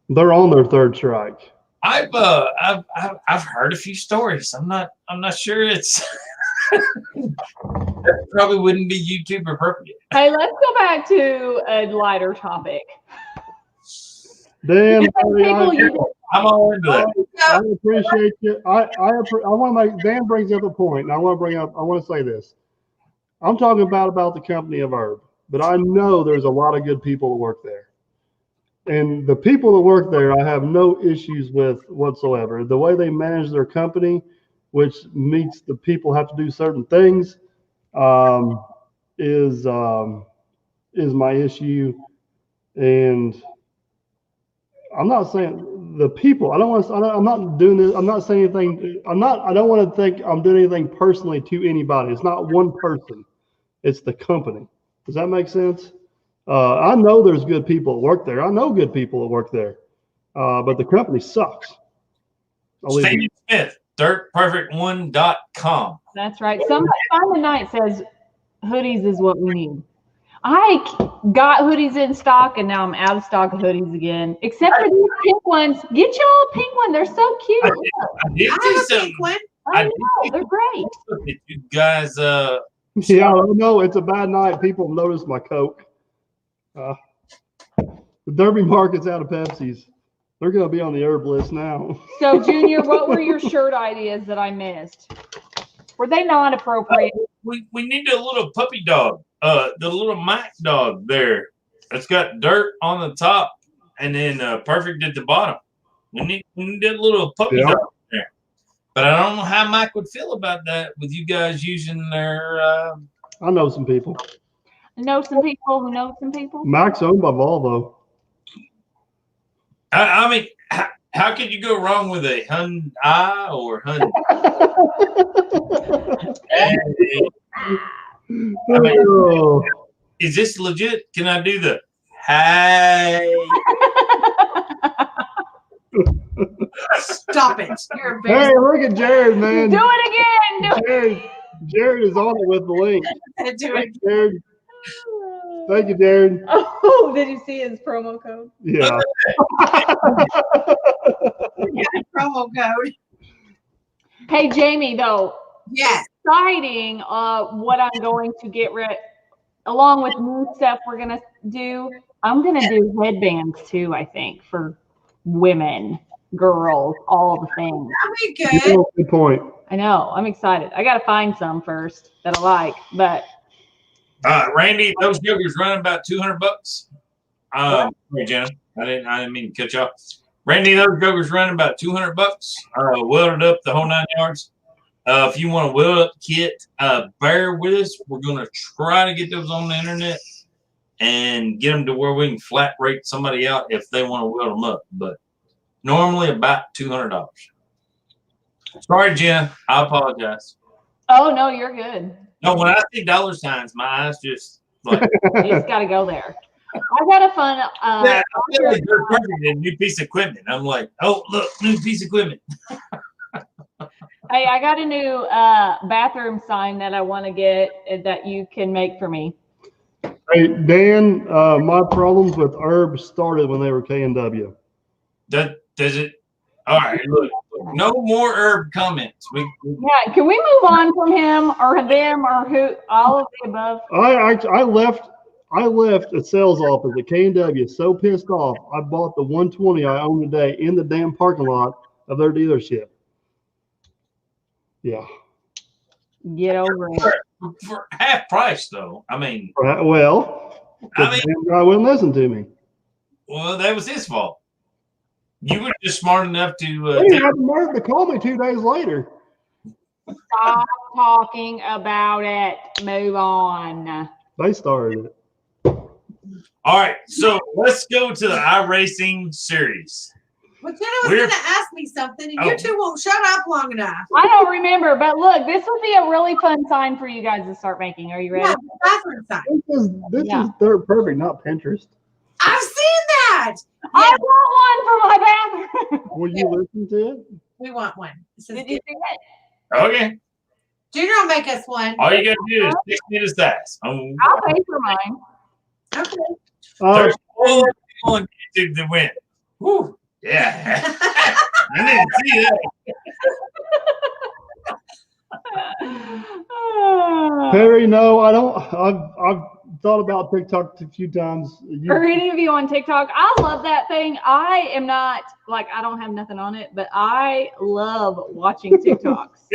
They're on their 3rd strike. I've heard a few stories. I'm not sure it's that probably wouldn't be YouTube appropriate. Hey, let's go back to a lighter topic. Dan, I'm all into that. I appreciate you. I want to make Dan brings up a point, and I want to say this. I'm talking about the company of Herb, but I know there's a lot of good people that work there. And the people that work there, I have no issues with whatsoever. The way they manage their company, which means the people have to do certain things, is my issue. And I'm not saying the people. I'm not doing this. I'm not saying anything. I don't want to think I'm doing anything personally to anybody. It's not one person. It's the company. Does that make sense? I know there's good people that work there. I know good people that work there, but the company sucks. Steve Smith, dirtperfect1.com. That's right. Simon Knight says hoodies is what we need. I got hoodies in stock, and now I'm out of stock of hoodies again. Except for these pink ones. Get y'all a pink one. They're so cute. I did I see have a some. pink one. I know. They're great. You guys, Yeah, I know it's a bad night. People notice my Coke. The Derby Market's out of Pepsi's. They're going to be on the herb list now. So, Junior, what were your shirt ideas that I missed? Were they not appropriate? we need a little puppy dog. The little Mac dog there. It's got dirt on the top and then perfect at the bottom. We need a little puppy dog there. But I don't know how Mike would feel about that with you guys using their. I know some people. Know some people who know some people. Mac's owned by Volvo. I mean, how could you go wrong with a Hyundai or Hyundai? I mean, is this legit? Can I do the hey? Stop it. You're Hey, embarrassing. look at Jared, man. Do it again. Jared is on it with the link. Do it. Jared. Thank you, Jared. Oh, did you see his promo code? Yeah. Promo code. Hey, Jamie, though. Yes. Exciting what I'm going to get rid along with new stuff we're going to do. I'm going to do headbands too, I think, for women, girls, all the things. That'll be good. Good point. I know. I'm excited. I got to find some first that I like, but Randy, those yogurts running about $200. Sorry, Jenna. I didn't mean to cut you off. Randy, those jokers running about $200. Welded up the whole 9 yards. If you want to weld up the kit, bear with us. We're going to try to get those on the internet and get them to where we can flat rate somebody out if they want to weld them up. But normally about $200. Sorry, Jen. I apologize. Oh no, you're good. No, when I see dollar signs, my eyes just like. You just got to go there. I got a fun. Yeah, I feel like they're perfect a new piece of equipment. I'm like, oh look, new piece of equipment. Hey, I got a new bathroom sign that I want to get that you can make for me. Hey, Dan, my problems with herbs started when they were K&W. Does it? All right, look, no more herb comments. Yeah, can we move on from him or them or who? All of the above. I left a sales office at K&W so pissed off. I bought the 120 I own today in the damn parking lot of their dealership. Yeah. Get over it. For half price, though. I mean, Well, the damn guy wouldn't listen to me. Well, that was his fault. You were just smart enough to. He had the nerve to call me 2 days later. Stop talking about it. Move on. They started it. All right, so let's go to the iRacing series. Well, Jenna was going to ask me something, and you two won't shut up long enough. I don't remember, but look, this would be a really fun sign for you guys to start making. Are you ready? Yeah, bathroom sign. This is third perfect, not Pinterest. I've seen that. I want one for my bathroom. Will you listen to it? We want one. Did you see it? Okay. Junior will make us one. All you got to do is fix me the stats. I'll pay for mine. Okay. There's 4 people on YouTube that win. Woo. Yeah. I didn't see that. Perry, no, I don't. I've thought about TikTok a few times. For any of you on TikTok, I love that thing. I am not like I don't have nothing on it, but I love watching TikToks.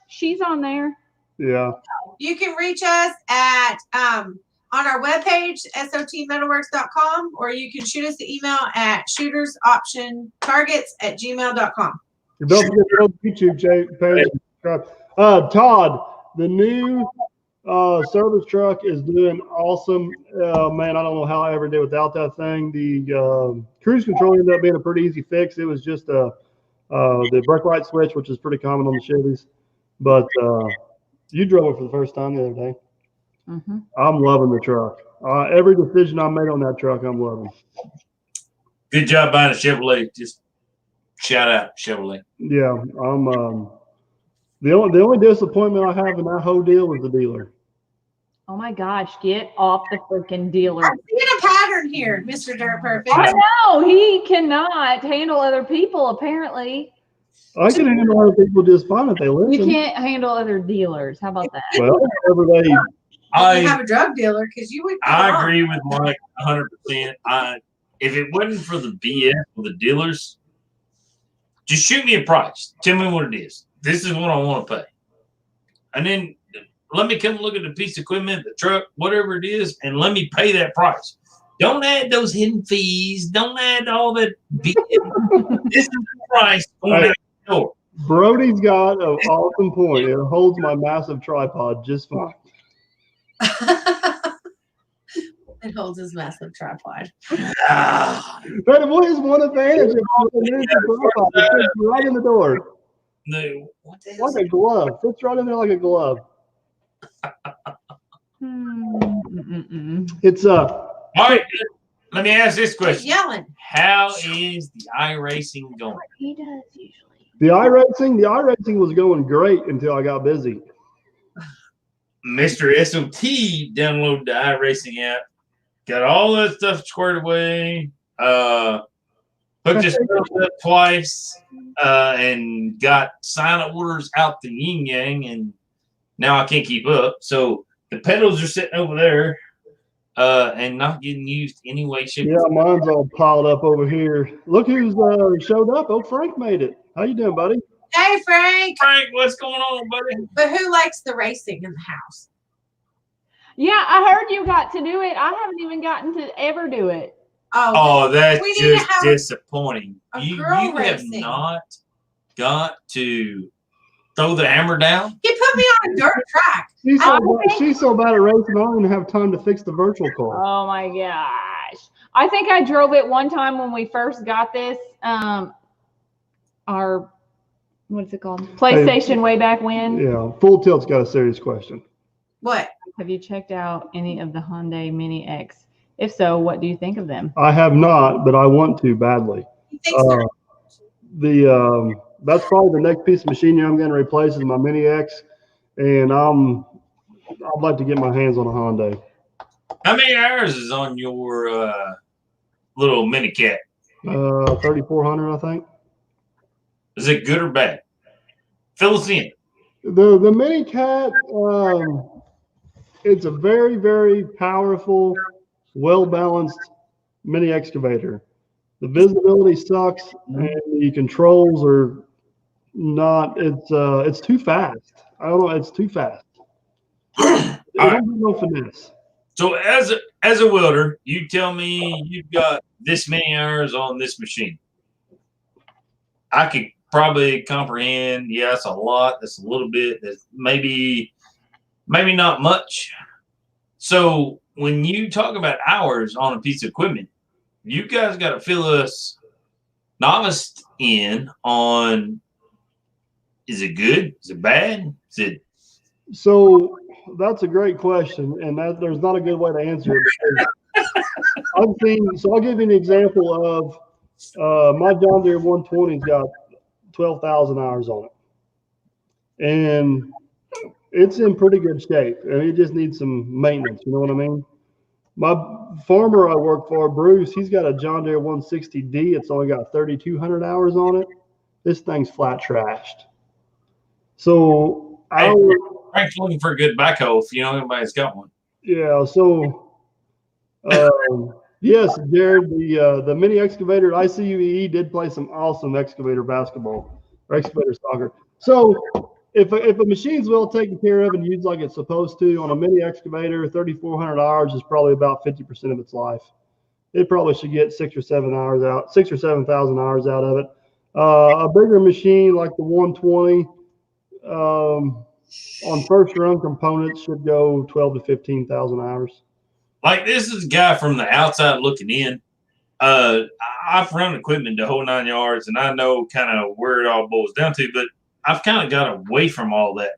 She's on there. Yeah. You can reach us at on our webpage, SOTmetalworks.com, or you can shoot us an email at shootersoptiontargets@gmail.com. Don't forget to YouTube page. Todd, the new service truck is doing awesome. Man, I don't know how I ever did without that thing. The cruise control ended up being a pretty easy fix. It was just the brake light switch, which is pretty common on the Chevys. But you drove it for the first time the other day. Mm-hmm. I'm loving the truck. Every decision I made on that truck, I'm loving. Good job buying a Chevrolet. Just shout out Chevrolet. Yeah, I'm. The only disappointment I have in that whole deal was the dealer. Oh my gosh, get off the freaking dealer. I'm seeing a pattern here, Mr. Dirt Perfect. I know he cannot handle other people, apparently. I can handle other people just fine if they listen. You can't handle other dealers. How about that? Well, whenever they. I have a drug dealer because you would. I agree with Mike 100%. If it wasn't for the BS with the dealers, just shoot me a price. Tell me what it is. This is what I want to pay. And then let me come look at the piece of equipment, the truck, whatever it is, and let me pay that price. Don't add those hidden fees. Don't add all that BS. This is the price going out the door. Brody's got an awesome point. It holds my massive tripod just fine. It holds his massive tripod. But what is one advantage of the tripod? It fits right in the door. No, what the like a glove. Fits right in there like a glove. It's all right. Let me ask this question. Keep yelling. How is the iRacing going? He does usually. The iRacing was going great until I got busy. Mr. S.O.T. downloaded the iRacing app, got all that stuff squared away, hooked his up twice, and got sign orders out the yin yang, and now I can't keep up. So the pedals are sitting over there and not getting used anyway. Yeah, mine's all piled up over here. Look who's showed up. Oh, Frank made it. How you doing, buddy? Hey, Frank. Frank, what's going on, buddy? But who likes the racing in the house? Yeah, I heard you got to do it. I haven't even gotten to ever do it. Oh, that's we need to just have disappointing. a You girl have racing. not got to throw the hammer down. He put me on a dirt track. She's so bad at racing, I don't even have time to fix the virtual car. Oh my gosh. I think I drove it one time when we first got this. Our, what's it called? PlayStation way back when. Yeah, Full Tilt's got a serious question. What? Have you checked out any of the Hyundai Mini X? If so, what do you think of them? I have not, but I want to badly. He thinks they're That's probably the next piece of machinery I'm going to replace is my Mini X, and I'd like to get my hands on a Hyundai. How many hours is on your little mini cat? 3,400, I think. Is it good or bad? Fill us in. The Mini Cat, it's a very, very powerful, well-balanced mini excavator. The visibility sucks, and the controls are not. It's too fast. I don't know. It's too fast. All right. No finesse. So as a welder, you tell me you've got this many hours on this machine. I could probably comprehend. Yeah, that's a lot. That's a little bit. That's maybe not much. So when you talk about hours on a piece of equipment, you guys got to fill us novice in on, is it good? Is it bad? Is it? So that's a great question, and there's not a good way to answer it. I've seen. So I'll give you an example of my John Deere 120's got 12,000 hours on it, and it's in pretty good shape, and it just needs some maintenance. You know what I mean? My farmer I work for, Bruce, he's got a John Deere 160D. It's only got 3,200 hours on it. This thing's flat trashed. So Frank's looking for a good backhoe if you know anybody's got one. Yeah. So yes, Jared, the mini excavator at ICUEE did play some awesome excavator basketball or excavator soccer. So if a machine's well taken care of and used like it's supposed to on a mini excavator, 3,400 hours is probably about 50% of its life. It probably should get 6,000 or 7,000 hours out of it. A bigger machine like the 120 on first run components should go 12,000 to 15,000 hours. Like this is a guy from the outside looking in. I've run equipment the whole 9 yards, and I know kind of where it all boils down to, but I've kind of got away from all that.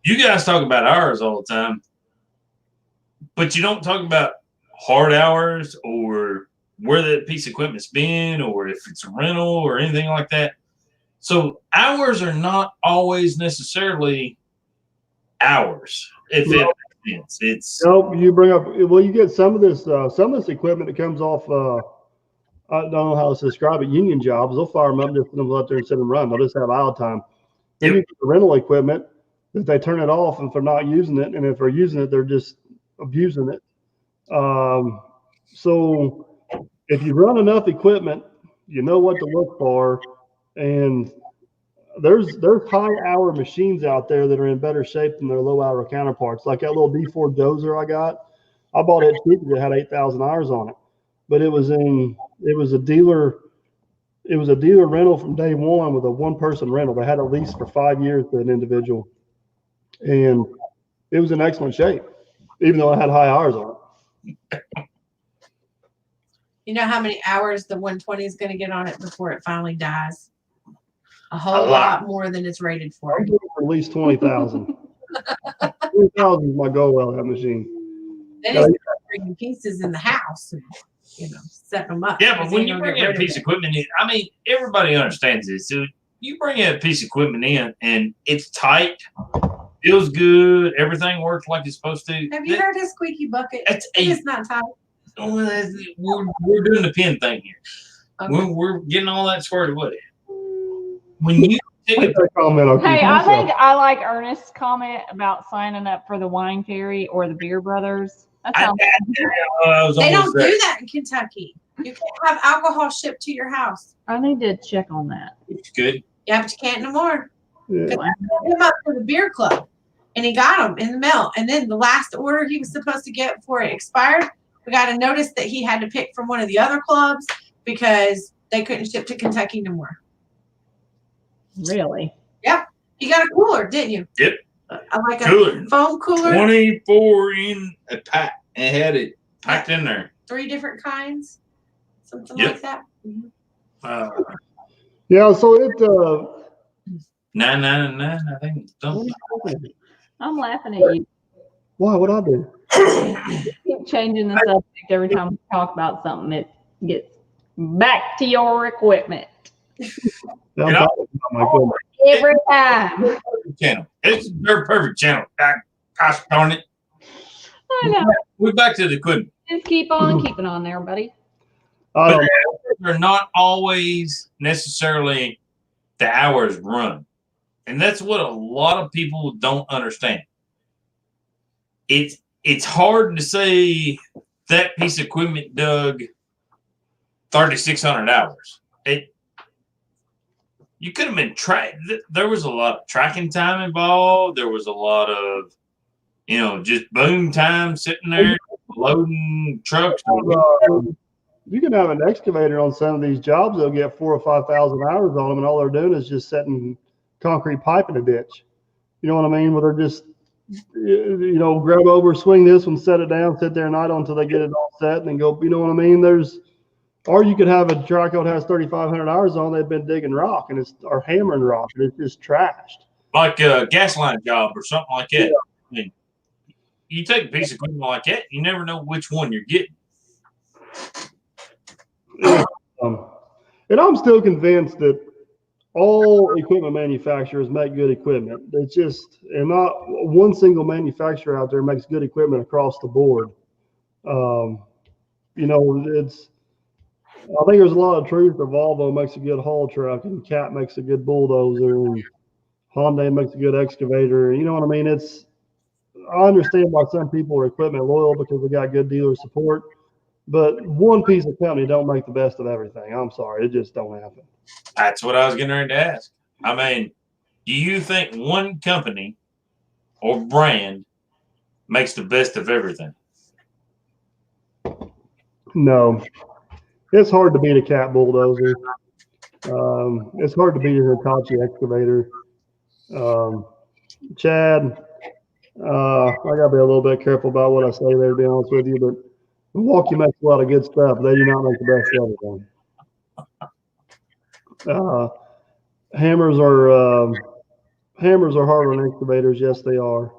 You guys talk about hours all the time, but you don't talk about hard hours or where that piece of equipment's been or if it's a rental or anything like that. So hours are not always necessarily hours. If it makes sense, it's. Nope. You bring up. Well, you get some of this equipment that comes off. I don't know how to describe it. Union jobs. They'll fire them up, just put them out there and sit and run. They'll just have idle time. Then you get the rental equipment that they turn it off if they're not using it, and if they're using it, they're just abusing it. So if you run enough equipment, you know what to look for, and there's high hour machines out there that are in better shape than their low hour counterparts. Like that little D4 dozer I got, I bought it cheap because it had 8,000 hours on it, but it was a dealer rental from day one with a one-person rental. They had a lease for 5 years to an individual, and it was in excellent shape, even though it had high hours on it. You know how many hours the 120 is going to get on it before it finally dies? A whole lot more than it's rated for. I'm looking for at least 20,000. 20,000 is my goal out of that machine. Then it's bringing pieces in the house and, setting them up. Yeah, but when you bring in a piece of equipment in, I mean, everybody understands this. So you bring in a piece of equipment in and it's tight, feels good, everything works like it's supposed to. Have you heard his squeaky bucket? It's not tight. We're doing the pin thing here. Okay. We're getting all that squared away. When you take Hey, I think I like Ernest's comment about signing up for the Wine Fairy or the Beer Brothers. That sounds they don't do that in Kentucky. You can't have alcohol shipped to your house. I need to check on that. It's good. Yeah, but you can't no more. Yeah. I put him up for the beer club, and he got them in the mail. And then the last order he was supposed to get before it expired, We got a notice that he had to pick from one of the other clubs because they couldn't ship to Kentucky no more. Really? Yep. You got a cooler, didn't you? Yep. Like a Cooler. foam cooler. 24 in a pack and had it packed in there. 3 different kinds. Something Yep. like that. Yeah, so it $9.99, I think. Something. I'm laughing at you. why would I do? Keep changing the subject every time we talk about something. It gets back to your equipment I'm Yeah. talking about my equipment. every time. Channel. It's their perfect channel. Gosh darn it. I know. We're back to the equipment. Just keep on keeping on there, buddy. I don't know. They're not always necessarily the hours run. And that's what a lot of people don't understand. It's hard to say that piece of equipment dug 3,600 hours. You could have been there was a lot of tracking time involved. There was a lot of, just boom time sitting there loading trucks. You can have an excavator on some of these jobs. They'll get 4,000 or 5,000 hours on them, and all they're doing is just setting concrete pipe in a ditch. You know what I mean? Where they're just, grab over, swing this one, set it down, sit there and idle until they get it all set, and then go. You know what I mean? Or you could have a dry coat has 3,500 hours on. They've been digging rock or hammering rock, and it's just trashed. Like a gas line job or something like that. Yeah. I mean, you take a piece of equipment like that, you never know which one you're getting. And I'm still convinced that all equipment manufacturers make good equipment. It's just, and not one single manufacturer out there makes good equipment across the board. I think there's a lot of truth. The Volvo makes a good haul truck, and Cat makes a good bulldozer, and Hyundai makes a good excavator. You know what I mean? I understand why some people are equipment loyal because they got good dealer support, but one piece of company don't make the best of everything. I'm sorry, it just don't happen. That's what I was getting ready to ask. I mean, do you think one company or brand makes the best of everything? No. It's hard to beat a Cat bulldozer. It's hard to beat a Hitachi excavator. Chad, I gotta be a little bit careful about what I say there, to be honest with you, but Milwaukee makes a lot of good stuff. They do not make the best of everything. Hammers are harder on excavators. Yes, they are.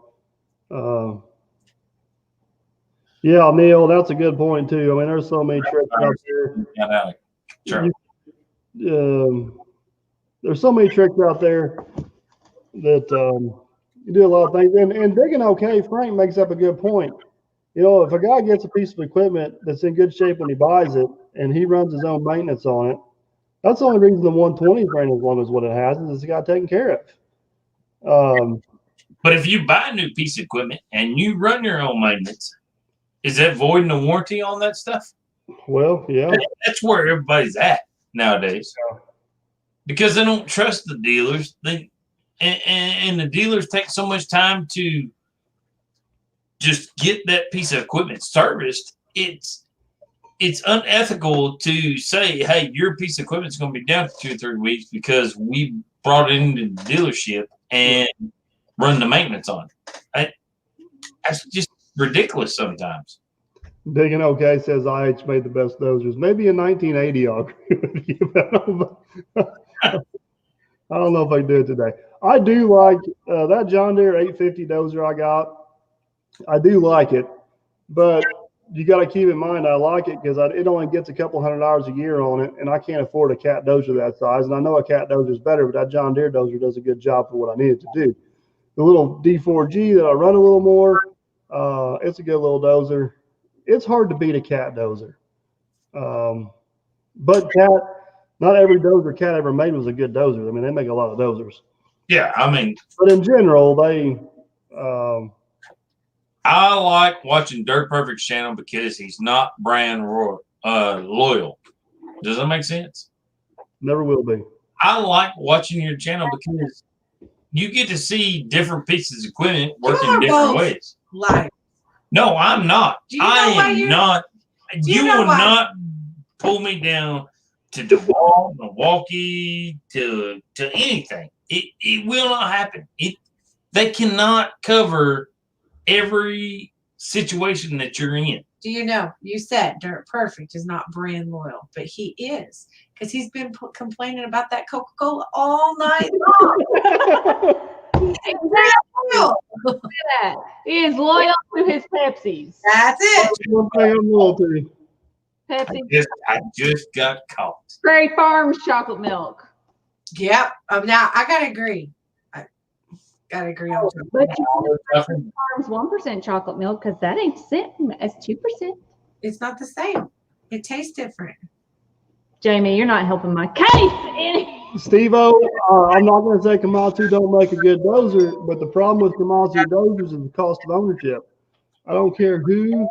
Yeah, Neil, that's a good point too. I mean, there's so many tricks out there. Sure. There's so many tricks out there that you do a lot of things. And digging okay, Frank makes up a good point. If a guy gets a piece of equipment that's in good shape when he buys it and he runs his own maintenance on it, that's the only reason the 120 is running as long as what it has is it got taken care of. But if you buy a new piece of equipment and you run your own maintenance, is that voiding the warranty on that stuff? Well, yeah. That's where everybody's at nowadays. Yeah. Because they don't trust the dealers. And the dealers take so much time to just get that piece of equipment serviced. It's unethical to say, hey, your piece of equipment is going to be down for 2 or 3 weeks because we brought it into the dealership and run the maintenance on it. That's just ridiculous sometimes. Digging okay says IH made the best dozers. Maybe in 1980, I'll agree with you. I don't know if I can do it today. I do like that John Deere 850 dozer I got. I do like it, but you got to keep in mind I like it because it only gets a couple $100 a year on it, and I can't afford a Cat dozer that size. And I know a Cat dozer is better, but that John Deere dozer does a good job for what I need it to do. The little D4G that I run a little more, it's a good little dozer. It's hard to beat a Cat dozer. But Cat, not every dozer Cat ever made was a good dozer. I mean, they make a lot of dozers. Yeah, I mean. But in general, they. I like watching Dirt Perfect's channel because he's not brand loyal. Does that make sense? Never will be. I like watching your channel because you get to see different pieces of equipment working in different ways. Life. No, I'm not. I am not You will not pull me down to DeWalt, Milwaukee, to anything. It will not happen. They cannot cover every situation that you're in. Do you know, you said Dirt Perfect is not brand loyal, but he is, because he's been complaining about that Coca-Cola all night long. Look at that. He is loyal to his Pepsis. That's it. One thing I'm loyal to. Pepsi. I just got caught. Prairie Farms chocolate milk. Yep. Now I gotta agree. I gotta agree on chocolate. But you Prairie Farms 1% chocolate milk because that ain't sitting as 2%. It's not the same. It tastes different. Jamie, you're not helping my case. Steve-O, I'm not going to say Komatsu don't make a good dozer, but the problem with Komatsu dozers is the cost of ownership. I don't care who.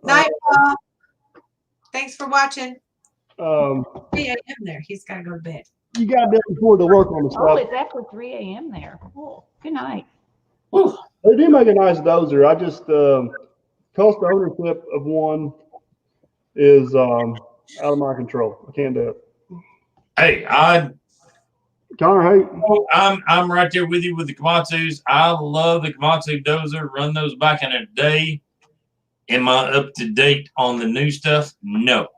Night, Paul. Thanks for watching. 3 Um, a.m. there. He's got to go to bed. You got to be able to afford to work on the Oh, stuff. it's after 3 a.m. there. Oh, good night. They do make a nice dozer. I just cost of ownership of one is out of my control. I can't do it. Hey, Connor, hey. I'm right there with you with the Komatsus. I love the Komatsu dozer. Run those back in a day. Am I up to date on the new stuff? No.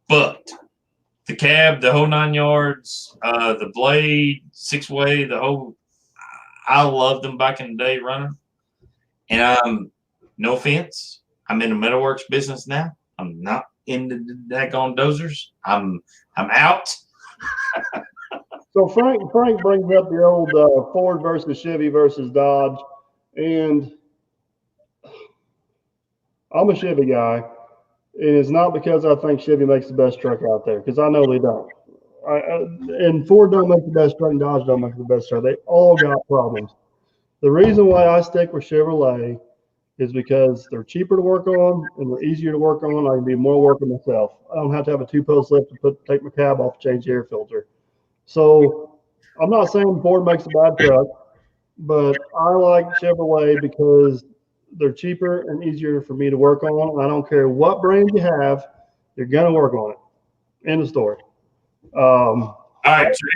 But the cab, the whole 9 yards, the blade, 6-way, the whole, I loved them back in the day running. And no offense, I'm in the Metalworks business now. I'm not in the daggone dozers. I'm out. So Frank brings up the old Ford versus Chevy versus Dodge, and I'm a Chevy guy. And it's not because I think Chevy makes the best truck out there, because I know they don't. And Ford don't make the best truck, and Dodge don't make the best truck. They all got problems. The reason why I stick with Chevrolet is because they're cheaper to work on and they're easier to work on. I can do more work on myself. I don't have to have a 2-post lift to take my cab off, change the air filter. So I'm not saying Ford makes a bad truck, but I like Chevrolet because they're cheaper and easier for me to work on. And I don't care what brand you have, you're gonna work on it. End of story. All right, so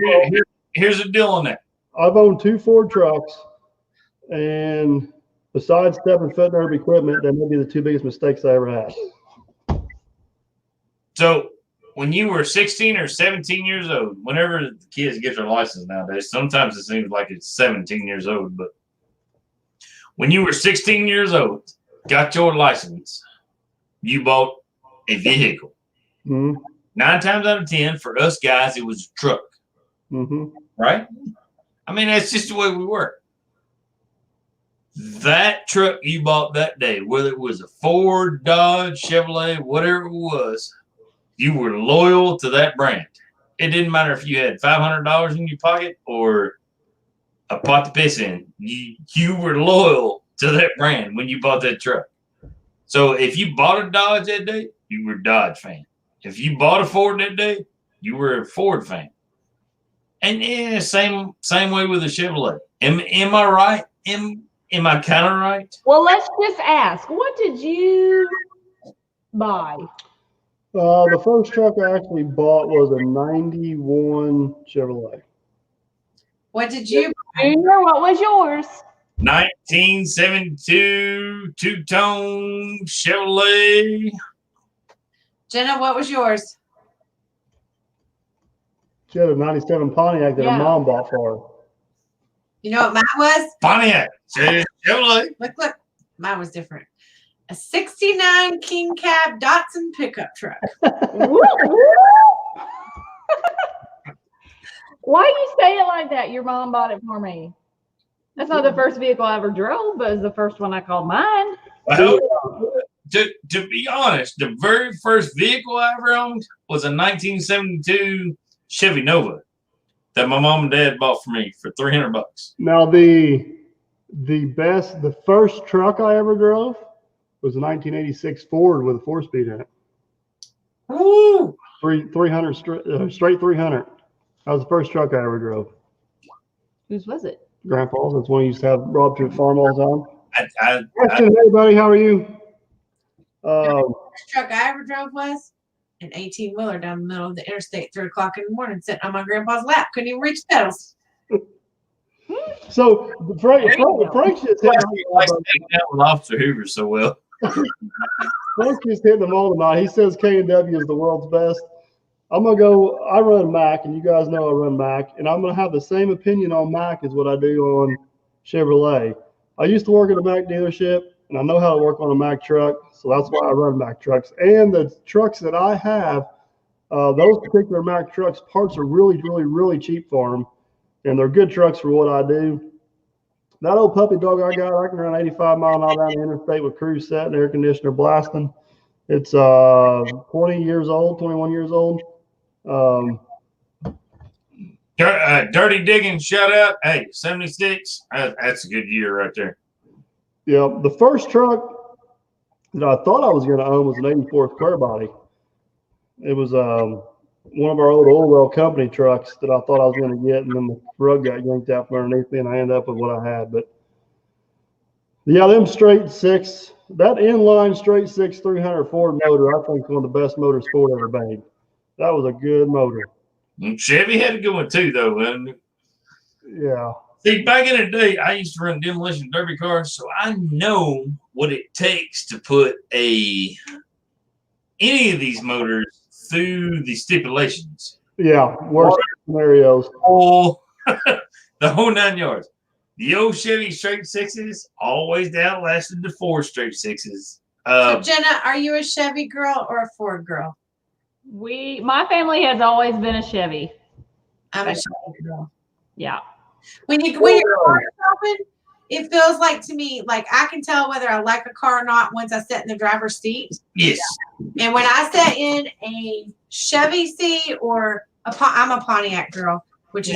here's the deal on that. I've owned 2 Ford trucks, and besides stepping foot in their equipment, that may be the 2 biggest mistakes I ever had. So when you were 16 or 17 years old, whenever the kids get their license nowadays, sometimes it seems like it's 17 years old, but when you were 16 years old, got your license, you bought a vehicle. Mm-hmm. 9 times out of 10, for us guys, it was a truck. Mm-hmm. Right? I mean, that's just the way we were. That truck you bought that day, whether it was a Ford, Dodge, Chevrolet, whatever it was, you were loyal to that brand. It didn't matter if you had $500 in your pocket or a pot to piss in. You were loyal to that brand when you bought that truck. So if you bought a Dodge that day, you were a Dodge fan. If you bought a Ford that day, you were a Ford fan. And yeah, same way with a Chevrolet. Am I right? Am I kind of right? Well, let's just ask, what did you buy? The first truck I actually bought was a 91 Chevrolet. What did you buy? Junior, what was yours? 1972 two-tone Chevrolet. Jenna, what was yours? She had a 97 Pontiac that her mom bought for her. You know what mine was? Pontiac. Chevrolet. Look. Mine was different. A 69 King Cab Datsun pickup truck. Why do you say it like that? Your mom bought it for me. That's not the first vehicle I ever drove, but it's the first one I called mine. Well, to be honest, the very first vehicle I ever owned was a 1972 Chevy Nova that my mom and dad bought for me for $300. Now the first truck I ever drove was a 1986 Ford with a 4-speed in it. Woo! 300 straight 300. That was the first truck I ever drove. Whose was it? Grandpa's. That's one I used to have Rob to farm all the time. I Question, hey buddy, how are you? first truck I ever drove was an 18-wheeler down the middle of the interstate, 3 o'clock in the morning, sitting on my grandpa's lap. Couldn't even reach the pedals. So Frank's just hitting Like with Officer Hoover so well. Frank's just hitting them all tonight. He says K&W is the world's best. I'm gonna go. I run Mack, and you guys know I run Mack, and I'm gonna have the same opinion on Mack as what I do on Chevrolet. I used to work at a Mack dealership, and I know how to work on a Mack truck, so that's why I run Mack trucks. And the trucks that I have, those particular Mack trucks, parts are really, really, really cheap for them, and they're good trucks for what I do. That old puppy dog I got, I can run 85 mile an hour down the interstate with cruise set and air conditioner blasting. It's 20 years old, 21 years old. Dirty Digging shout out. Hey, 76. That's a good year right there. Yeah, the first truck that I thought I was going to own was an 84 square body. It was one of our old oil well company trucks that I thought I was going to get, and then the rug got yanked out from underneath me, and I ended up with what I had. But yeah, them straight six, that inline straight six 300 Ford motor, I think is one of the best motors Ford ever made. That was a good motor. And Chevy had a good one too, though. And yeah. See, back in the day, I used to run demolition derby cars, so I know what it takes to put any of these motors through the stipulations. Yeah, worst scenarios. The whole 9 yards. The old Chevy straight sixes always outlasted the 4 straight sixes. So Jenna, are you a Chevy girl or a Ford girl? My family has always been a Chevy. I'm a Chevy girl. Yeah. When you're car shopping, it feels like to me, like I can tell whether I like a car or not once I sit in the driver's seat. Yes. And when I sit in a Chevy seat or I'm a Pontiac girl, which is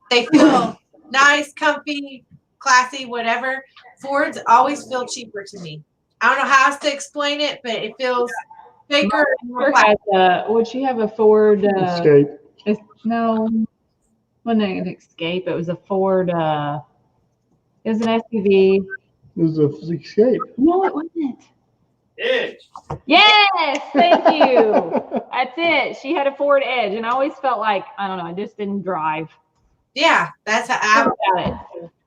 they feel nice, comfy, classy, whatever. Fords always feel cheaper to me. I don't know how else to explain it, but it feels bigger. Would she have a Ford Escape? No, wasn't an Escape. It was a Ford. It was an SUV. It was an Escape. No, it wasn't. Edge. Yes, thank you. That's it. She had a Ford Edge, and I always felt like I don't know. I just didn't drive. Yeah, that's how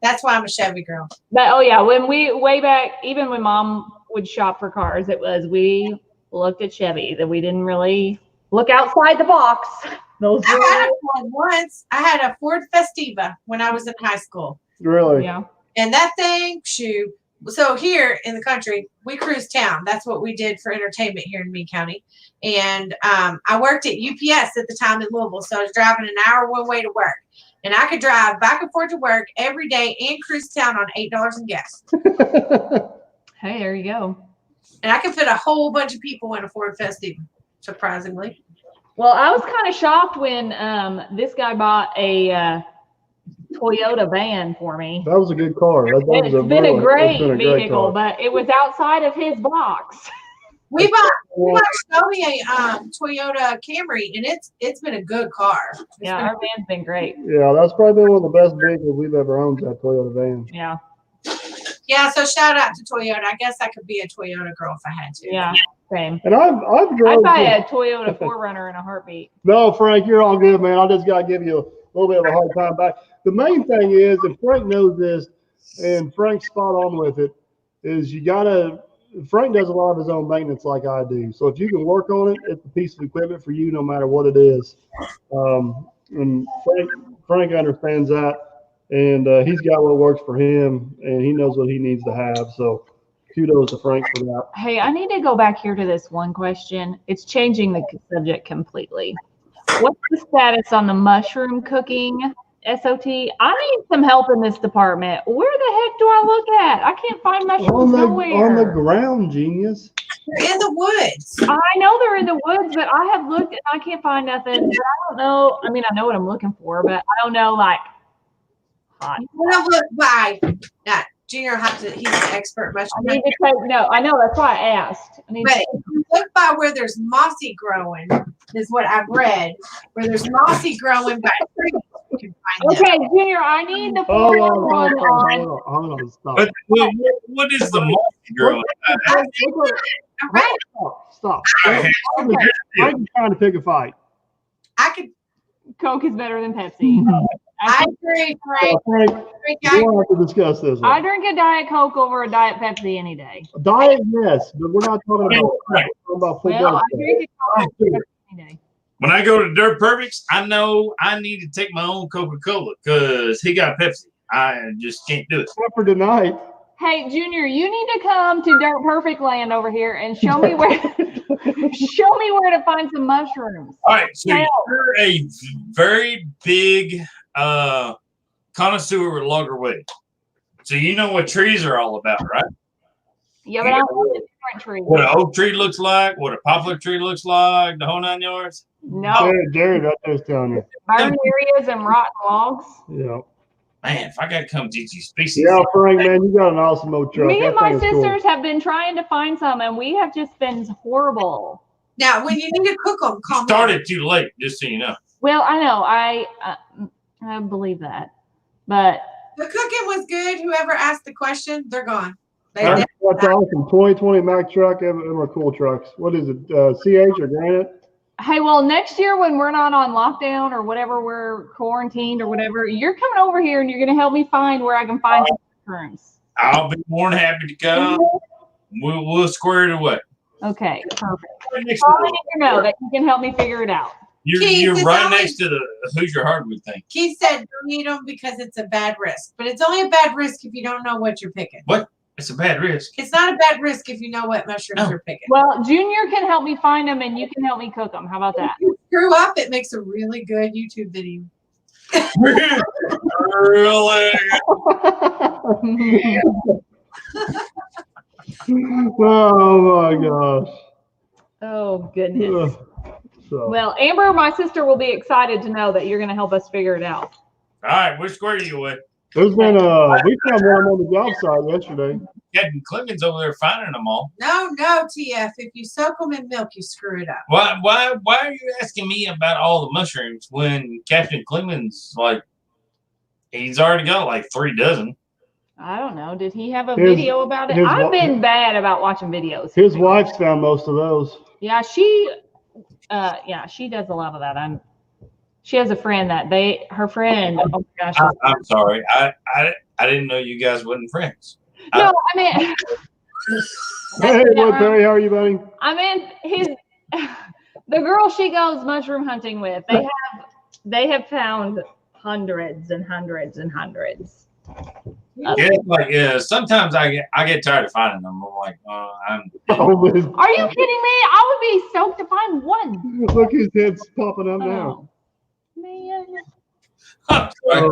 that's why I'm a Chevy girl. But when way back, even when Mom would shop for cars, we looked at Chevy. That we didn't really look outside the box. I had a Ford once. I had a Ford Festiva when I was in high school. Really? Yeah. And that thing, shoot. So here in the country, we cruise town. That's what we did for entertainment here in Meade County. And I worked at UPS at the time in Louisville, so I was driving an hour one way to work. And I could drive back and forth to work every day and cruise town on $8 in gas. Hey, there you go. And I could fit a whole bunch of people in a Ford Festiva, surprisingly. Well, I was kind of shocked when this guy bought a Toyota van for me. That was a good car. It's been a great vehicle, but it was outside of his box. We bought Shelby a Toyota Camry, and it's been a good car. Our van's been great. Yeah, that's probably been one of the best vehicles we've ever owned, that Toyota van. Yeah. Yeah, so shout out to Toyota. I guess I could be a Toyota girl if I had to. Yeah, same. And I'd buy a Toyota 4Runner in a heartbeat. No, Frank, you're all good, man. I just got to give you a little bit of a hard time back. The main thing is, and Frank knows this, and Frank's spot on with it, is Frank does a lot of his own maintenance like I do. So if you can work on it, it's a piece of equipment for you no matter what it is. And Frank understands that, and he's got what works for him, and he knows what he needs to have. So kudos to Frank for that. Hey, I need to go back here to this one question. It's changing the subject completely. What's the status on the mushroom cooking S.O.T? I need some help in this department. Where the heck do I look at? I can't find mushrooms nowhere. On the ground, genius. They're in the woods. I know they're in the woods, but I have looked and I can't find nothing. But I don't know. I mean, I know what I'm looking for, but I don't know, like, hot. Well, look by that. Junior he's an expert mushroom. I need to take, no, I know, that's why I asked. But if you look by where there's mossy growing, is what I've read, where there's mossy growing by trees, you can find them. Okay, Junior, I need the Hold one on, stop. What is the mossy growing? All right. Stop. Okay. I'm trying to pick a fight. I could. Coke is better than Pepsi. I agree, Frank. Frank, Frank, we don't have to discuss this I one. drink a Diet Coke over a Diet Pepsi any day. Diet, yes, but we're not talking about, Right. we're talking about full Well, I blood. drink a Coke over Pepsi any day. When I go to Dirt Perfects, I know I need to take my own Coca-Cola because he got Pepsi. I just can't do it. Except for tonight. Hey, Junior, you need to come to Dirt Perfect Land over here and show me where to find some mushrooms. All right, so you're a very big connoisseur with Logger Way. So you know what trees are all about, right? Yeah, but I want a different tree. What an oak tree looks like, what a poplar tree looks like, the whole 9 yards. No, Jared right there's telling you. burn areas and rotten logs. Yeah. Man, if I got to come teach you species. Yeah, Frank, man, you got an awesome old truck. Me That and my thing is cool. sisters have been trying to find some, and we have just been horrible. Now, when you need to cook them, You call me. started too late, just so you know. Well, I know, I believe that, but The cooking was good. Whoever asked the question, they're gone. They That's did. awesome. 2020 Mack truck. Them are cool trucks. What is it? CH or Granite? hey, well, next year when we're not on lockdown or whatever, we're quarantined or whatever, you're coming over here and you're going to help me find where I can find some mushrooms. I'll be more than happy to come. We'll square it away. Okay, perfect. Right next I'll to let you know that you can help me figure it out. Keith, you're it's right only- next to the Who's Your Hardwood thing. Keith said don't eat them because it's a bad risk. But it's only a bad risk if you don't know what you're picking. It's a bad risk. It's not a bad risk if you know what mushrooms No. you're picking. Well, Junior can help me find them and you can help me cook them. How about that? If you screw up, it makes a really good YouTube video. Really? Oh my gosh. Oh, goodness. So, Well, Amber, my sister, will be excited to know that you're going to help us figure it out. All right, we'll square you away. there's been we found one on the job site yesterday. Captain Clemens over there finding them all. No, TF. If you soak them in milk, you screw it up. Why are you asking me about all the mushrooms when Captain Clemens, like, he's already got like 3 dozen? I don't know. Did he have a His- video about it? his I've wa- been bad about watching videos. His wife's found most of those. Yeah, she does a lot of that. She has a friend her friend. Oh my gosh. I'm sorry. I didn't know you guys wasn't friends. No, I mean, Hey, what, Perry? How are you, buddy? I mean, the girl she goes mushroom hunting with, they have found hundreds and hundreds and hundreds. Yeah, it's like sometimes I get tired of finding them. I'm like, I'm. Are you kidding me? I would be stoked to find one. Look, his head's popping up now. Oh, man. I'm sorry.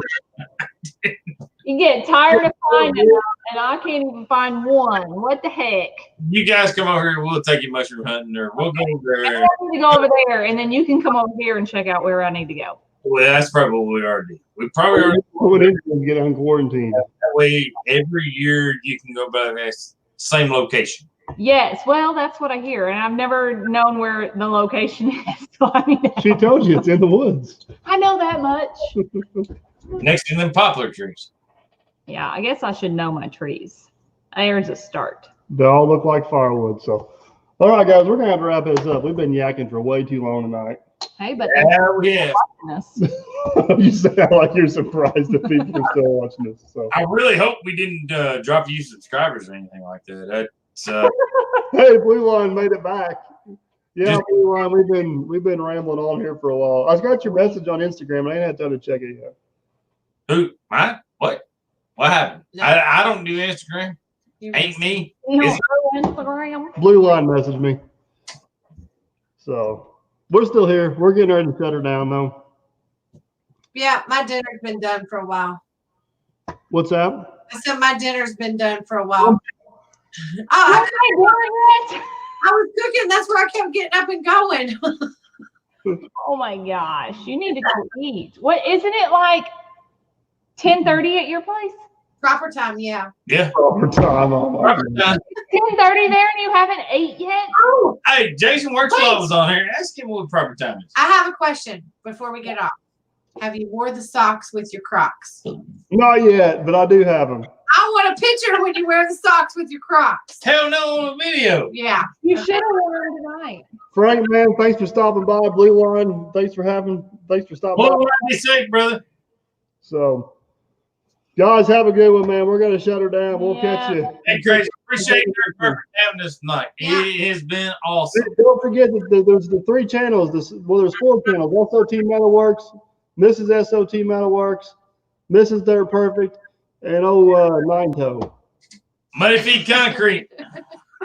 You get tired of finding them, and I can't even find one. What the heck? You guys come over here. We'll take you mushroom hunting, or we'll go over I there. need to go over there, and then you can come over here and check out where I need to go. Well, that's probably what we already did. We probably already. What is it? Get unquarantined. That way, every year you can go by that same location. Yes, well, that's what I hear, and I've never known where the location is. So I mean, She told you it's in the woods. I know that much. Next to them poplar trees. Yeah, I guess I should know my trees. There's a start. They all look like firewood. So, all right, guys, we're gonna have to wrap this up. We've been yakking for way too long tonight. Hey, but thanks Hell yeah. for watching us. You sound like you're surprised that people are still watching this. So, I really hope we didn't drop you subscribers or anything like that. That's hey, Blue Line made it back. Yeah, Blue Line, we've been rambling on here for a while. I got your message on Instagram, and I ain't had time to check it yet. who? Mine? What? What happened? No. I don't do Instagram. You Ain't me. You Is know, Instagram. Blue Line messaged me. So we're still here. We're getting ready to shut her down, though. Yeah, my dinner's been done for a while. What's that? I said my dinner's been done for a while. What I am I doing it? was cooking. That's where I kept getting up and going. Oh my gosh, you need to go eat. What isn't it like 10:30 at your place? Proper time, yeah. Yeah. Proper time. Oh my Proper God. time. 10:30 there and you haven't ate yet? Oh, Hey, Jason Workslaw was on here. Ask him what proper time is. I have a question before we get off. Have you wore the socks with your Crocs? Not yet, but I do have them. I want a picture when you wear the socks with your Crocs. Hell no on the video. Yeah. You should have worn them tonight. Frank, man, thanks for stopping by. Blue Line, thanks for stopping What by. would I say, brother? So, guys, have a good one, man. We're gonna shut her down. We'll catch you. Hey, Grace, appreciate you for having us tonight. Yeah. It has been awesome. Don't forget that there's the 3 channels. There's 4 channels. S.O.T. Metalworks, Mrs. S.O.T. Metalworks, Mrs. They're Perfect, and Nine Toe. Muddy Feet Concrete.